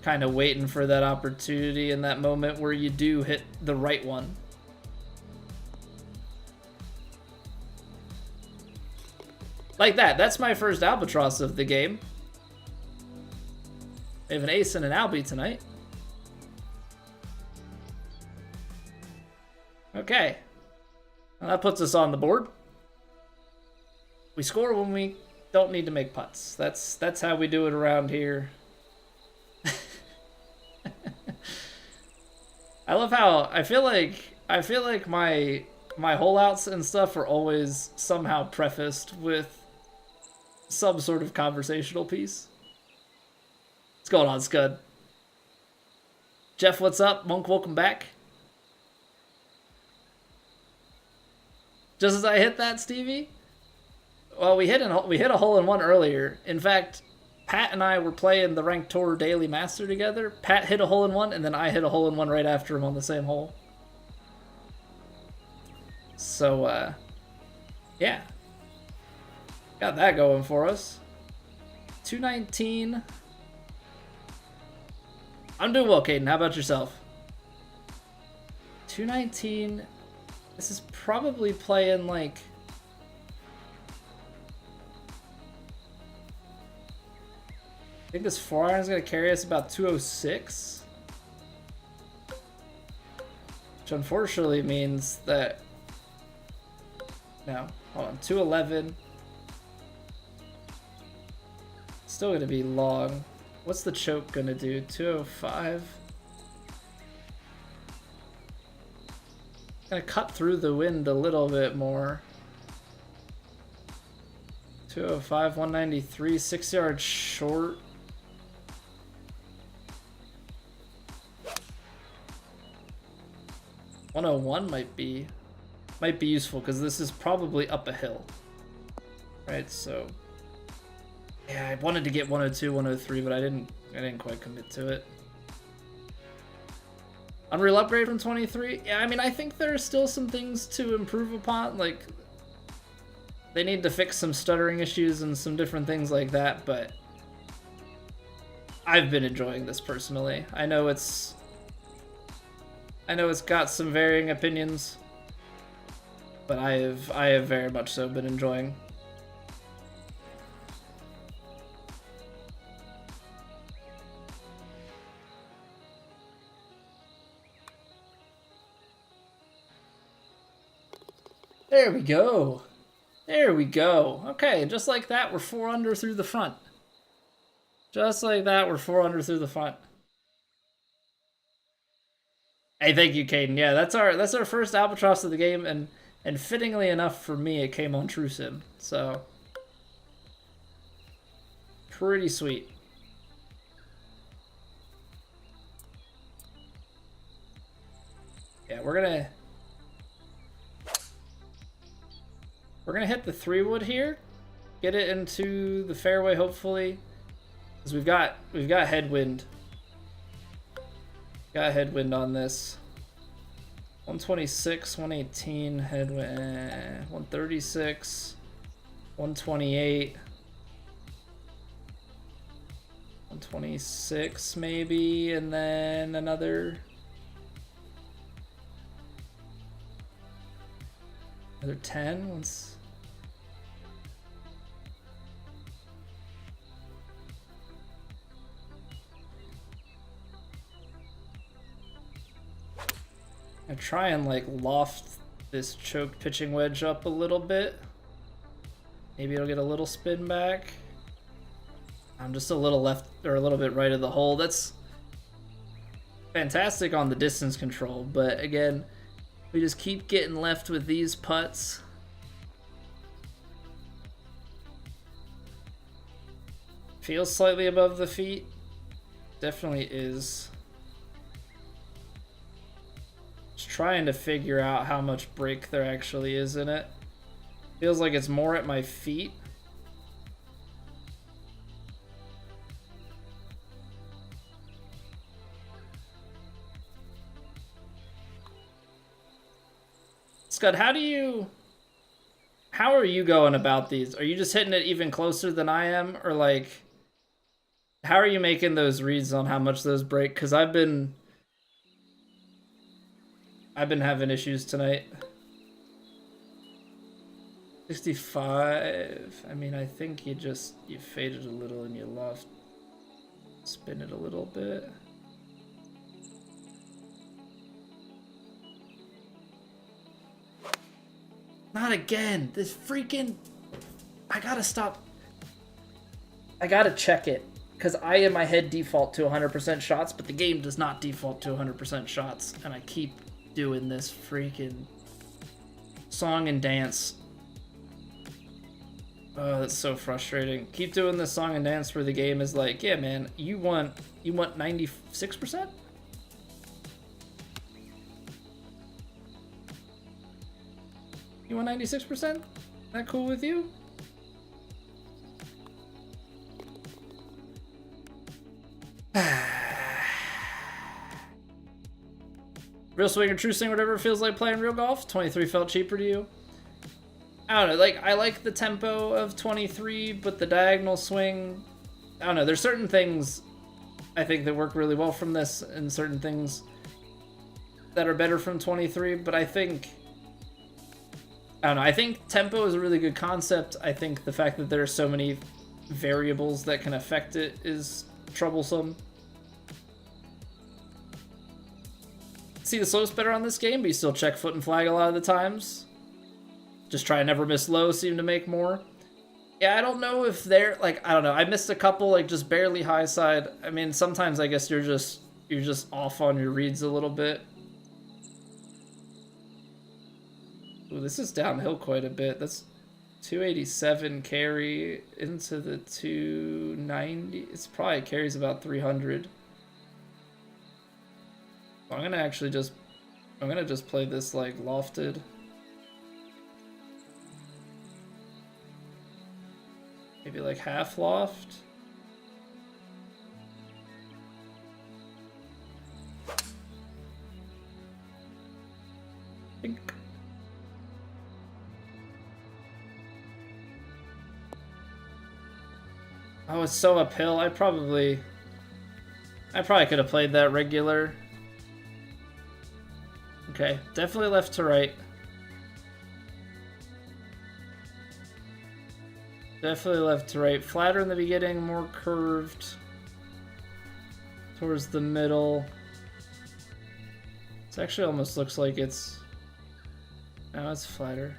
kind of waiting for that opportunity in that moment where you do hit the right one. Like that. That's my first albatross of the game. We have an ace and an albie tonight. Okay. Well, that puts us on the board. We score when we don't need to make putts. That's how we do it around here. I love how I feel like my holeouts and stuff are always somehow prefaced with some sort of conversational piece. What's going on, Scud? Jeff, what's up? Monk, welcome back. Just as I hit that, Stevie? Well, we hit a hole-in-one earlier. In fact, Pat and I were playing the Ranked Tour Daily Master together. Pat hit a hole-in-one, and then I hit a hole-in-one right after him on the same hole. So, yeah. Got that going for us. 219. I'm doing well, Caden. How about yourself? 219. This is probably playing like... I think this 4-iron is going to carry us about 206. Which unfortunately means that... No, hold on. 211. Still going to be long. What's the choke going to do? 205. Gonna cut through the wind a little bit more. 205, 193, 6 yards short. $101 might be useful because this is probably up a hill, right? So yeah, I wanted to get 102, 103, but I didn't quite commit to it. Unreal upgrade from 23? Yeah, I mean, I think there are still some things to improve upon. Like, they need to fix some stuttering issues and some different things like that, but I've been enjoying this personally. I know it's got some varying opinions, but I have very much so been enjoying. There we go. There we go. Okay, just like that, we're 4 under through the front. Just like that, we're 4 under through the front. Hey, thank you, Caden. Yeah, that's our first albatross of the game, and fittingly enough for me, it came on True Sim. So pretty sweet. Yeah, we're gonna hit the 3-wood here, get it into the fairway hopefully, because we've got headwind. Got headwind on this. 126, 118 headwind, 136, 128, 126 maybe, and then another 10 once. I try and like loft this choke pitching wedge up a little bit. Maybe it'll get a little spin back. I'm just a little left or a little bit right of the hole. That's fantastic on the distance control, but again, we just keep getting left with these putts. Feels slightly above the feet. Definitely is. trying to figure out how much brake there actually is in it. Feels like it's more at my feet. Scott, how are you going about these? Are you just hitting it even closer than I am? Or like, how are you making those reads on how much those break? Because I've been having issues tonight. 65. I mean, I think you faded a little and you loft. Spin it a little bit. Not again. This freaking... I gotta stop. I gotta check it. Because I, in my head, default to 100% shots, but the game does not default to 100% shots. And I keep doing this freaking song and dance. Oh, that's so frustrating. Keep doing this song and dance where the game is like, yeah, man, you want 96%? You want 96%? That cool with you? Real swing or true swing, whatever it feels like playing real golf. 23 felt cheaper to you. I don't know, like, I like the tempo of 23, but the diagonal swing, I don't know, there's certain things I think that work really well from this, and certain things that are better from 23, but I think, I don't know, I think tempo is a really good concept. I think the fact that there are so many variables that can affect it is troublesome. See the slopes better on this game, but you still check foot and flag a lot of the times. Just try and never miss low, seem to make more. Yeah, I don't know if they're, like, I don't know. I missed a couple, like, just barely high side. I mean, sometimes I guess you're just off on your reads a little bit. Ooh, this is downhill quite a bit. That's 287 carry into the 290. It's probably carries about 300. I'm gonna actually just, play this, like, lofted. Maybe like half loft. Think. Oh, it's so uphill. I probably could have played that regular. Okay, definitely left to right. Definitely left to right. Flatter in the beginning, more curved towards the middle. It actually almost looks like it's... No, it's flatter.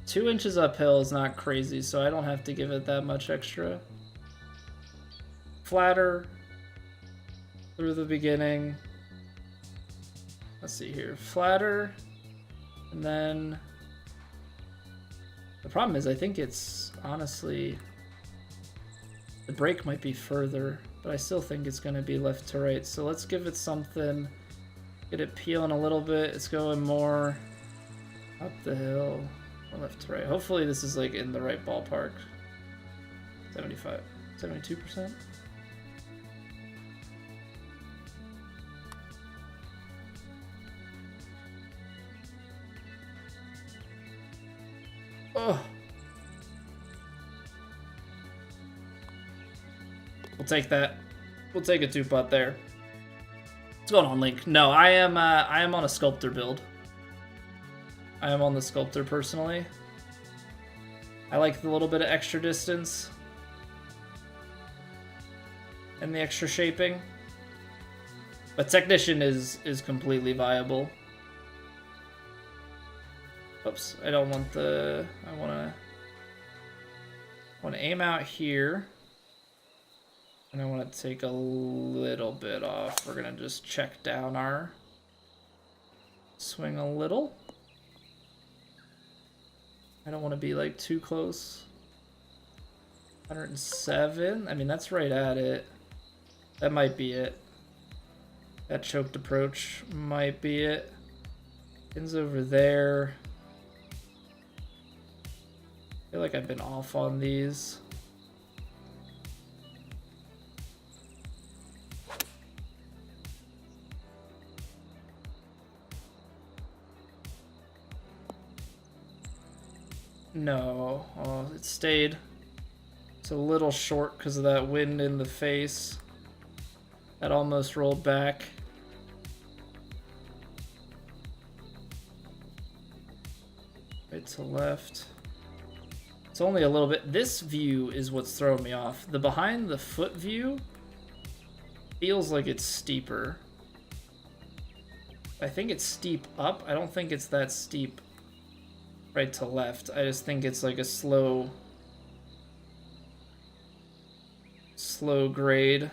2 inches uphill is not crazy, so I don't have to give it that much extra. Flatter through the beginning. Let's see here. Flatter, and then... The problem is, I think it's, honestly, the break might be further, but I still think it's going to be left to right. So let's give it something, get it peeling a little bit. It's going more up the hill, or left to right. Hopefully this is like in the right ballpark. 75, 72%. Oh. We'll take that. We'll take a 2-putt there. What's going on, Link? No, I am on a sculptor build. I am on the sculptor personally. I like the little bit of extra distance and the extra shaping. But technician is completely viable. Oops, I don't want the... I want to aim out here. And I want to take a little bit off. We're going to just check down our swing a little. I don't want to be like too close. 107. I mean, that's right at it. That might be it. That choked approach might be it. Pins over there. I feel like I've been off on these. No, oh, it stayed. It's a little short because of that wind in the face. That almost rolled back. Right to left. It's only a little bit. This view is what's throwing me off. The behind the foot view feels like it's steeper. I think it's steep up. I don't think it's that steep right to left. I just think it's like a slow grade.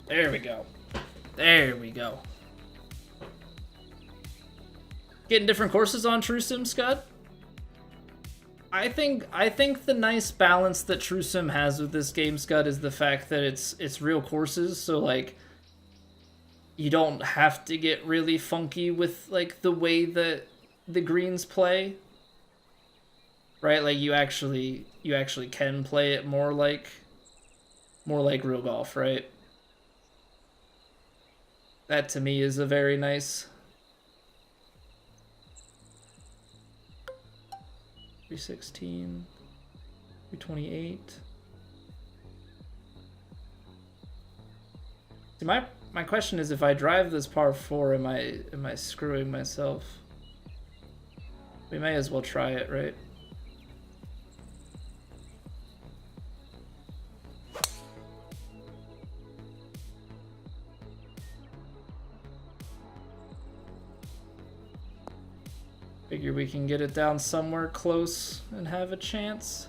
There we go. There we go. Getting different courses on TrueSim, Scott? I think the nice balance that TrueSim has with this game, Scott, is the fact that it's real courses, so like you don't have to get really funky with like the way that the greens play. Right? Like you actually can play it more like real golf, right? That to me is a very nice 316, 328. See, my question is, if I drive this par 4, am I screwing myself? We may as well try it, right? Figure we can get it down somewhere close and have a chance.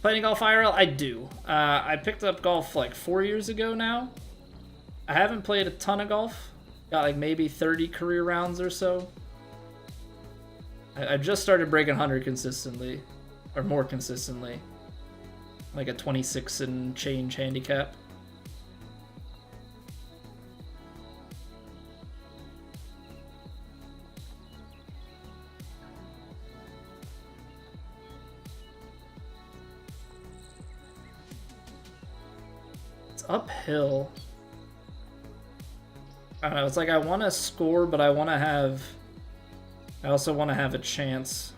Playing golf IRL? I do. I picked up golf like 4 years ago now. I haven't played a ton of golf. Got like maybe 30 career rounds or so. I just started breaking 100 consistently, or more consistently. Like a 26 and change handicap. Uphill. I don't know, it's like I want to score, but I also want to have a chance.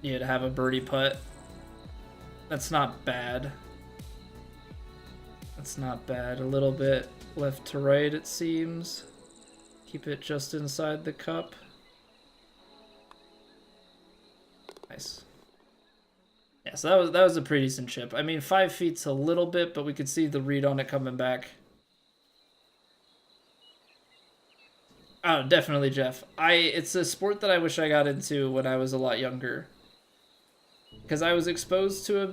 Yeah, to have a birdie putt. That's not bad. That's not bad. A little bit left to right, it seems. Keep it just inside the cup. Nice. Yeah, so that was a pretty decent chip. I mean, 5 feet's a little bit, but we could see the read on it coming back. Oh, definitely, Jeff. It's a sport that I wish I got into when I was a lot younger. Because I was exposed to it a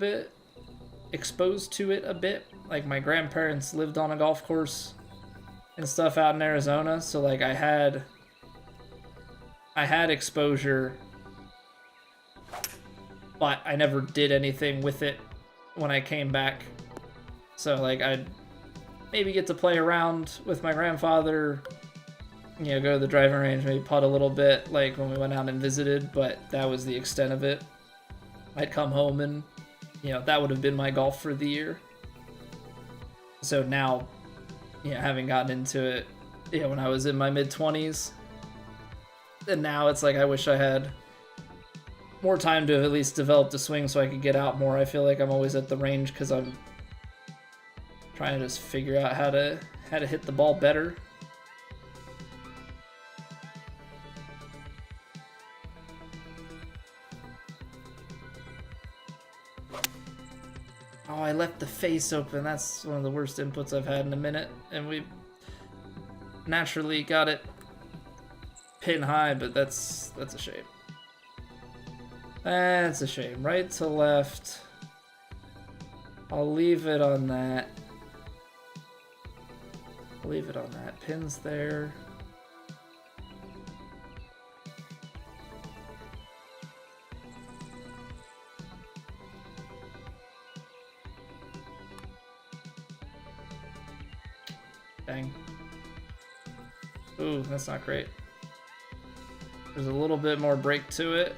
bit. Like, my grandparents lived on a golf course and stuff out in Arizona, so like I had exposure, but I never did anything with it when I came back. So like I'd maybe get to play around with my grandfather, you know, go to the driving range, maybe putt a little bit, like when we went out and visited, but that was the extent of it. I'd come home and, you know, that would have been my golf for the year. So now, you know, having gotten into it, you know, when I was in my mid-20s, and now it's like I wish I had more time to have at least developed a swing so I could get out more. I feel like I'm always at the range because I'm trying to just figure out how to hit the ball better. Oh, I left the face open. That's one of the worst inputs I've had in a minute, and we naturally got it pin high, but that's a shame. That's a shame. Right to left. I'll leave it on that. I'll leave it on that. Pins there. Dang. Ooh, that's not great. There's a little bit more break to it.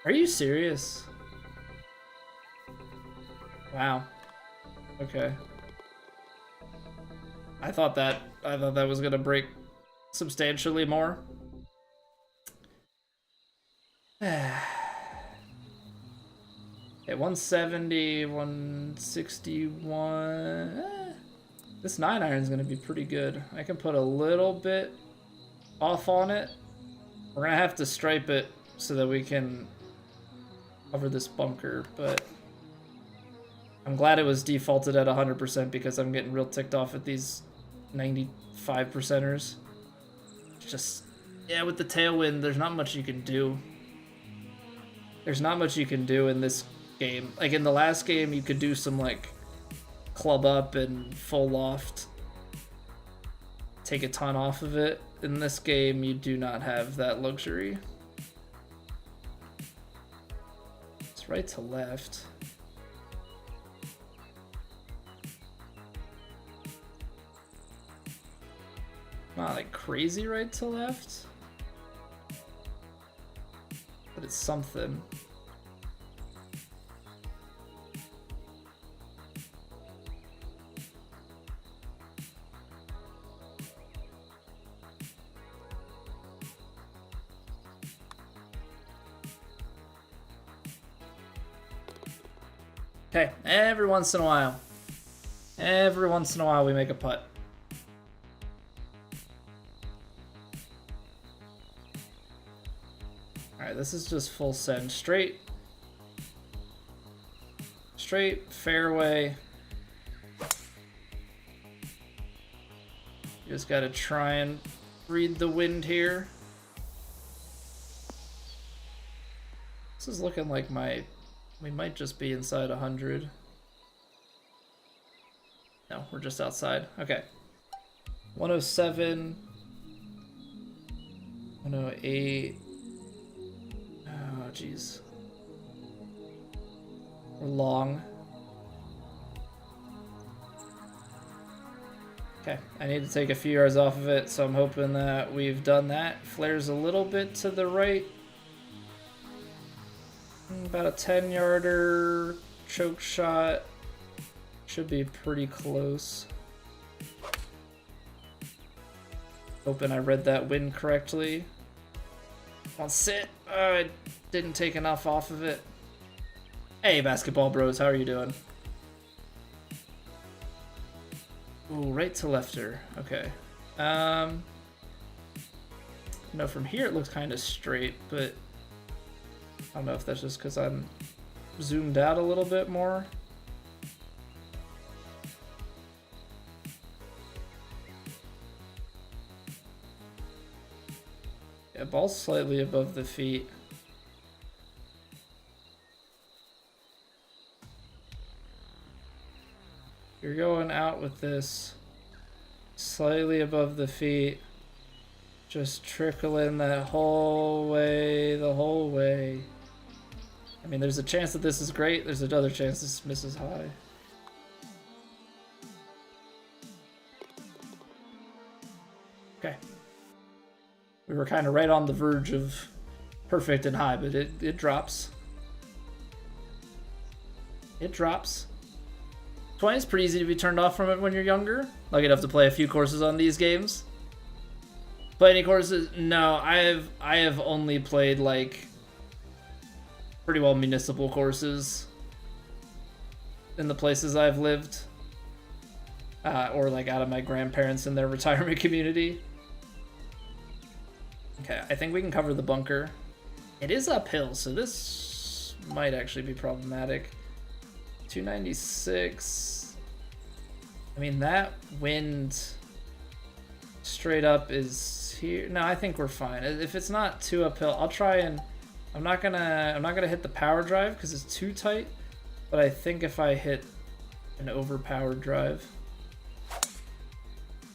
Are you serious? Wow. Okay. I thought that was gonna break substantially more. At 170, 161. This 9-iron is gonna be pretty good. I can put a little bit off on it. We're gonna have to stripe it so that we can cover this bunker, but I'm glad it was defaulted at 100% because I'm getting real ticked off at these 95%ers. Just, yeah, with the tailwind, there's not much you can do. There's not much you can do in this game. Like in the last game, you could do some like club up and full loft, take a ton off of it. In this game, you do not have that luxury. It's right to left. Not like crazy right to left, but it's something. Okay, every once in a while we make a putt. Alright, this is just full send. Straight fairway. You just gotta try and read the wind here. This is looking like we might just be inside 100. No, we're just outside. Okay. 107. 108. Oh, jeez. We're long. Okay, I need to take a few yards off of it, so I'm hoping that we've done that. Flares a little bit to the right. About a 10-yarder choke shot. Should be pretty close. Hoping I read that wind correctly. Come on, sit. Oh, I didn't take enough off of it. Hey, basketball bros, how are you doing? Ooh, right to lefter. Okay. No, from here it looks kind of straight, but I don't know if that's just because I'm zoomed out a little bit more. Yeah, ball's slightly above the feet. You're going out with this slightly above the feet. Just trickling that whole way, the whole way. I mean, there's a chance that this is great. There's another chance this misses high. Okay. We were kind of right on the verge of perfect and high, but it drops. It drops. 20 is pretty easy to be turned off from it when you're younger. Lucky enough to play a few courses on these games. Play any courses? No, I have only played like pretty well municipal courses in the places I've lived, or like out of my grandparents in their retirement community. Okay, I think we can cover the bunker. It is uphill, so this might actually be problematic. 296. I mean, that wind straight up is here. No, I think we're fine. If it's not too uphill, I'll try and I'm not gonna hit the power drive because it's too tight. But I think if I hit an overpowered drive,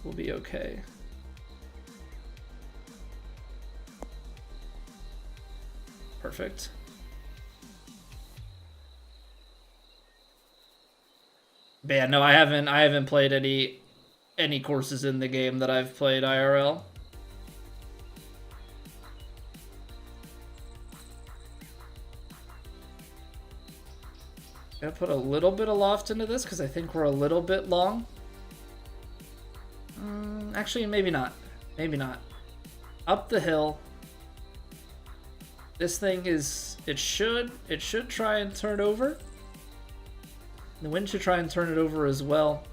we'll be okay. Perfect. But yeah, no, I haven't played any courses in the game that I've played IRL. Gonna put a little bit of loft into this because I think we're a little bit long. Actually, maybe not. Maybe not. Up the hill. This thing is, it should try and turn over. The wind should try and turn it over as well.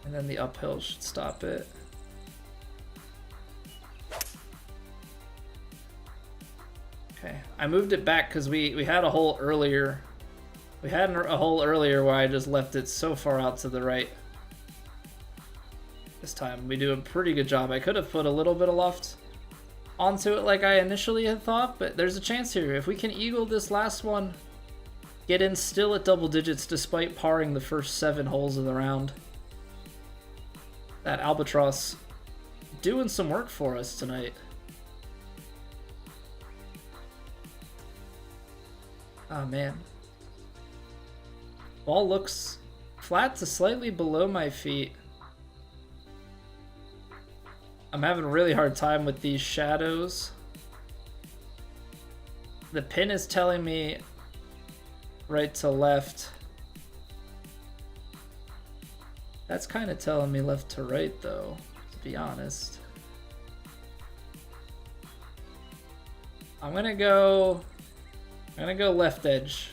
And then the uphill should stop it. Okay, I moved it back because we had a hole earlier. We had a hole earlier where I just left it so far out to the right. This time we do a pretty good job. I could have put a little bit of loft onto it like I initially had thought, but there's a chance here. If we can eagle this last one, get in still at double digits despite parring the first 7 holes of the round. That albatross doing some work for us tonight. Oh man. Ball looks flat to slightly below my feet. I'm having a really hard time with these shadows. The pin is telling me right to left. That's kind of telling me left to right though, to be honest. I'm gonna go left edge.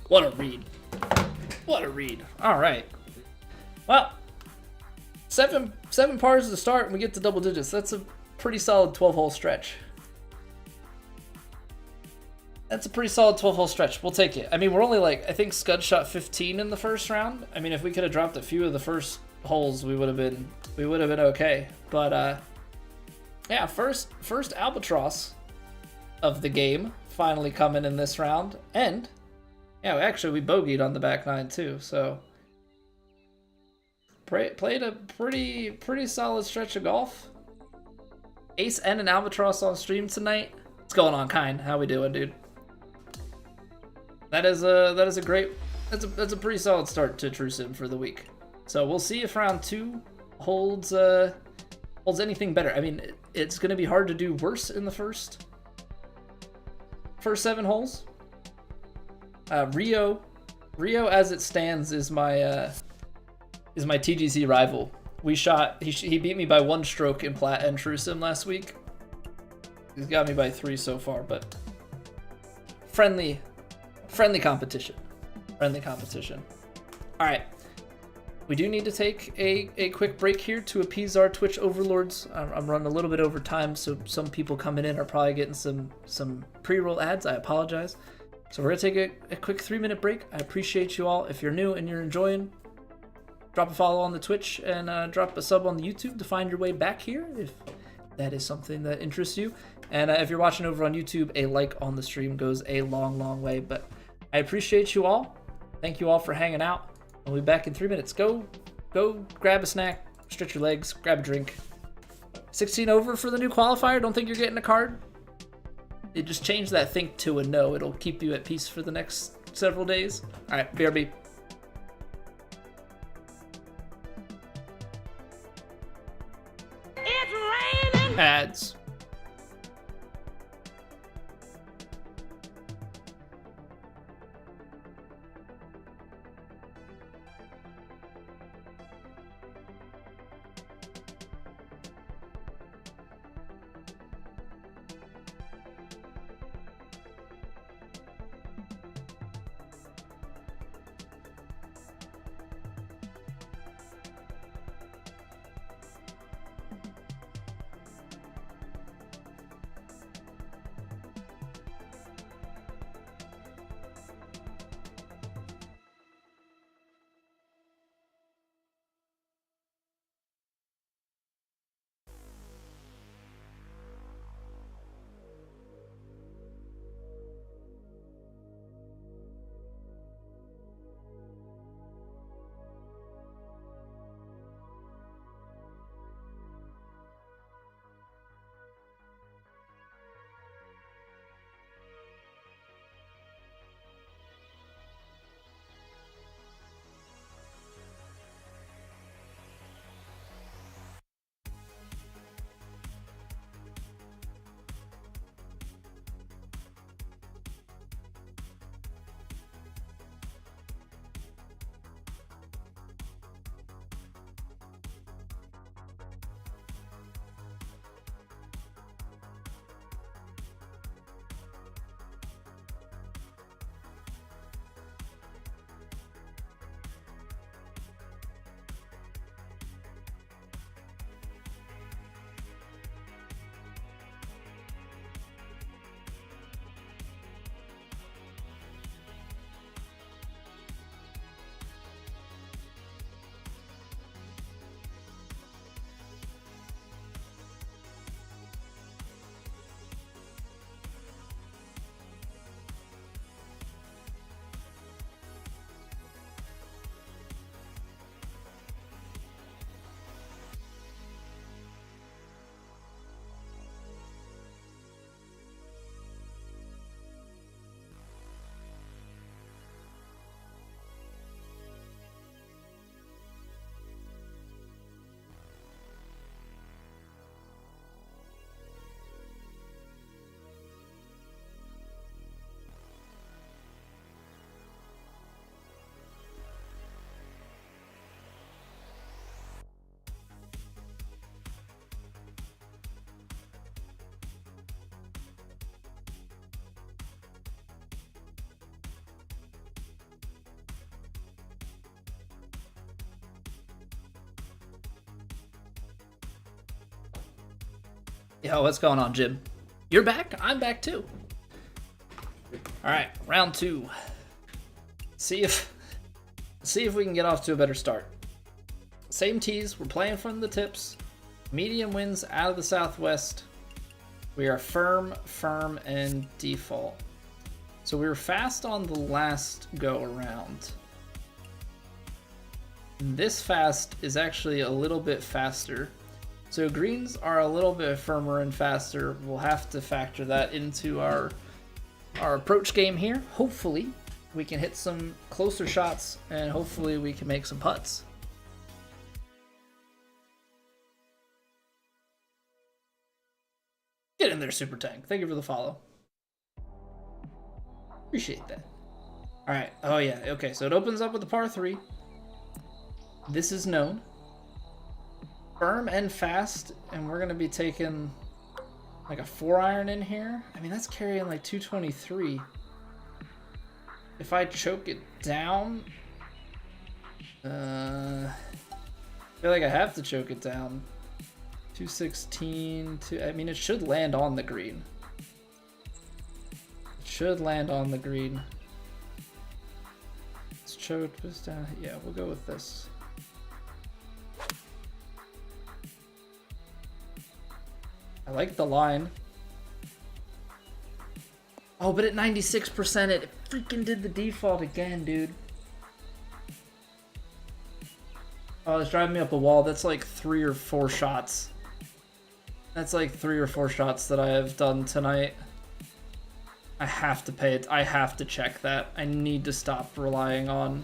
What a read. What a read. All right. Well, seven pars to start and we get to double digits. That's a pretty solid 12-hole stretch. That's a pretty solid 12-hole stretch. We'll take it. I mean, we're only like, I think Scud shot 15 in the first round. I mean, if we could have dropped a few of the first holes, we would have been okay. But yeah, first albatross of the game finally coming in this round. And yeah, actually we bogeyed on the back 9 too, so played a pretty solid stretch of golf. Ace and an albatross on stream tonight. What's going on, Kine? How we doing, dude? That's a pretty solid start to True Sim for the week. So we'll see if round 2 holds anything better. I mean, it's going to be hard to do worse in the first 7 holes. Rio as it stands is my TGC rival. He beat me by 1 stroke in Plat and True Sim last week. He's got me by 3 so far, but friendly competition. Friendly competition. All right. We do need to take a quick break here to appease our Twitch overlords. I'm running a little bit over time, so some people coming in are probably getting some pre-roll ads. I apologize. So we're going to take a quick 3-minute break. I appreciate you all. If you're new and you're enjoying, drop a follow on the Twitch and drop a sub on the YouTube to find your way back here if that is something that interests you. And if you're watching over on YouTube, a like on the stream goes a long way. But I appreciate you all. Thank you all for hanging out. We'll be back in 3 minutes. Go grab a snack, stretch your legs, grab a drink. 16 over for the new qualifier. Don't think you're getting a card. It just changed that think to a no. It'll keep you at peace for the next several days. All right, BRB. It's raining. Ads. Yo, what's going on, Jim? You're back? I'm back too. Alright, round 2. See if we can get off to a better start. Same tees, we're playing from the tips. Medium winds out of the southwest. We are firm, and default. So we were fast on the last go around. This fast is actually a little bit faster. So greens are a little bit firmer and faster. We'll have to factor that into our approach game here. Hopefully we can hit some closer shots and hopefully we can make some putts. Get in there, Super Tank. Thank you for the follow. Appreciate that. All right. Oh yeah. Okay. So it opens up with a par 3. This is known. Firm and fast, and we're gonna be taking like a 4-iron in here. I mean, that's carrying like 223. If I choke it down, I feel like I have to choke it down. 216. I mean, it should land on the green. It should land on the green. Let's choke this down. Yeah, we'll go with this. I like the line. Oh, but at 96%, it freaking did the default again, dude. Oh, it's driving me up a wall. That's like 3 or 4 shots. That's like 3 or 4 shots that I have done tonight. I have to pay it. I have to check that. I need to stop relying on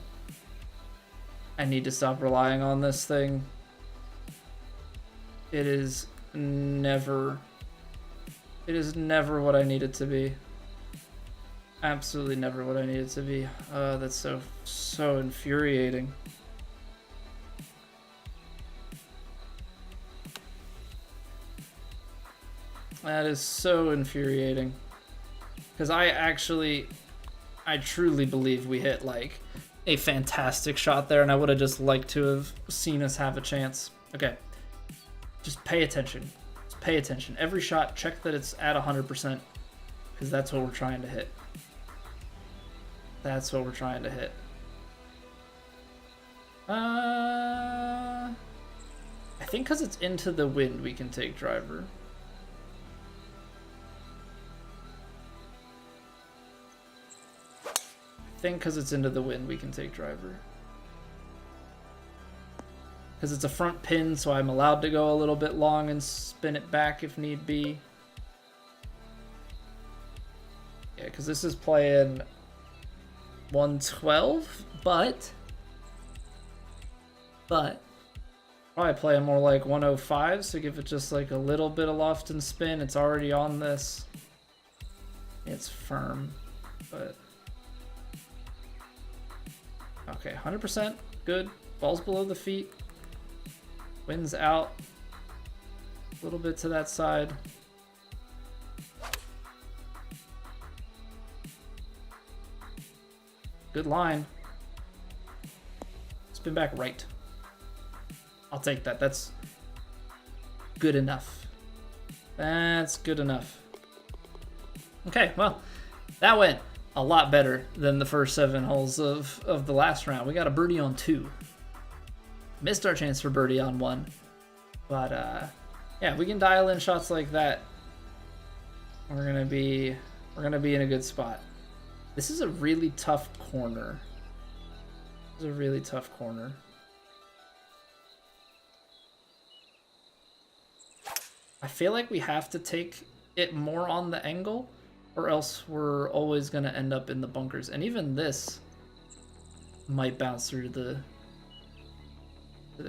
this thing. It is never what I need it to be. Absolutely never what I need it to be. That's so infuriating. That is so infuriating. Because I truly believe we hit like a fantastic shot there, and I would have just liked to have seen us have a chance. Okay. Just pay attention. Just pay attention. Every shot, check that it's at 100%, because that's what we're trying to hit. That's what we're trying to hit. I think because it's into the wind, we can take driver. I think because it's into the wind, we can take driver. Because it's a front pin, so I'm allowed to go a little bit long and spin it back if need be. Yeah, because this is playing 112, but probably playing more like 105, so give it just like a little bit of loft and spin. It's already on this. It's firm, but okay, 100%, good. Ball's below the feet. Wind's out. A little bit to that side. Good line. Spin back right. I'll take that. That's good enough. That's good enough. Okay, well, that went a lot better than the first 7 holes of the last round. We got a birdie on 2. Missed our chance for birdie on 1. But yeah, we can dial in shots like that. We're gonna be in a good spot. This is a really tough corner. This is a really tough corner. I feel like we have to take it more on the angle, or else we're always gonna end up in the bunkers. And even this might bounce through the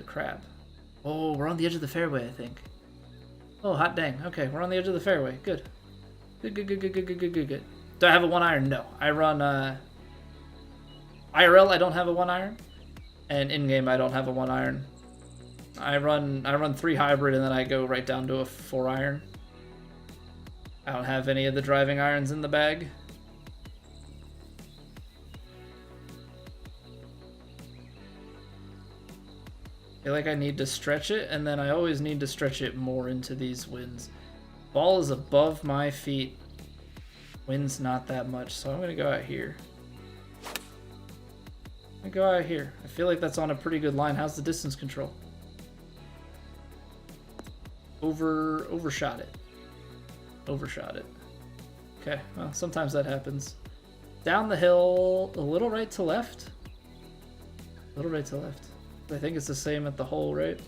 crab. Oh, we're on the edge of the fairway, I think. Oh, hot dang. Okay, we're on the edge of the fairway. Good. Good. Do I have a 1-iron? No. I run IRL, I don't have a 1-iron. And in-game, I don't have a 1-iron. I run 3 hybrid, and then I go right down to a 4-iron. I don't have any of the driving irons in the bag. I feel like I need to stretch it, and then I always need to stretch it more into these winds. Ball is above my feet. Wind's not that much, so I'm gonna go out here. I go out here. I feel like that's on a pretty good line. How's the distance control? Overshot it. Overshot it. Okay, well, sometimes that happens. Down the hill, a little right to left. A little right to left. I think it's the same at the hole, right?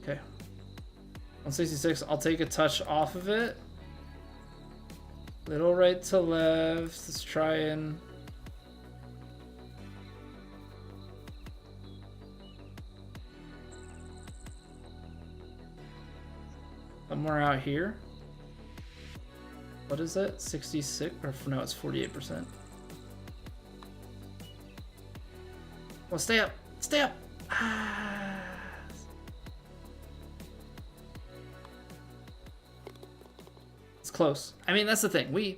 Okay. 166, I'll take a touch off of it. Little right to left. Let's try and... somewhere out here. What is that? 66? Or no, it's 48%. Well, stay up! Stay up! Ah. It's close. I mean, that's the thing. We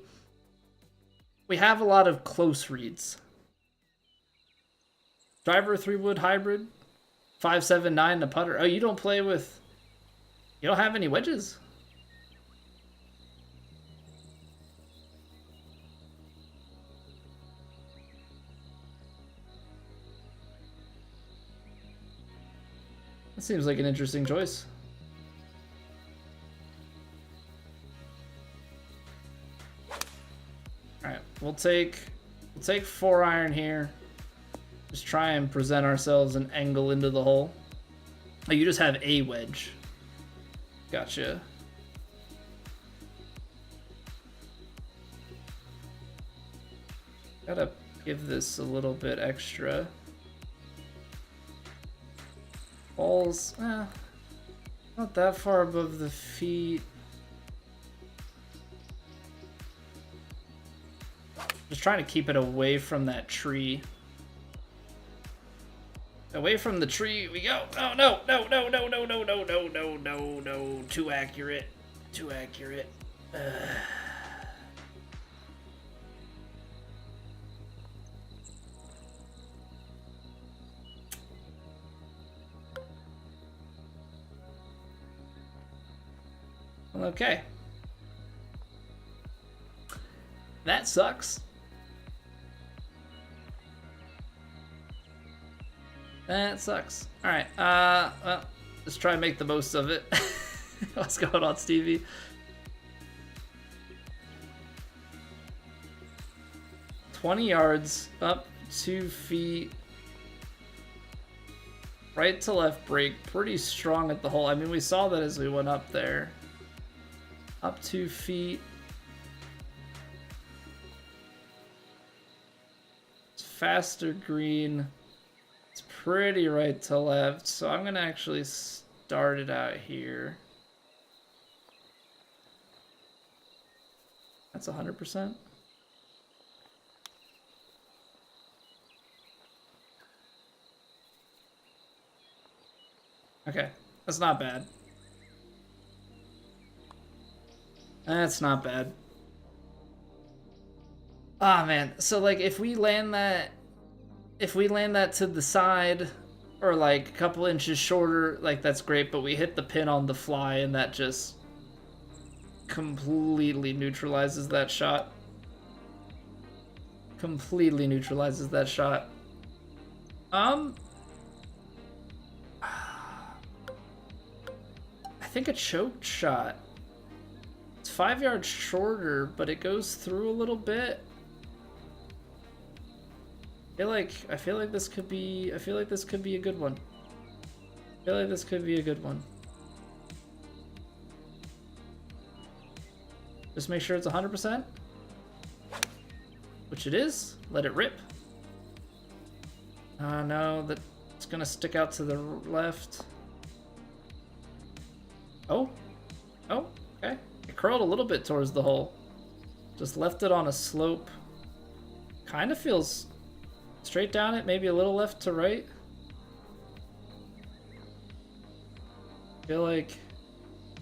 have a lot of close reads. Driver 3-wood hybrid, 5.79 the putter. Oh, you don't play with... you don't have any wedges? That seems like an interesting choice. Alright, we'll take 4-iron here. Just try and present ourselves an angle into the hole. Oh, you just have a wedge. Gotcha. Gotta give this a little bit extra. Balls, not that far above the feet. Just trying to keep it away from that tree. Away from the tree we go. Oh, no, no, no, no, no, no, no, no, no, no, no. Too accurate. Too accurate. Okay. That sucks. That sucks. Alright, well, let's try and make the most of it. What's going on, Stevie? "20 yards, up 2 feet. Right to left break, pretty strong at the hole." I mean, we saw that as we went up there. Up 2 feet. It's faster green. It's pretty right to left, so I'm gonna actually start it out here. That's 100%. Okay, that's not bad. That's not bad. Ah, man. So, like, if we land that to the side, or like a couple inches shorter, like, that's great, but we hit the pin on the fly and that just completely neutralizes that shot. Completely neutralizes that shot. I think a choked shot. 5 yards shorter, but it goes through a little bit. I feel like this could be a good one. I feel like this could be a good one. Just make sure it's 100%. Which it is. Let it rip. No, that's gonna stick out to the left. Oh, okay. It curled a little bit towards the hole. Just left it on a slope. Kind of feels straight down it, maybe a little left to right. Feel like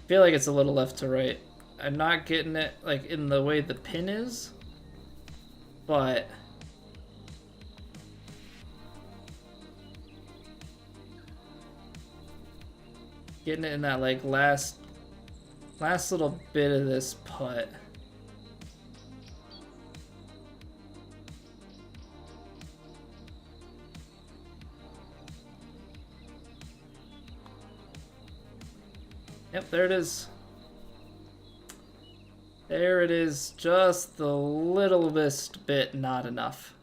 it's a little left to right. I'm not getting it like in the way the pin is, but Getting it in that like last little bit of this putt. Yep, there it is. There it is, just the littlest bit not enough.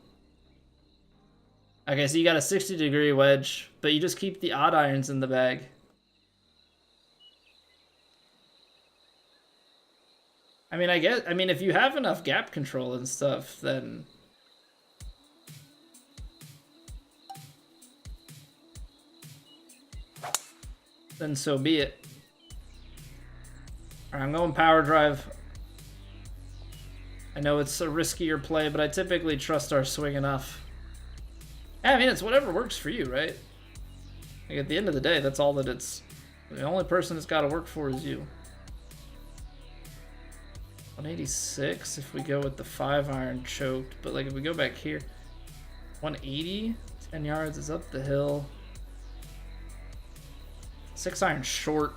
Okay, so you got a 60-degree wedge, but you just keep the odd irons in the bag. I mean, if you have enough gap control and stuff, then so be it. All right, I'm going power drive. I know it's a riskier play, but I typically trust our swing enough. I mean, it's whatever works for you, right? Like, at the end of the day, that's all that it's... The only person it's got to work for is you. 186 if we go with the 5-iron choked, but like if we go back here, 180, 10 yards is up the hill. 6-iron short,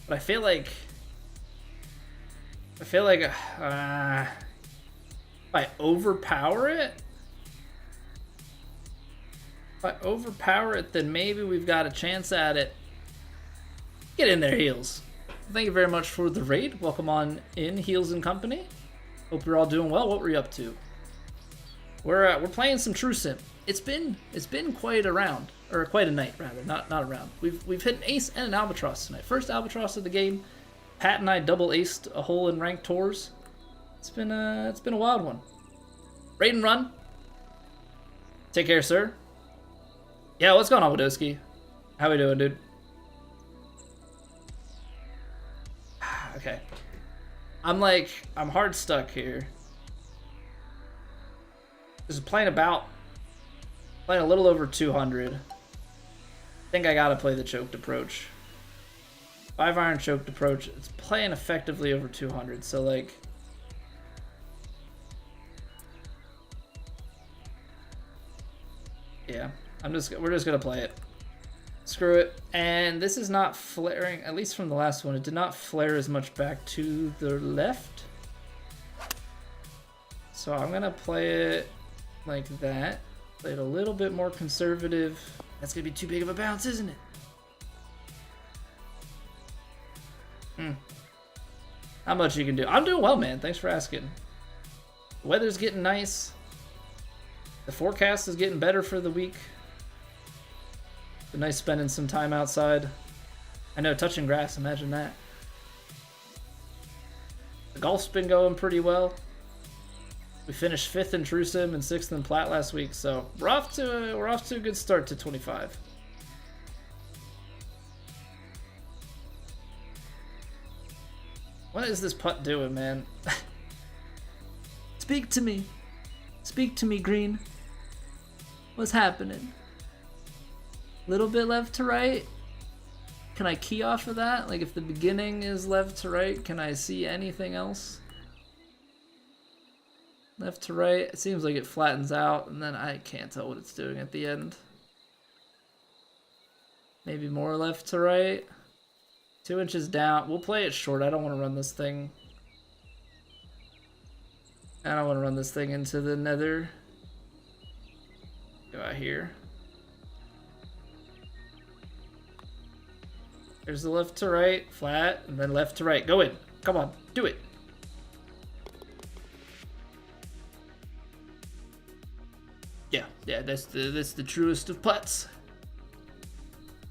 but I feel like if I overpower it, then maybe we've got a chance at it. Get in there, Heels. Thank you very much for the raid. Welcome on in, Heels and company. Hope you're all doing well. What were you up to? We're playing some True Sim. It's been quite a round, or quite a night rather, not a round. We've hit an ace and an albatross tonight. First albatross of the game. Pat and I double aced a hole in ranked tours. It's been a wild one. Raid and run. Take care, sir. Yeah, what's going on, Wadowski? How we doing, dude? Okay. I'm hard stuck here. Just playing a little over 200. I think I gotta play the choked approach. 5-iron choked approach. It's playing effectively over 200, so like... Yeah, we're just gonna play it. Screw it. And this is not flaring, at least from the last one, it did not flare as much back to the left. So I'm gonna play it like that. Play it a little bit more conservative. That's gonna be too big of a bounce, isn't it? Not much you can do. I'm doing well, man. Thanks for asking. The weather's getting nice. The forecast is getting better for the week. It's nice spending some time outside. I know, touching grass, imagine that. The golf's been going pretty well. We finished 5th in True Sim and 6th in Plat last week, so we're off to a good start to 25. What is this putt doing, man? Speak to me. Speak to me, Green. What's happening? Little bit left to right? Can I key off of that? Like if the beginning is left to right, can I see anything else? Left to right, it seems like it flattens out, and then I can't tell what it's doing at the end. Maybe more left to right. 2 inches down. We'll play it short. I don't want to run this thing. I don't want to run this thing into the nether. Go out here. There's the left to right, flat, and then left to right. Go in. Come on, do it. Yeah, that's the truest of putts.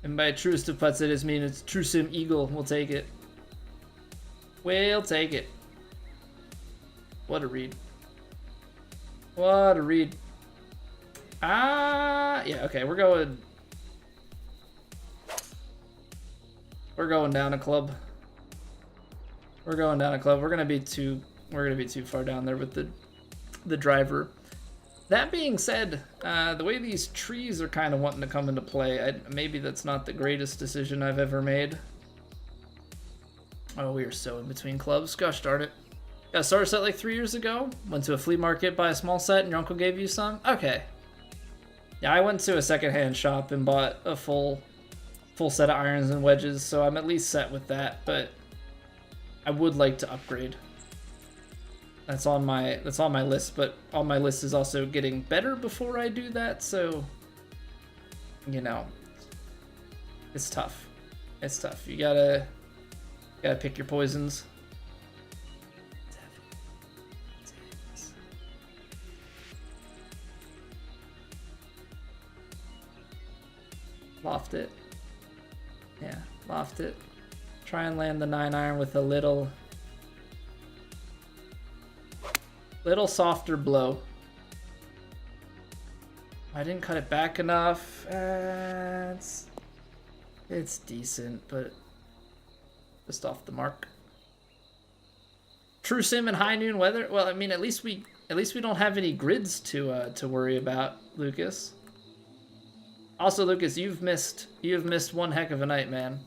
And by truest of putts, it just means it's True Sim Eagle. We'll take it. We'll take it. What a read. What a read. Yeah, okay, we're going down a club. We're going down a club. We're gonna be too far down there with the driver. That being said, the way these trees are kind of wanting to come into play, maybe that's not the greatest decision I've ever made. Oh, we are so in between clubs. Gosh darn it. Got a starter set like 3 years ago. Went to a flea market, buy a small set, and your uncle gave you some? Okay. Yeah, I went to a secondhand shop and bought a full full set of irons and wedges, so I'm at least set with that, but I would like to upgrade. That's on my list, but on my list is also getting better before I do that, so you know, it's tough. It's tough. You gotta pick your poisons. Loft it. Yeah, loft it. Try and land the 9-iron with a little softer blow. I didn't cut it back enough. It's decent, but just off the mark. True sim and high noon weather. Well, I mean, at least we don't have any grids to worry about, Lucas. Also, Lucas, you've missed one heck of a night, man.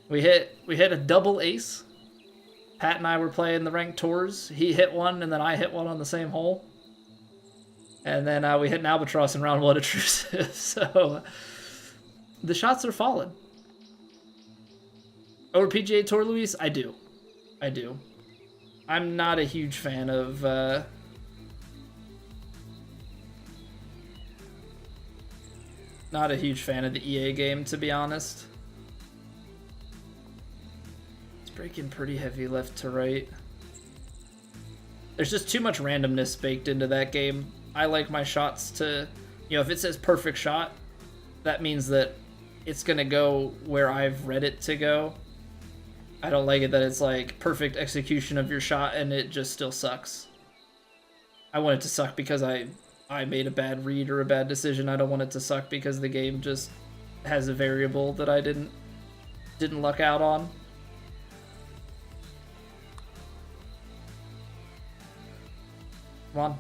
We hit a double ace. Pat and I were playing the ranked tours. He hit one, and then I hit one on the same hole. And then we hit an albatross in round 1 intrusive. So the shots are falling. Over PGA Tour, Luis? I do. I'm not a huge fan of the EA game, to be honest. It's breaking pretty heavy left to right. There's just too much randomness baked into that game. I like my shots to, you know, if it says perfect shot, that means that it's going to go where I've read it to go. I don't like it that it's like perfect execution of your shot and it just still sucks. I want it to suck because I made a bad read or a bad decision. I don't want it to suck because the game just has a variable that I didn't luck out on. Come on.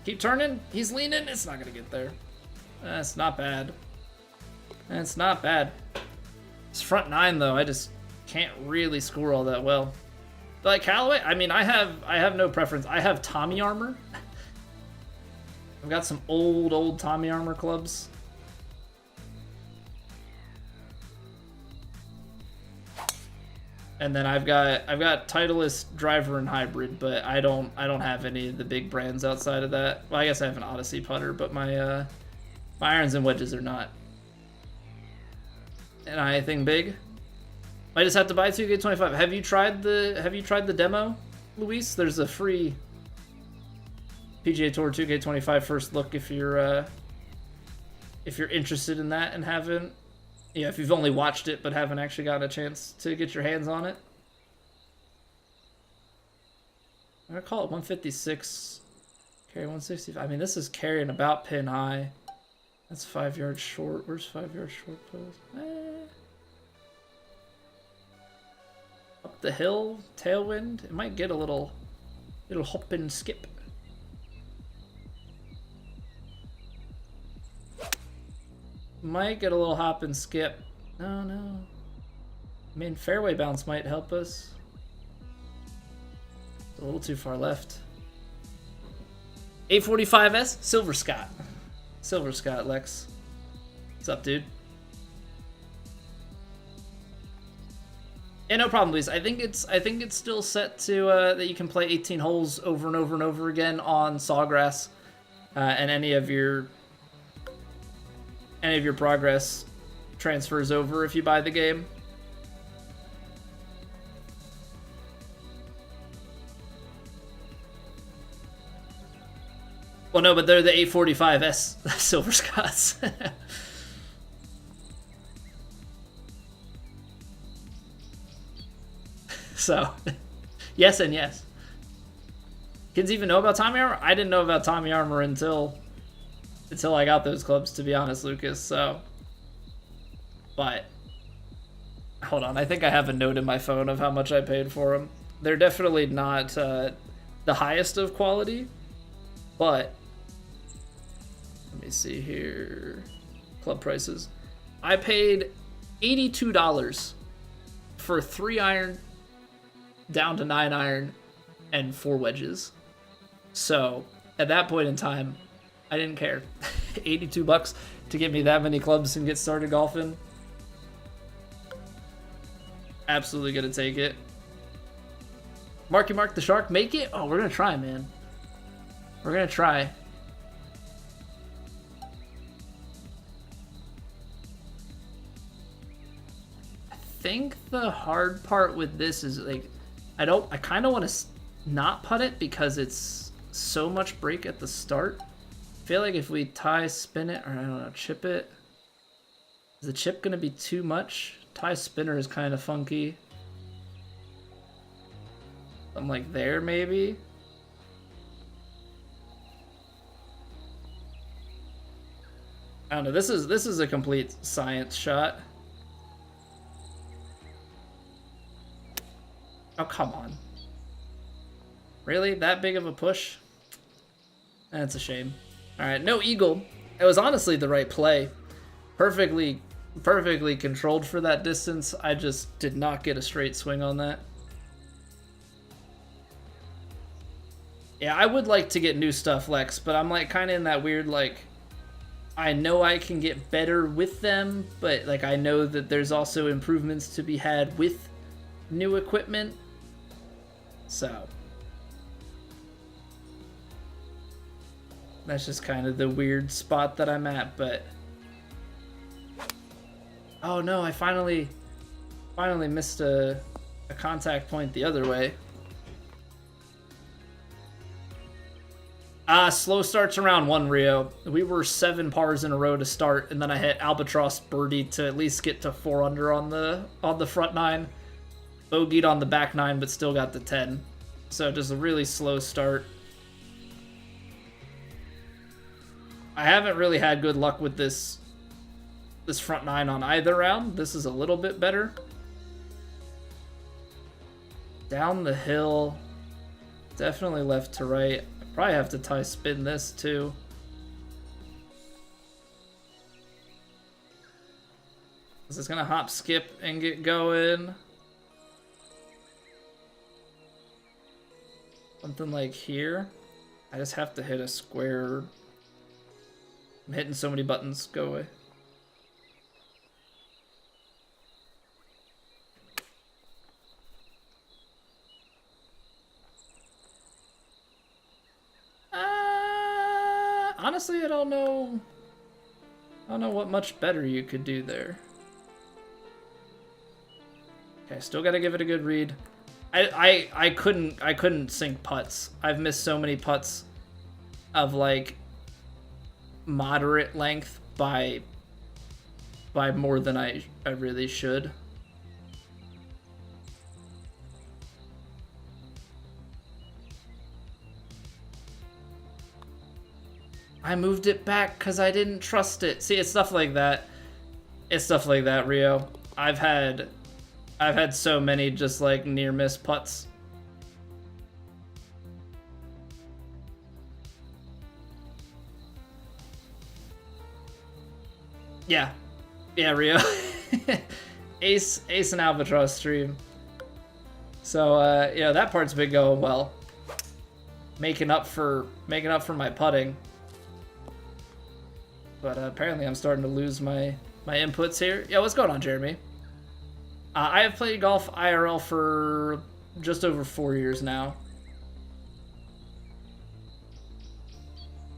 Keep turning. He's leaning. It's not going to get there. That's not bad. That's not bad. It's front 9, though. I just can't really score all that well. But like Callaway, I mean, I have no preference. I have Tommy armor. I've got some old Tommy armor clubs. And then I've got Titleist, driver, and hybrid, but I don't have any of the big brands outside of that. Well, I guess I have an Odyssey putter, but my irons and wedges are not. And anything big? I just have to buy 2K25. Have you tried the demo, Luis? There's a free PGA Tour 2K25 first look if you're interested in that and haven't. Yeah, if you've only watched it but haven't actually gotten a chance to get your hands on it. I'm going to call it 156, carry 165. I mean, this is carrying about pin high. That's 5 yards short. Where's 5 yards short post? Up the hill, tailwind. It might get a little hop and skip. Might get a little hop and skip. No. I mean, fairway bounce might help us. It's a little too far left. 845S, Silver Scott, Lex. What's up, dude? Yeah, no problem, Luis. I think it's still set to that you can play 18 holes over and over and over again on Sawgrass, and any of your progress transfers over if you buy the game. Well, no, but they're the 845S Silver Scots. So, yes and yes. Kids even know about Tommy Armor? I didn't know about Tommy Armor until I got those clubs, to be honest, Lucas. So, but hold on, I think I have a note in my phone of how much I paid for them. They're definitely not the highest of quality, but let me see here. Club prices. I paid $82 for 3-iron down to 9-iron and 4 wedges. So at that point in time, I didn't care. $82. to get me that many clubs and get started golfing. Absolutely gonna take it. Marky Mark the Shark, make it? Oh, we're gonna try, man. We're gonna try. I think the hard part with this is like, I kind of want to not putt it because it's so much break at the start. I feel like if we tie, spin it, or I don't know, chip it, is the chip gonna be too much? Tie spinner is kind of funky. I'm like there maybe. I don't know. This is a complete science shot. Oh, come on. Really? That big of a push? That's a shame. All right, no eagle. It was honestly the right play. Perfectly controlled for that distance. I just did not get a straight swing on that. Yeah, I would like to get new stuff, Lex, but I'm like kind of in that weird like, I know I can get better with them, but like I know that there's also improvements to be had with new equipment. So that's just kind of the weird spot that I'm at, but oh no, I finally missed a contact point the other way. Slow starts around 1, Rio. We were 7 pars in a row to start, and then I hit albatross birdie to at least get to 4 under on the front 9. Bogeyed on the back 9, but still got the 10. So just a really slow start. I haven't really had good luck with this front 9 on either round. This is a little bit better. Down the hill. Definitely left to right. Probably have to tie spin this too. This is gonna hop, skip, and get going. Something like here. I just have to hit a square. I'm hitting so many buttons. Go away. Honestly, I don't know what much better you could do there. Okay, still gotta give it a good read. I couldn't sink putts. I've missed so many putts of like moderate length by more than I really should. I moved it back because I didn't trust it. See, it's stuff like that. It's stuff like that, Rio. I've had so many just like near miss putts. Yeah, Rio. Ace and albatross stream. So yeah, that part's been going well. Making up for my putting. But apparently I'm starting to lose my inputs here. Yeah, what's going on, Jeremy? I have played golf IRL for just over 4 years now.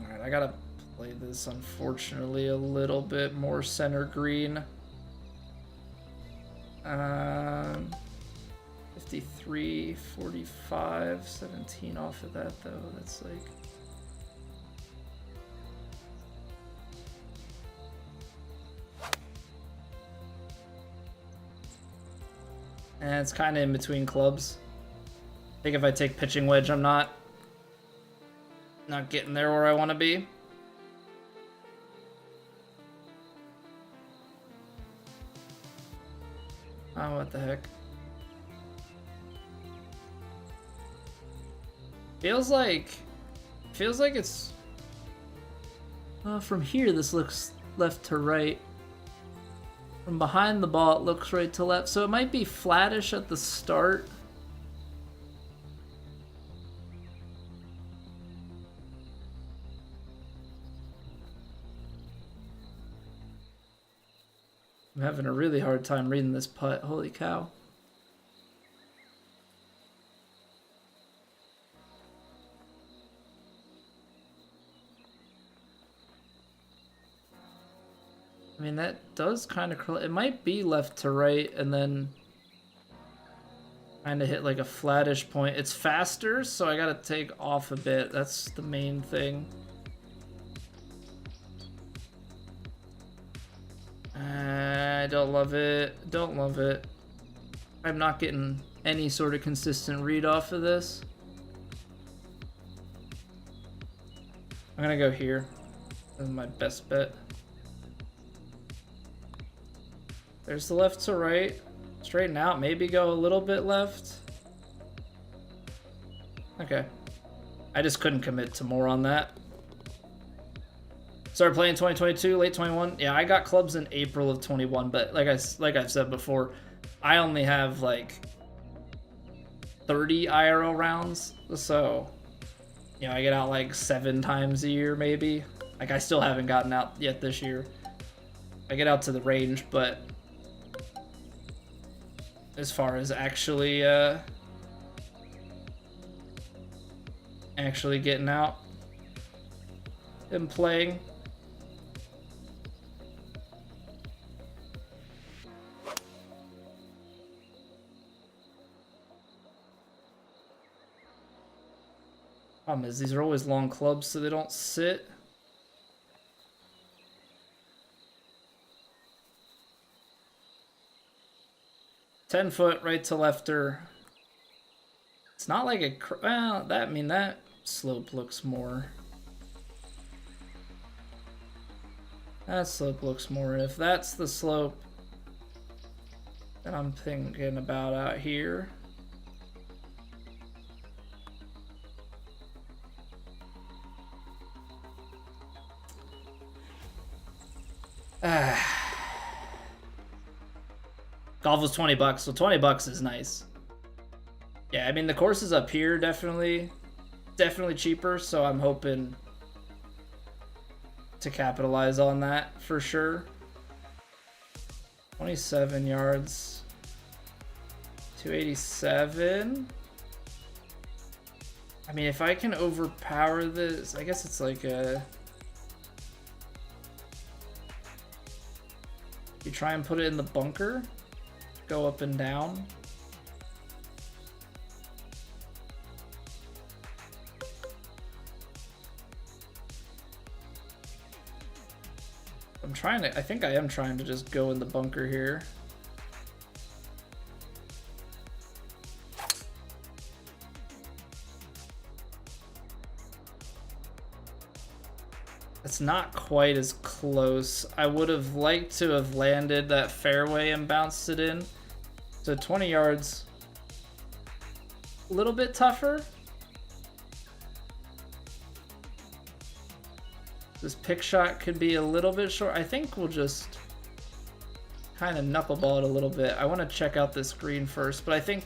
Alright, I gotta play this, unfortunately, a little bit more center green. 53, 45, 17 off of that, though. That's like... And it's kind of in between clubs. I think if I take pitching wedge, I'm not getting there where I want to be. Oh, what the heck. Feels like it's... from here, this looks left to right. From behind the ball, it looks right to left. So it might be flattish at the start. I'm having a really hard time reading this putt. Holy cow. I mean, that does kind of curl. It might be left to right and then kind of hit like a flattish point. It's faster, so I gotta take off a bit. That's the main thing. I don't love it. Don't love it. I'm not getting any sort of consistent read off of this. I'm gonna go here. This is my best bet. There's the left to right. Straighten out, maybe go a little bit left. Okay. I just couldn't commit to more on that. Started playing 2022, late 21. Yeah, I got clubs in April of 21, but like I've said before, I only have like 30 IRL rounds, so you know, I get out like 7 times a year maybe. Like I still haven't gotten out yet this year. I get out to the range, but as far as actually getting out and playing. Problem is these are always long clubs, so they don't sit. $10 right to lefter. It's not like a well, that slope looks more. That slope looks more. If that's the slope that I'm thinking about out here. Golf was $20, so $20 is nice. Yeah, I mean the course is up here, definitely cheaper, so I'm hoping to capitalize on that for sure. 27 yards, 287. I mean, if I can overpower this, I guess it's like a. You try and put it in the bunker. Go up and down. I think I am trying to just go in the bunker here. It's not quite as close. I would have liked to have landed that fairway and bounced it in. So 20 yards, a little bit tougher. This pick shot could be a little bit short. I think we'll just kind of knuckleball it a little bit. I want to check out this green first, but I think,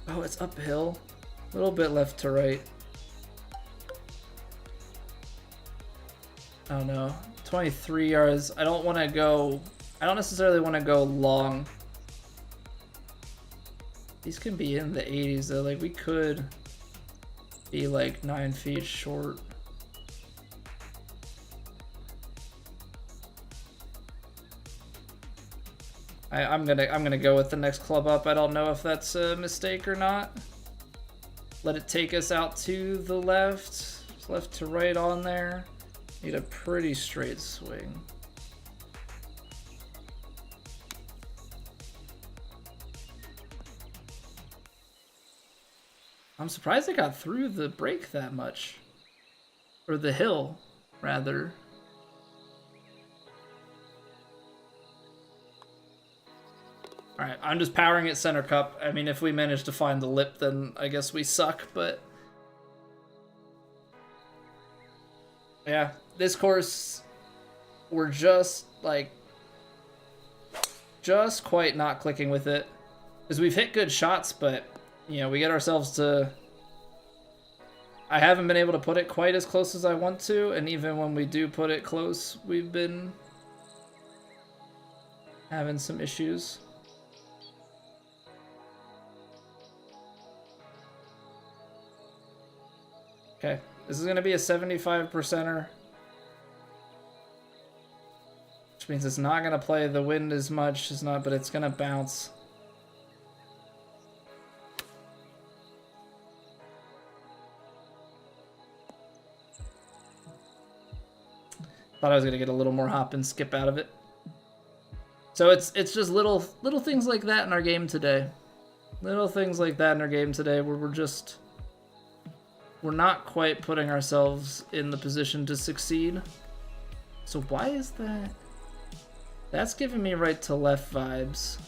oh, it's uphill. A little bit left to right. Oh no, 23 yards. I don't necessarily want to go long. These can be in the 80s though. Like we could be like 9 feet short. I'm gonna go with the next club up. I don't know if that's a mistake or not. Let it take us out to the left to right on there. Need a pretty straight swing. I'm surprised I got through the break that much. Or the hill, rather. Alright, I'm just powering at center cup. I mean, if we manage to find the lip, then I guess we suck, but... yeah, this course, we're just, like... just quite not clicking with it. Because we've hit good shots, but, you know, we get ourselves to... I haven't been able to put it quite as close as I want to, and even when we do put it close, we've been having some issues. Okay, this is gonna be a 75%er. Which means it's not gonna play the wind as much, but it's gonna bounce. Thought I was gonna get a little more hop and skip out of it. So it's just little things like that in our game today. Little things like that in our game today where we're not quite putting ourselves in the position to succeed. So why is that? That's giving me right to left vibes.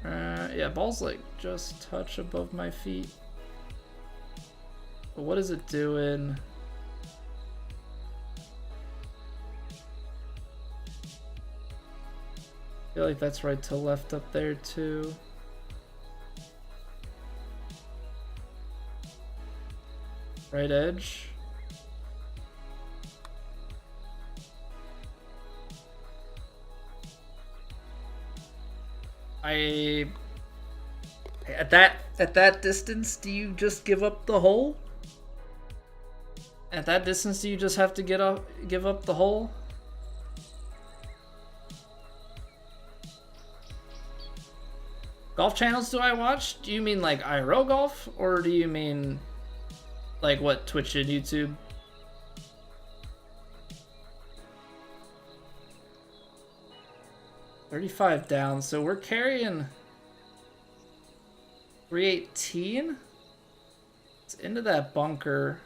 Yeah, ball's like just touch above my feet. But what is it doing? I feel like that's right to left up there too. Right edge. At that distance, do you just give up the hole? At that distance, do you just have to give up the hole? Golf channels do I watch? Do you mean like IRL golf, or do you mean like what, Twitch and YouTube? $35 down, so we're carrying 318. It's into that bunker.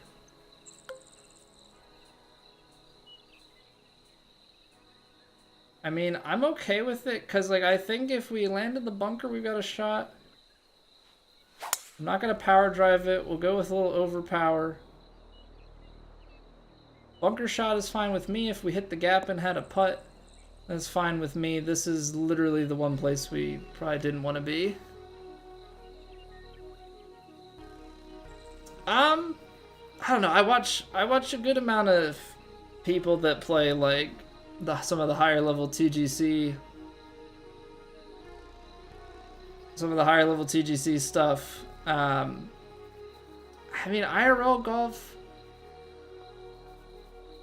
I mean, I'm okay with it, because like I think if we land in the bunker, we've got a shot. I'm not going to power drive it. We'll go with a little overpower. Bunker shot is fine with me. If we hit the gap and had a putt, that's fine with me. This is literally the one place we probably didn't want to be. I don't know. I watch a good amount of people that play like some of the higher level TGC. Some of the higher level TGC stuff. I mean, IRL golf.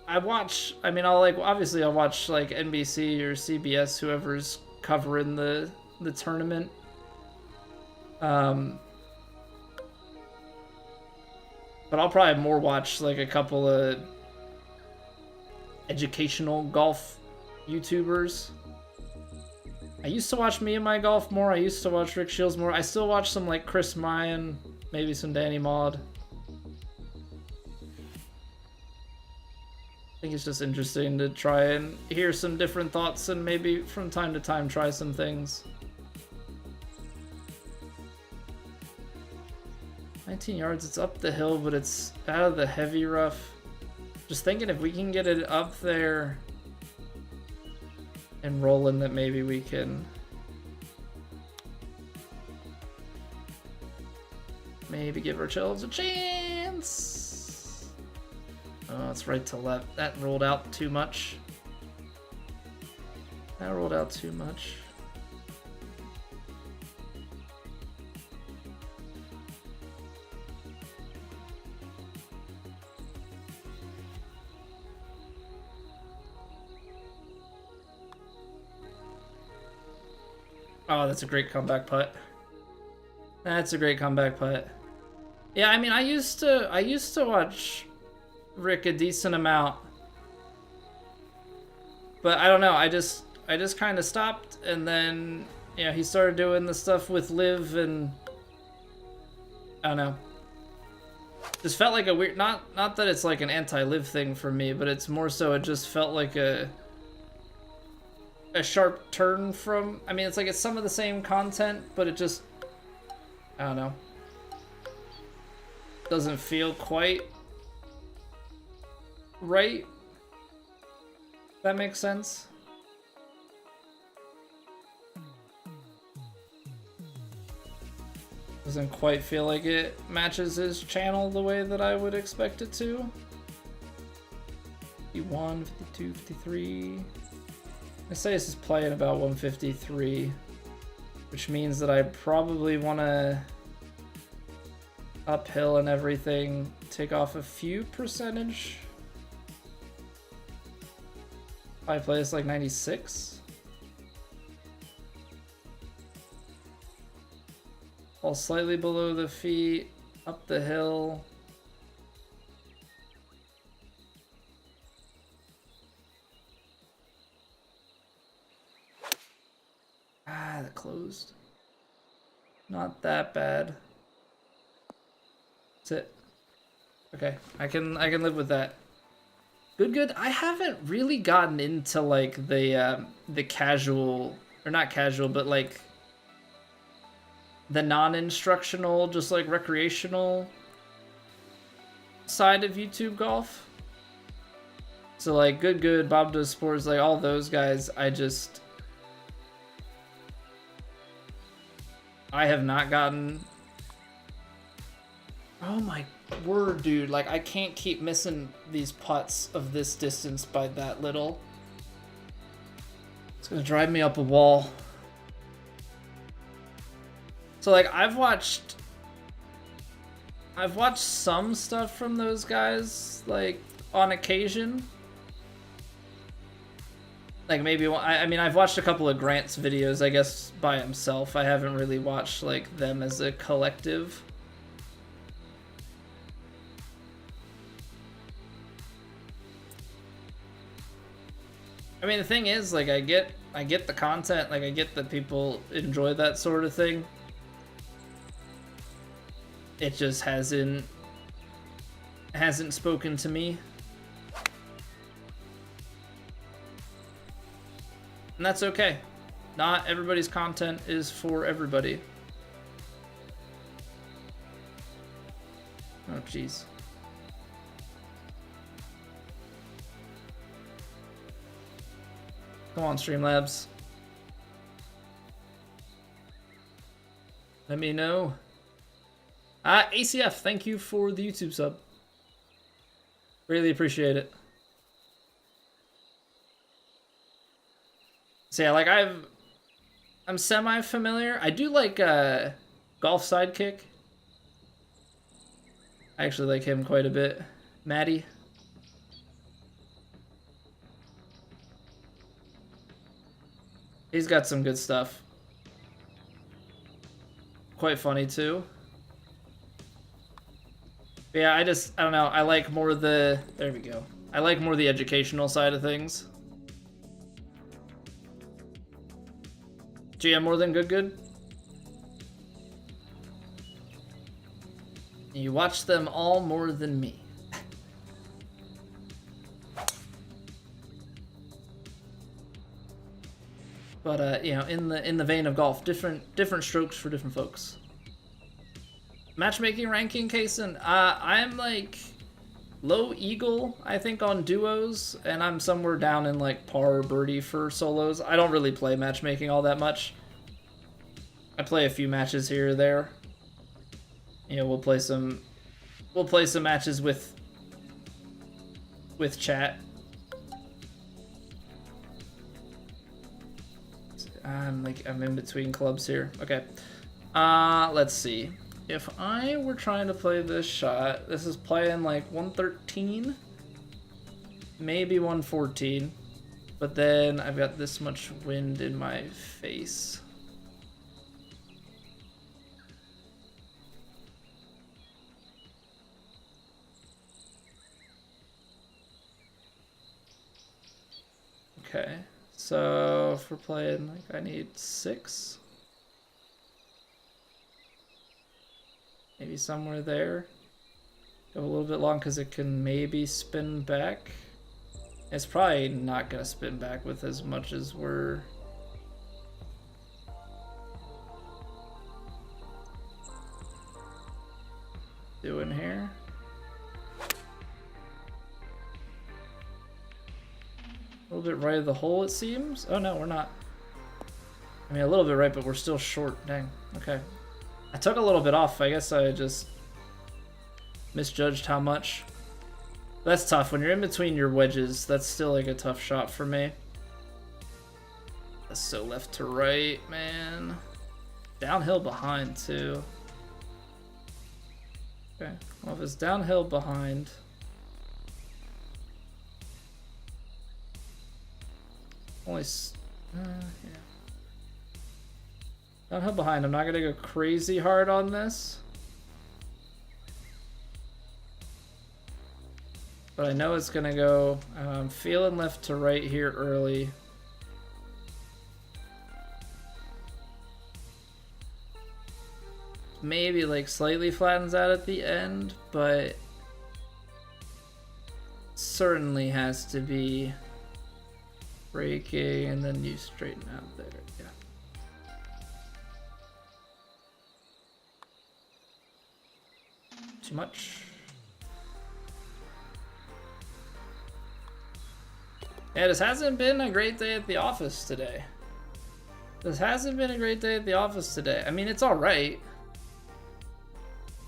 I'll watch like NBC or CBS, whoever's covering the tournament. But I'll probably more watch like a couple of educational golf YouTubers. I used to watch Me and My Golf more. I used to watch Rick Shields more. I still watch some like Chris Mayan, maybe some Danny Maud. I think it's just interesting to try and hear some different thoughts and maybe from time to time try some things. 19 yards, it's up the hill, but it's out of the heavy rough. Just thinking if we can get it up there and rolling, that maybe we can maybe give ourselves a chance. Oh, it's right to left. That rolled out too much. That rolled out too much. Oh, that's a great comeback putt. That's a great comeback putt. Yeah, I mean, I used to watch Rick a decent amount, but I don't know. I just kind of stopped, and then he started doing the stuff with Liv, and I don't know. Just felt like a weird. Not that it's like an anti-Liv thing for me, but it's more so it just felt like a sharp turn from. I mean, it's like it's some of the same content, but it just, I don't know, doesn't feel quite right. That makes sense. Doesn't quite feel like it matches his channel the way that I would expect it to. He 51, 52, 53. I say this is playing about 153, which means that I probably want to uphill and everything, take off a few percentage. I play this like 96. Fall slightly below the feet, up the hill. Ah, that closed. Not that bad. That's it. Okay, I can live with that. Good. I haven't really gotten into like the casual, or not casual, but like the non-instructional, just like recreational side of YouTube golf. So like good, Bob Does Sports, like all those guys, I have not gotten. Oh my word, dude. Like, I can't keep missing these putts of this distance by that little. It's gonna drive me up a wall. So, like, I've watched some stuff from those guys, like, on occasion. Like, maybe, I mean, I've watched a couple of Grant's videos, I guess, by himself. I haven't really watched, like, them as a collective. I mean, the thing is, like, I get the content, like, I get that people enjoy that sort of thing. It just hasn't spoken to me. And that's okay. Not everybody's content is for everybody. Oh, jeez. Come on, Streamlabs. Let me know. ACF, thank you for the YouTube sub. Really appreciate it. So yeah, like I'm semi-familiar. I do like Golf Sidekick. I actually like him quite a bit. Maddie. He's got some good stuff. Quite funny too. But yeah, I don't know. I like more the, there we go. I like more the educational side of things. GM more than good? You watch them all more than me. But you know, in the vein of golf, different strokes for different folks. Matchmaking ranking, Kaysen, I'm like low eagle, I think, on duos, and I'm somewhere down in like par birdie for solos. I don't really play matchmaking all that much. I play a few matches here or there. You know, we'll play some matches with chat. I'm in between clubs here. Okay. Let's see. If I were trying to play this shot, this is playing like 113, maybe 114, but then I've got this much wind in my face. Okay, so if we're playing, like, I need 6. Maybe somewhere there. Go a little bit long because it can maybe spin back. It's probably not going to spin back with as much as we're doing here. A little bit right of the hole, it seems. Oh no, we're not. I mean, a little bit right, but we're still short. Dang. Okay. I took a little bit off. I guess I just misjudged how much. That's tough. When you're in between your wedges, that's still like a tough shot for me. That's so left to right, man. Downhill behind, too. Okay, well, if it's downhill behind... Only... yeah. Downhill behind. I'm not going to go crazy hard on this. But I know it's going to go... I'm feeling left to right here early. Maybe like slightly flattens out at the end, but certainly has to be braking and then you straighten out there. Yeah. Too much. Yeah, this hasn't been a great day at the office today. This hasn't been a great day at the office today. I mean, it's all right.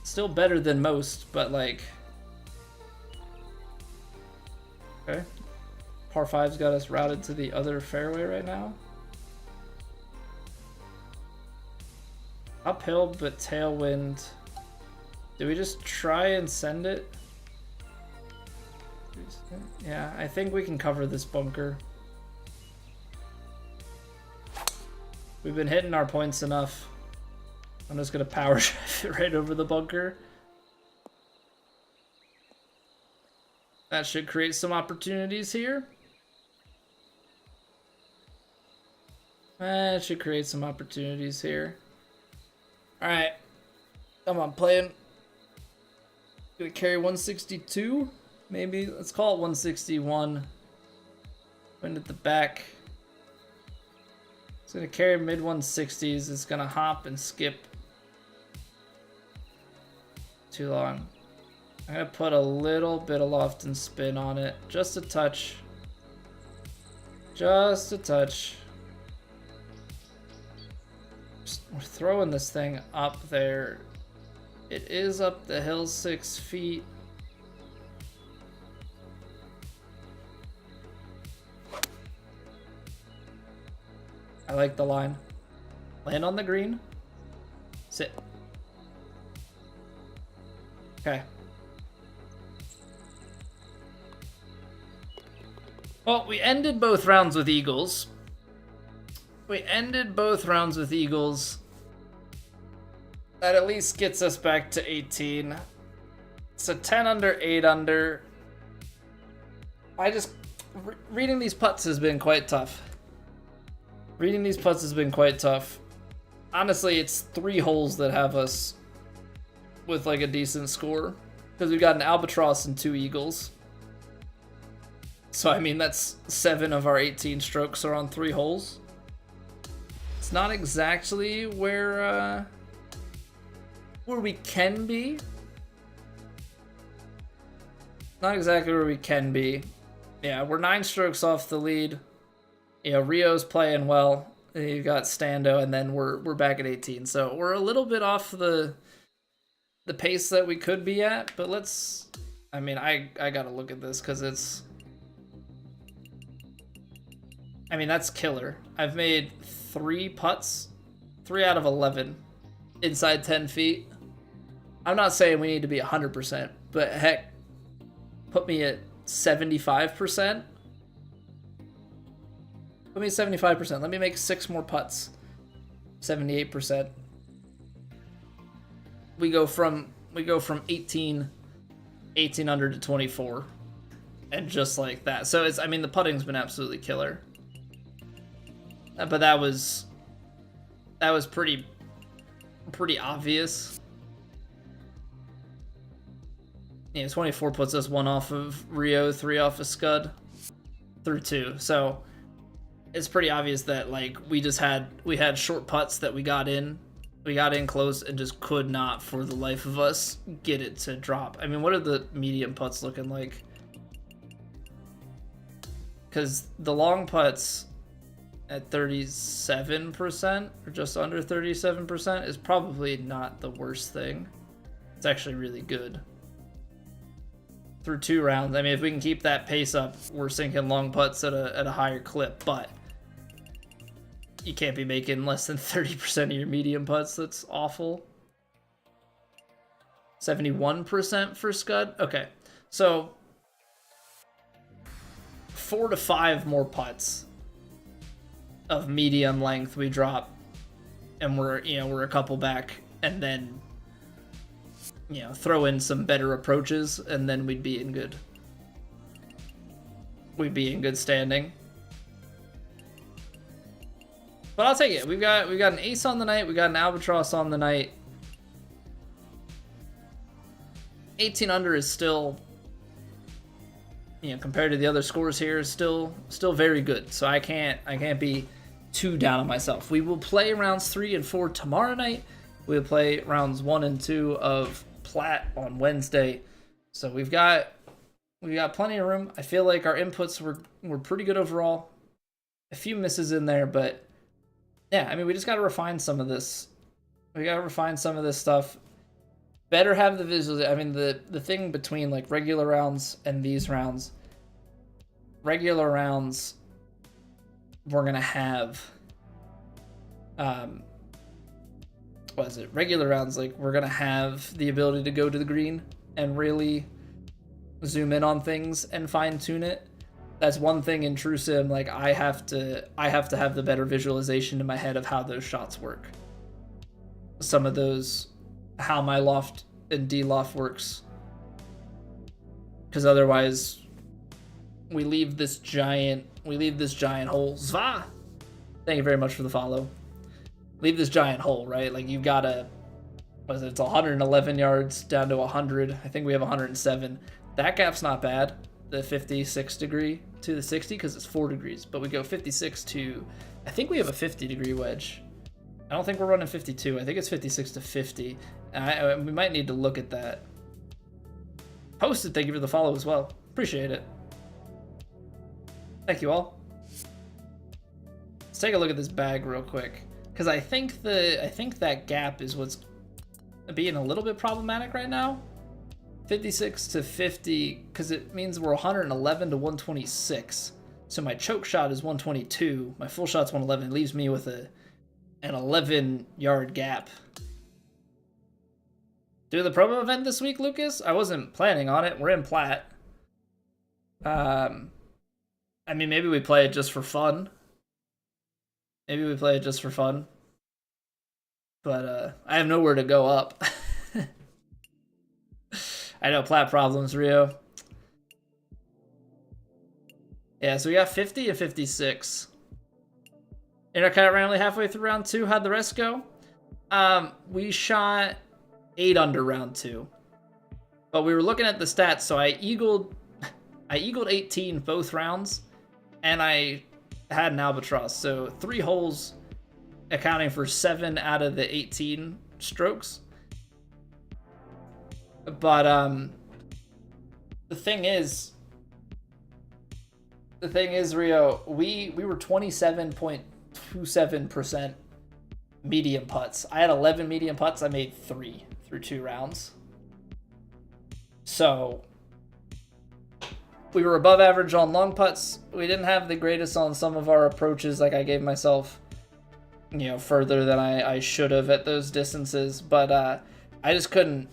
Still better than most, but like... Okay. Par 5's got us routed to the other fairway right now. Uphill, but tailwind. Do we just try and send it? Yeah, I think we can cover this bunker. We've been hitting our points enough. I'm just gonna power drive it right over the bunker. That should create some opportunities here. That should create some opportunities here. Alright. Come on, playing. Gonna carry 162. Maybe. Let's call it 161. Wind at the back. It's gonna carry mid 160s. It's gonna hop and skip. Too long. I'm gonna put a little bit of loft and spin on it. Just a touch. Just a touch. We're throwing this thing up there. It is up the hill 6 feet. I like the line. Land on the green. Sit. Okay. Well, we ended both rounds with eagles. That at least gets us back to 18. So 10 under, 8 under. Reading these putts has been quite tough. Honestly, it's 3 holes that have us with like a decent score. Because we've got an albatross and 2 eagles. So I mean, that's 7 of our 18 strokes are on 3 holes. It's not exactly where we can be. Not exactly where we can be. Yeah, we're 9 strokes off the lead. You know, Rio's playing well. You've got Stando, and then we're back at 18. So we're a little bit off the pace that we could be at. But let's. I mean, I gotta look at this because it's. I mean, that's killer. I've made 3 putts, 3 out of 11, inside 10 feet. I'm not saying we need to be 100%, but heck, put me at 75%. Put me at 75%. Let me make 6 more putts. 78%. We go from 18 under to 24, and just like that. So it's. I mean, the putting's been absolutely killer. But that was pretty obvious. Yeah, 24 puts us 1 off of Rio, 3 off of Scud, through 2. So it's pretty obvious that like we had short putts that we got in close and just could not for the life of us get it to drop. I mean, what are the medium putts looking like? Because the long putts at 37% or just under 37% is probably not the worst thing. It's actually really good. through 2 rounds. I mean, if we can keep that pace up, we're sinking long putts at a higher clip, but you can't be making less than 30% of your medium putts. That's awful. 71% for Scud. Okay, so 4 to 5 more putts of medium length we drop, and we're a couple back, and then throw in some better approaches, and then we'd be in good standing. But I'll take it. We've got an ace on the night, we got an albatross on the night. 18 under is still, compared to the other scores here, is still very good. So I can't be too down on myself. We will play rounds 3 and 4 tomorrow night. We'll play rounds 1 and 2 of Plat on Wednesday. So we've got plenty of room. I feel like our inputs were pretty good overall. A few misses in there, but yeah, I mean, we just got to refine some of this. We got to refine some of this stuff. Better have the visuals. I mean, the thing between like regular rounds and these rounds, regular rounds, we're gonna have what is it? Regular rounds, like, we're gonna have the ability to go to the green and really zoom in on things and fine tune it. That's one thing in True Sim. Like, I have to have the better visualization in my head of how those shots work. Some of those, how my loft and D-loft works, because otherwise we leave this giant hole. Zva! Thank you very much for the follow. Leave this giant hole, right? Like, you've got to, what is it? It's 111 yards down to 100. I think we have 107. That gap's not bad. The 56 degree to the 60, because it's 4 degrees. But we go 56 to, I think we have a 50 degree wedge. I don't think we're running 52. I think it's 56 to 50. We might need to look at that. Posted, thank you for the follow as well. Appreciate it. Thank you all. Let's take a look at this bag real quick, because I think that gap is what's being a little bit problematic right now. 56 to 50, because it means we're 111 to 126. So my choke shot is 122. My full shot's 111. It leaves me with an 11-yard gap. Do the promo event this week, Lucas? I wasn't planning on it. We're in Plat. I mean, maybe we play it just for fun. But I have nowhere to go up. I know, Plat problems, Rio. Yeah, so we got 50 and 56. Intercut randomly halfway through round 2. How'd the rest go? We shot 8 under round 2. But we were looking at the stats, so I eagled 18 both rounds, and I had an albatross. So 3 holes accounting for 7 out of the 18 strokes. But the thing is, Rio, we were 27.27% medium putts. I had 11 medium putts. I made 3 through 2 rounds. So we were above average on long putts. We didn't have the greatest on some of our approaches. Like, I gave myself, further than I should have at those distances. But I just couldn't.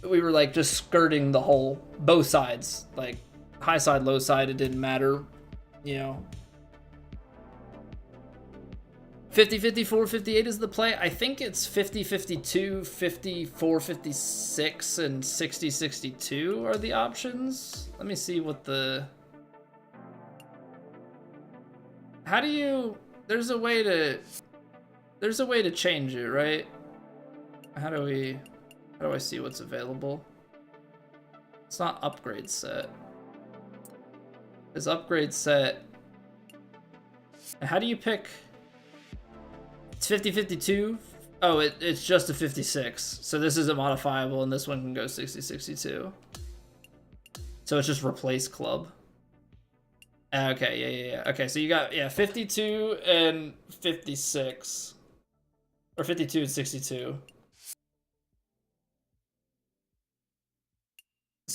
We were like just skirting the hole, both sides, like high side, low side. It didn't matter, 50, 54, 58 is the play. I think it's 50, 52, 54, 56, and 60, 62 are the options. Let me see what the... How do you... There's a way to change it, right? How do I see what's available? It's not upgrade set. It's upgrade set. And how do you pick... It's 50-52. Oh, it's just a 56. So this isn't modifiable, and this one can go 60-62. So it's just replace club. Okay, yeah. Okay, so you got 52 and 56. Or 52 and 62.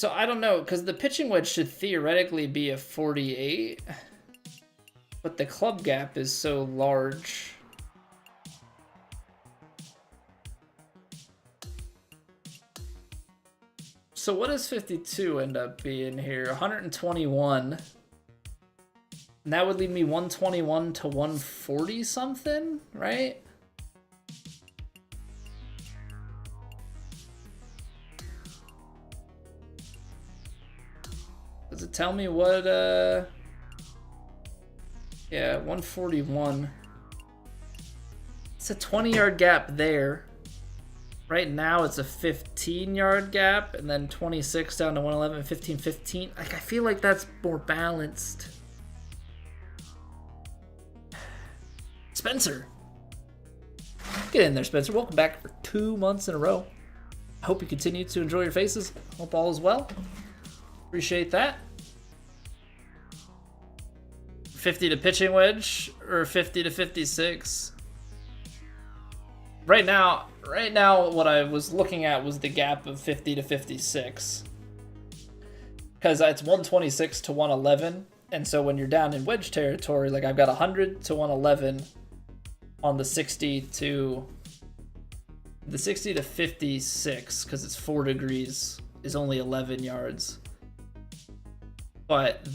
So I don't know, because the pitching wedge should theoretically be a 48, but the club gap is so large. So what does 52 end up being here? 121. And that would leave me 121 to 140 something, right? Does it tell me what, yeah, 141. It's a 20-yard gap there. Right now it's a 15-yard gap, and then 26 down to 111, 15, 15. Like, I feel like that's more balanced. Spencer. Get in there, Spencer. Welcome back for 2 months in a row. I hope you continue to enjoy your faces. Hope all is well. Appreciate that. 50 to pitching wedge, or 50 to 56. Right now, what I was looking at was the gap of 50 to 56. Because it's 126 to 111. And so when you're down in wedge territory, like I've got 100 to 111 on the 60 to 56, because it's 4 degrees, is only 11 yards. But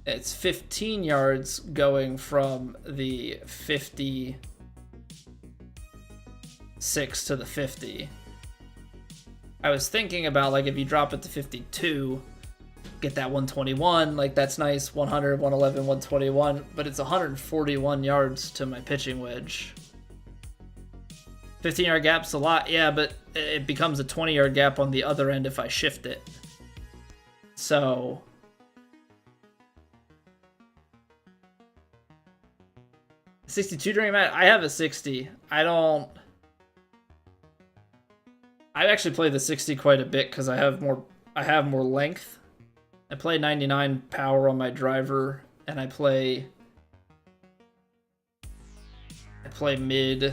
it's 15 yards going from the 56 to the 50. I was thinking about, like, if you drop it to 52, get that 121, like that's nice, 100, 111, 121, but it's 141 yards to my pitching wedge. 15-yard gap's a lot, yeah, but it becomes a 20-yard gap on the other end if I shift it. So $62 during match. I have a 60. I actually play the 60 quite a bit because I have more length. I play 99 power on my driver, and I play mid.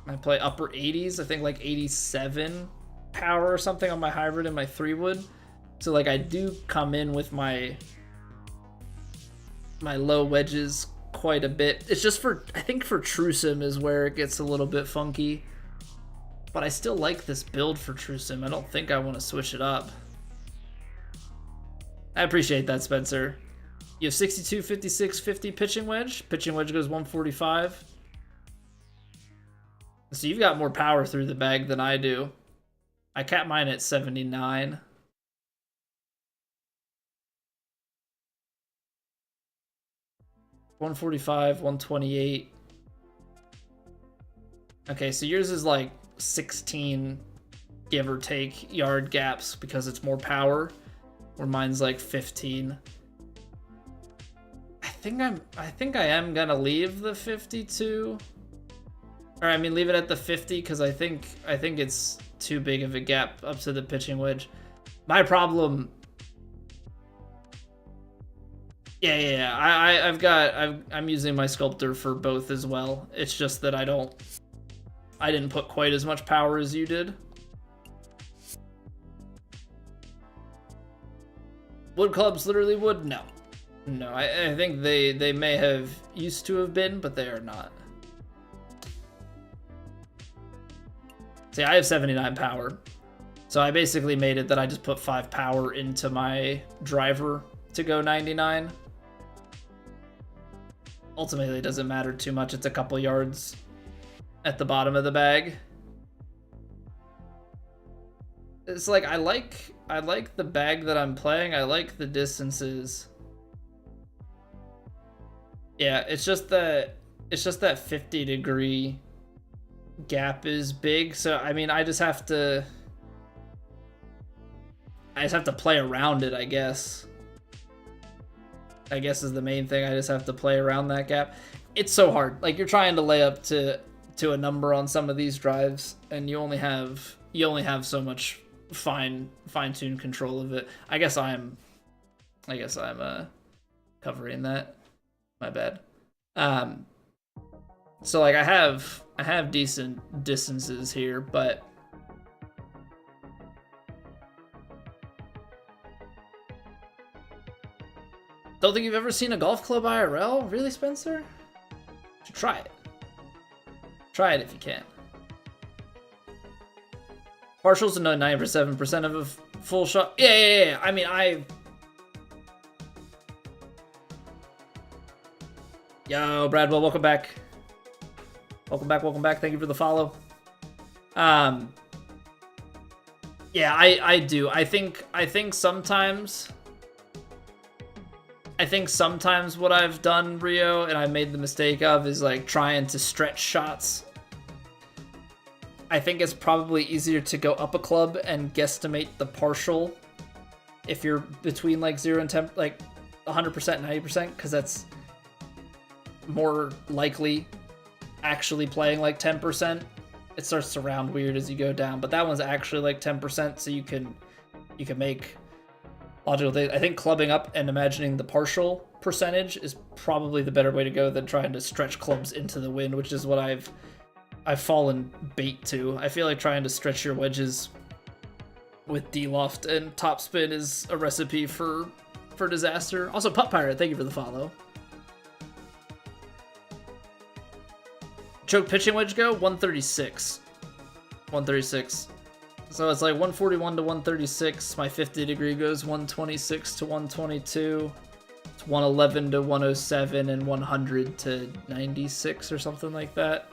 I play upper 80s. I think like 87 power or something on my hybrid and my 3-wood. So like I do come in with my low wedges quite a bit. It's just I think for true sim is where it gets a little bit funky. But I still like this build for true sim. I don't think I want to switch it up. I appreciate that, Spencer. You have 62, 56, 50 pitching wedge. Pitching wedge goes 145. So you've got more power through the bag than I do. I cap mine at 79. $145, 128. Okay, so yours is like 16, give or take, yard gaps because it's more power, where mine's like 15. I think I am gonna leave the 52, or I mean leave it at the 50, because I think it's too big of a gap up to the pitching wedge. My problem. Yeah. I'm using my sculptor for both as well. It's just that I didn't put quite as much power as you did. Wood clubs literally wood? No. I think they may have used to have been, but they are not. See, I have 79 power. So I basically made it that I just put 5 power into my driver to go 99. Ultimately, it doesn't matter too much. It's a couple yards at the bottom of the bag. It's like I like the bag that I'm playing. I like the distances. Yeah, it's just that 50-degree gap is big. So I mean, I just have to play around it, I guess. Is the main thing. I just have to play around that gap. It's so hard. Like, you're trying to lay up to a number on some of these drives, and you only have so much fine-tuned control of it. I guess I'm covering that. My bad. So like I have decent distances here, but Don't think you've ever seen a golf club IRL? Really, Spencer? You should try it. Try it if you can. Partials to 97% of a full shot. Yeah. I mean, Yo, Bradwell, welcome back. Welcome back. Thank you for the follow. Yeah, I do. I think sometimes what I've done, Rio, and I made the mistake of, is like trying to stretch shots. I think it's probably easier to go up a club and guesstimate the partial if you're between like 0 and 10, like 100%, 90%, because that's more likely actually playing like 10%. It starts to round weird as you go down, but that one's actually like 10%, so you can make logical things. I think clubbing up and imagining the partial percentage is probably the better way to go than trying to stretch clubs into the wind, which is what I've fallen bait to. I feel like trying to stretch your wedges with D-loft and topspin is a recipe for disaster. Also, Putt Pirate, thank you for the follow. Choke pitching wedge go 136. 136. So it's like 141 to 136. My 50 degree goes 126 to 122. It's 111 to 107 and 100 to 96 or something like that.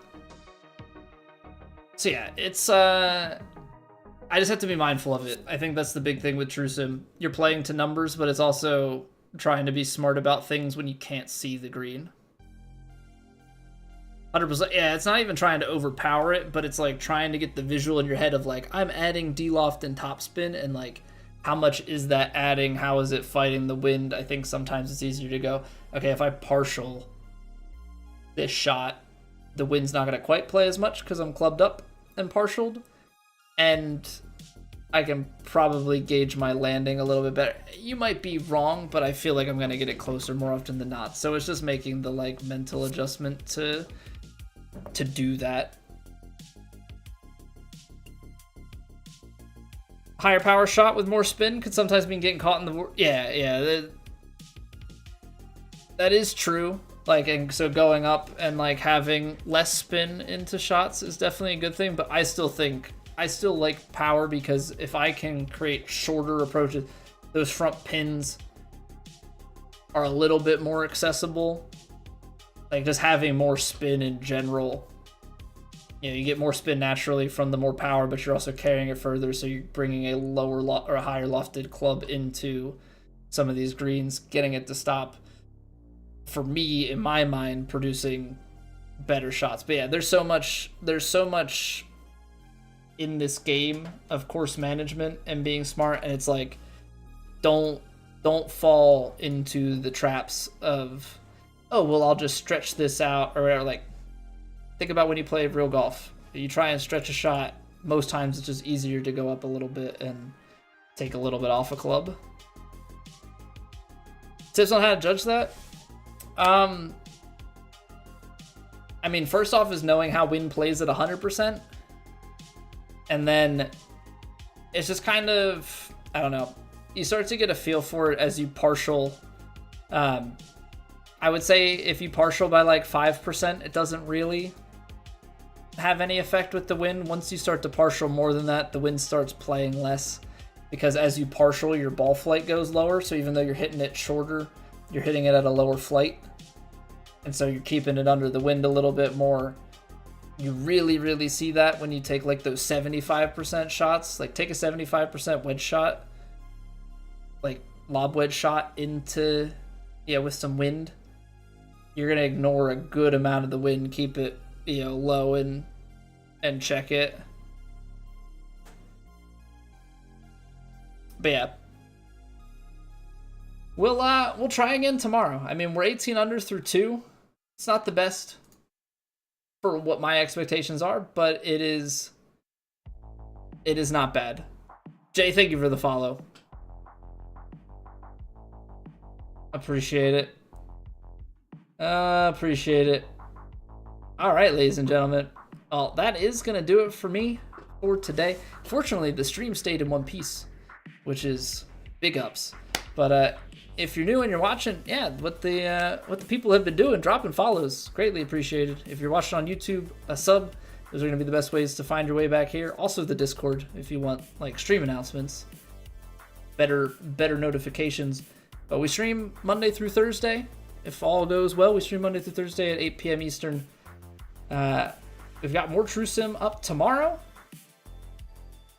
So yeah, it's I just have to be mindful of it. I think that's the big thing with True Sim. You're playing to numbers, but it's also trying to be smart about things when you can't see the green. 100%. Yeah, it's not even trying to overpower it, but it's like trying to get the visual in your head of like, I'm adding D-loft and topspin, and like, how much is that adding? How is it fighting the wind? I think sometimes it's easier to go, okay, if I partial this shot, the wind's not going to quite play as much because I'm clubbed up and partialed, and I can probably gauge my landing a little bit better. You might be wrong, but I feel like I'm going to get it closer more often than not. So it's just making the like mental adjustment to do that. Higher power shot with more spin could sometimes mean getting caught in the... Yeah, that is true. Like, and so going up and like having less spin into shots is definitely a good thing, but I still like power, because if I can create shorter approaches, those front pins are a little bit more accessible. Like, just having more spin in general, you know, you get more spin naturally from the more power, but you're also carrying it further, so you're bringing a lower or a higher lofted club into some of these greens, getting it to stop, for me, in my mind, producing better shots. But yeah, there's so much in this game of course management and being smart, and it's like, don't fall into the traps of, oh, well, I'll just stretch this out, or like, think about when you play real golf. You try and stretch a shot, most times it's just easier to go up a little bit and take a little bit off a club. Tips on how to judge that? I mean, first off is knowing how wind plays at 100%. And then it's just kind of, I don't know, you start to get a feel for it as you partial. I would say if you partial by like 5%, it doesn't really have any effect with the wind. Once you start to partial more than that, the wind starts playing less, because as you partial, your ball flight goes lower. So even though you're hitting it shorter, you're hitting it at a lower flight. And so you're keeping it under the wind a little bit more. You really see that when you take like those 75% shots. Like, take a 75% wedge shot, like lob wedge shot into, yeah, with some wind. You're going to ignore a good amount of the wind, keep it, you know, low and check it. But yeah, we'll try again tomorrow. I mean, we're 18 under through 2. It's not the best for what my expectations are, but it is not bad. Jay, thank you for the follow. Appreciate it. Appreciate it. All right, ladies and gentlemen. Well, that is going to do it for me for today. Fortunately, the stream stayed in one piece, which is big ups. But if you're new and you're watching, yeah, what the people have been doing, dropping follows, greatly appreciated. If you're watching on YouTube, a sub. Those are going to be the best ways to find your way back here. Also the Discord if you want like stream announcements, better notifications. But we stream Monday through Thursday. If all goes well, we stream Monday through Thursday at 8 p.m. Eastern. We've got more True Sim up tomorrow.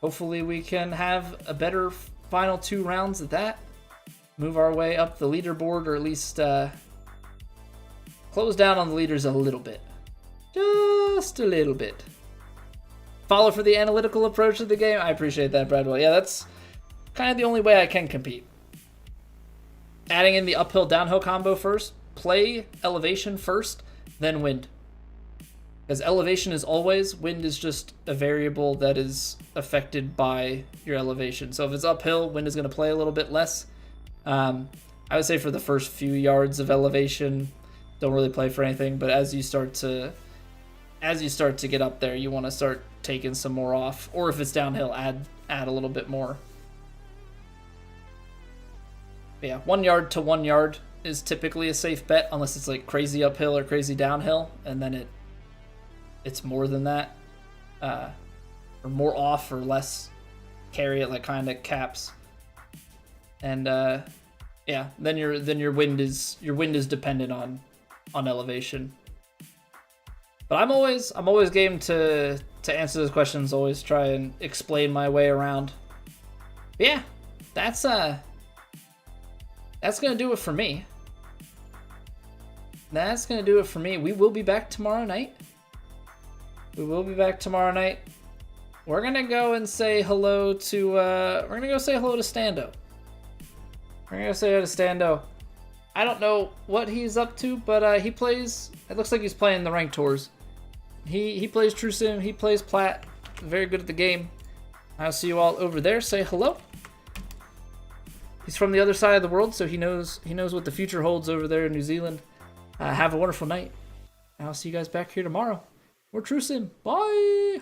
Hopefully we can have a better final 2 rounds at that. Move our way up the leaderboard, or at least close down on the leaders a little bit. Just a little bit. Follow for the analytical approach of the game. I appreciate that, Bradwell. Yeah, that's kind of the only way I can compete. Adding in the uphill downhill combo first. Play elevation first, then wind. Because elevation is always, wind is just a variable that is affected by your elevation. So if it's uphill, wind is going to play a little bit less. I would say for the first few yards of elevation, don't really play for anything. But as you start to get up there, you want to start taking some more off. Or if it's downhill, add a little bit more. But yeah, 1 yard to 1 yard is typically a safe bet, unless it's like crazy uphill or crazy downhill, and then it's more than that, or more off or less carry, it like kind of caps. And yeah, then your wind is dependent on elevation. But I'm always game to answer those questions. Always try and explain my way around. But yeah, that's gonna do it for me. That's gonna do it for me. We will be back tomorrow night. We're gonna go and say hello to Stando. I don't know what he's up to, but he plays. It looks like he's playing the ranked tours. He plays True Sim. He plays Plat. Very good at the game. I'll see you all over there. Say hello. He's from the other side of the world, so he knows what the future holds over there in New Zealand. Have a wonderful night. I'll see you guys back here tomorrow. More True Sim. Bye.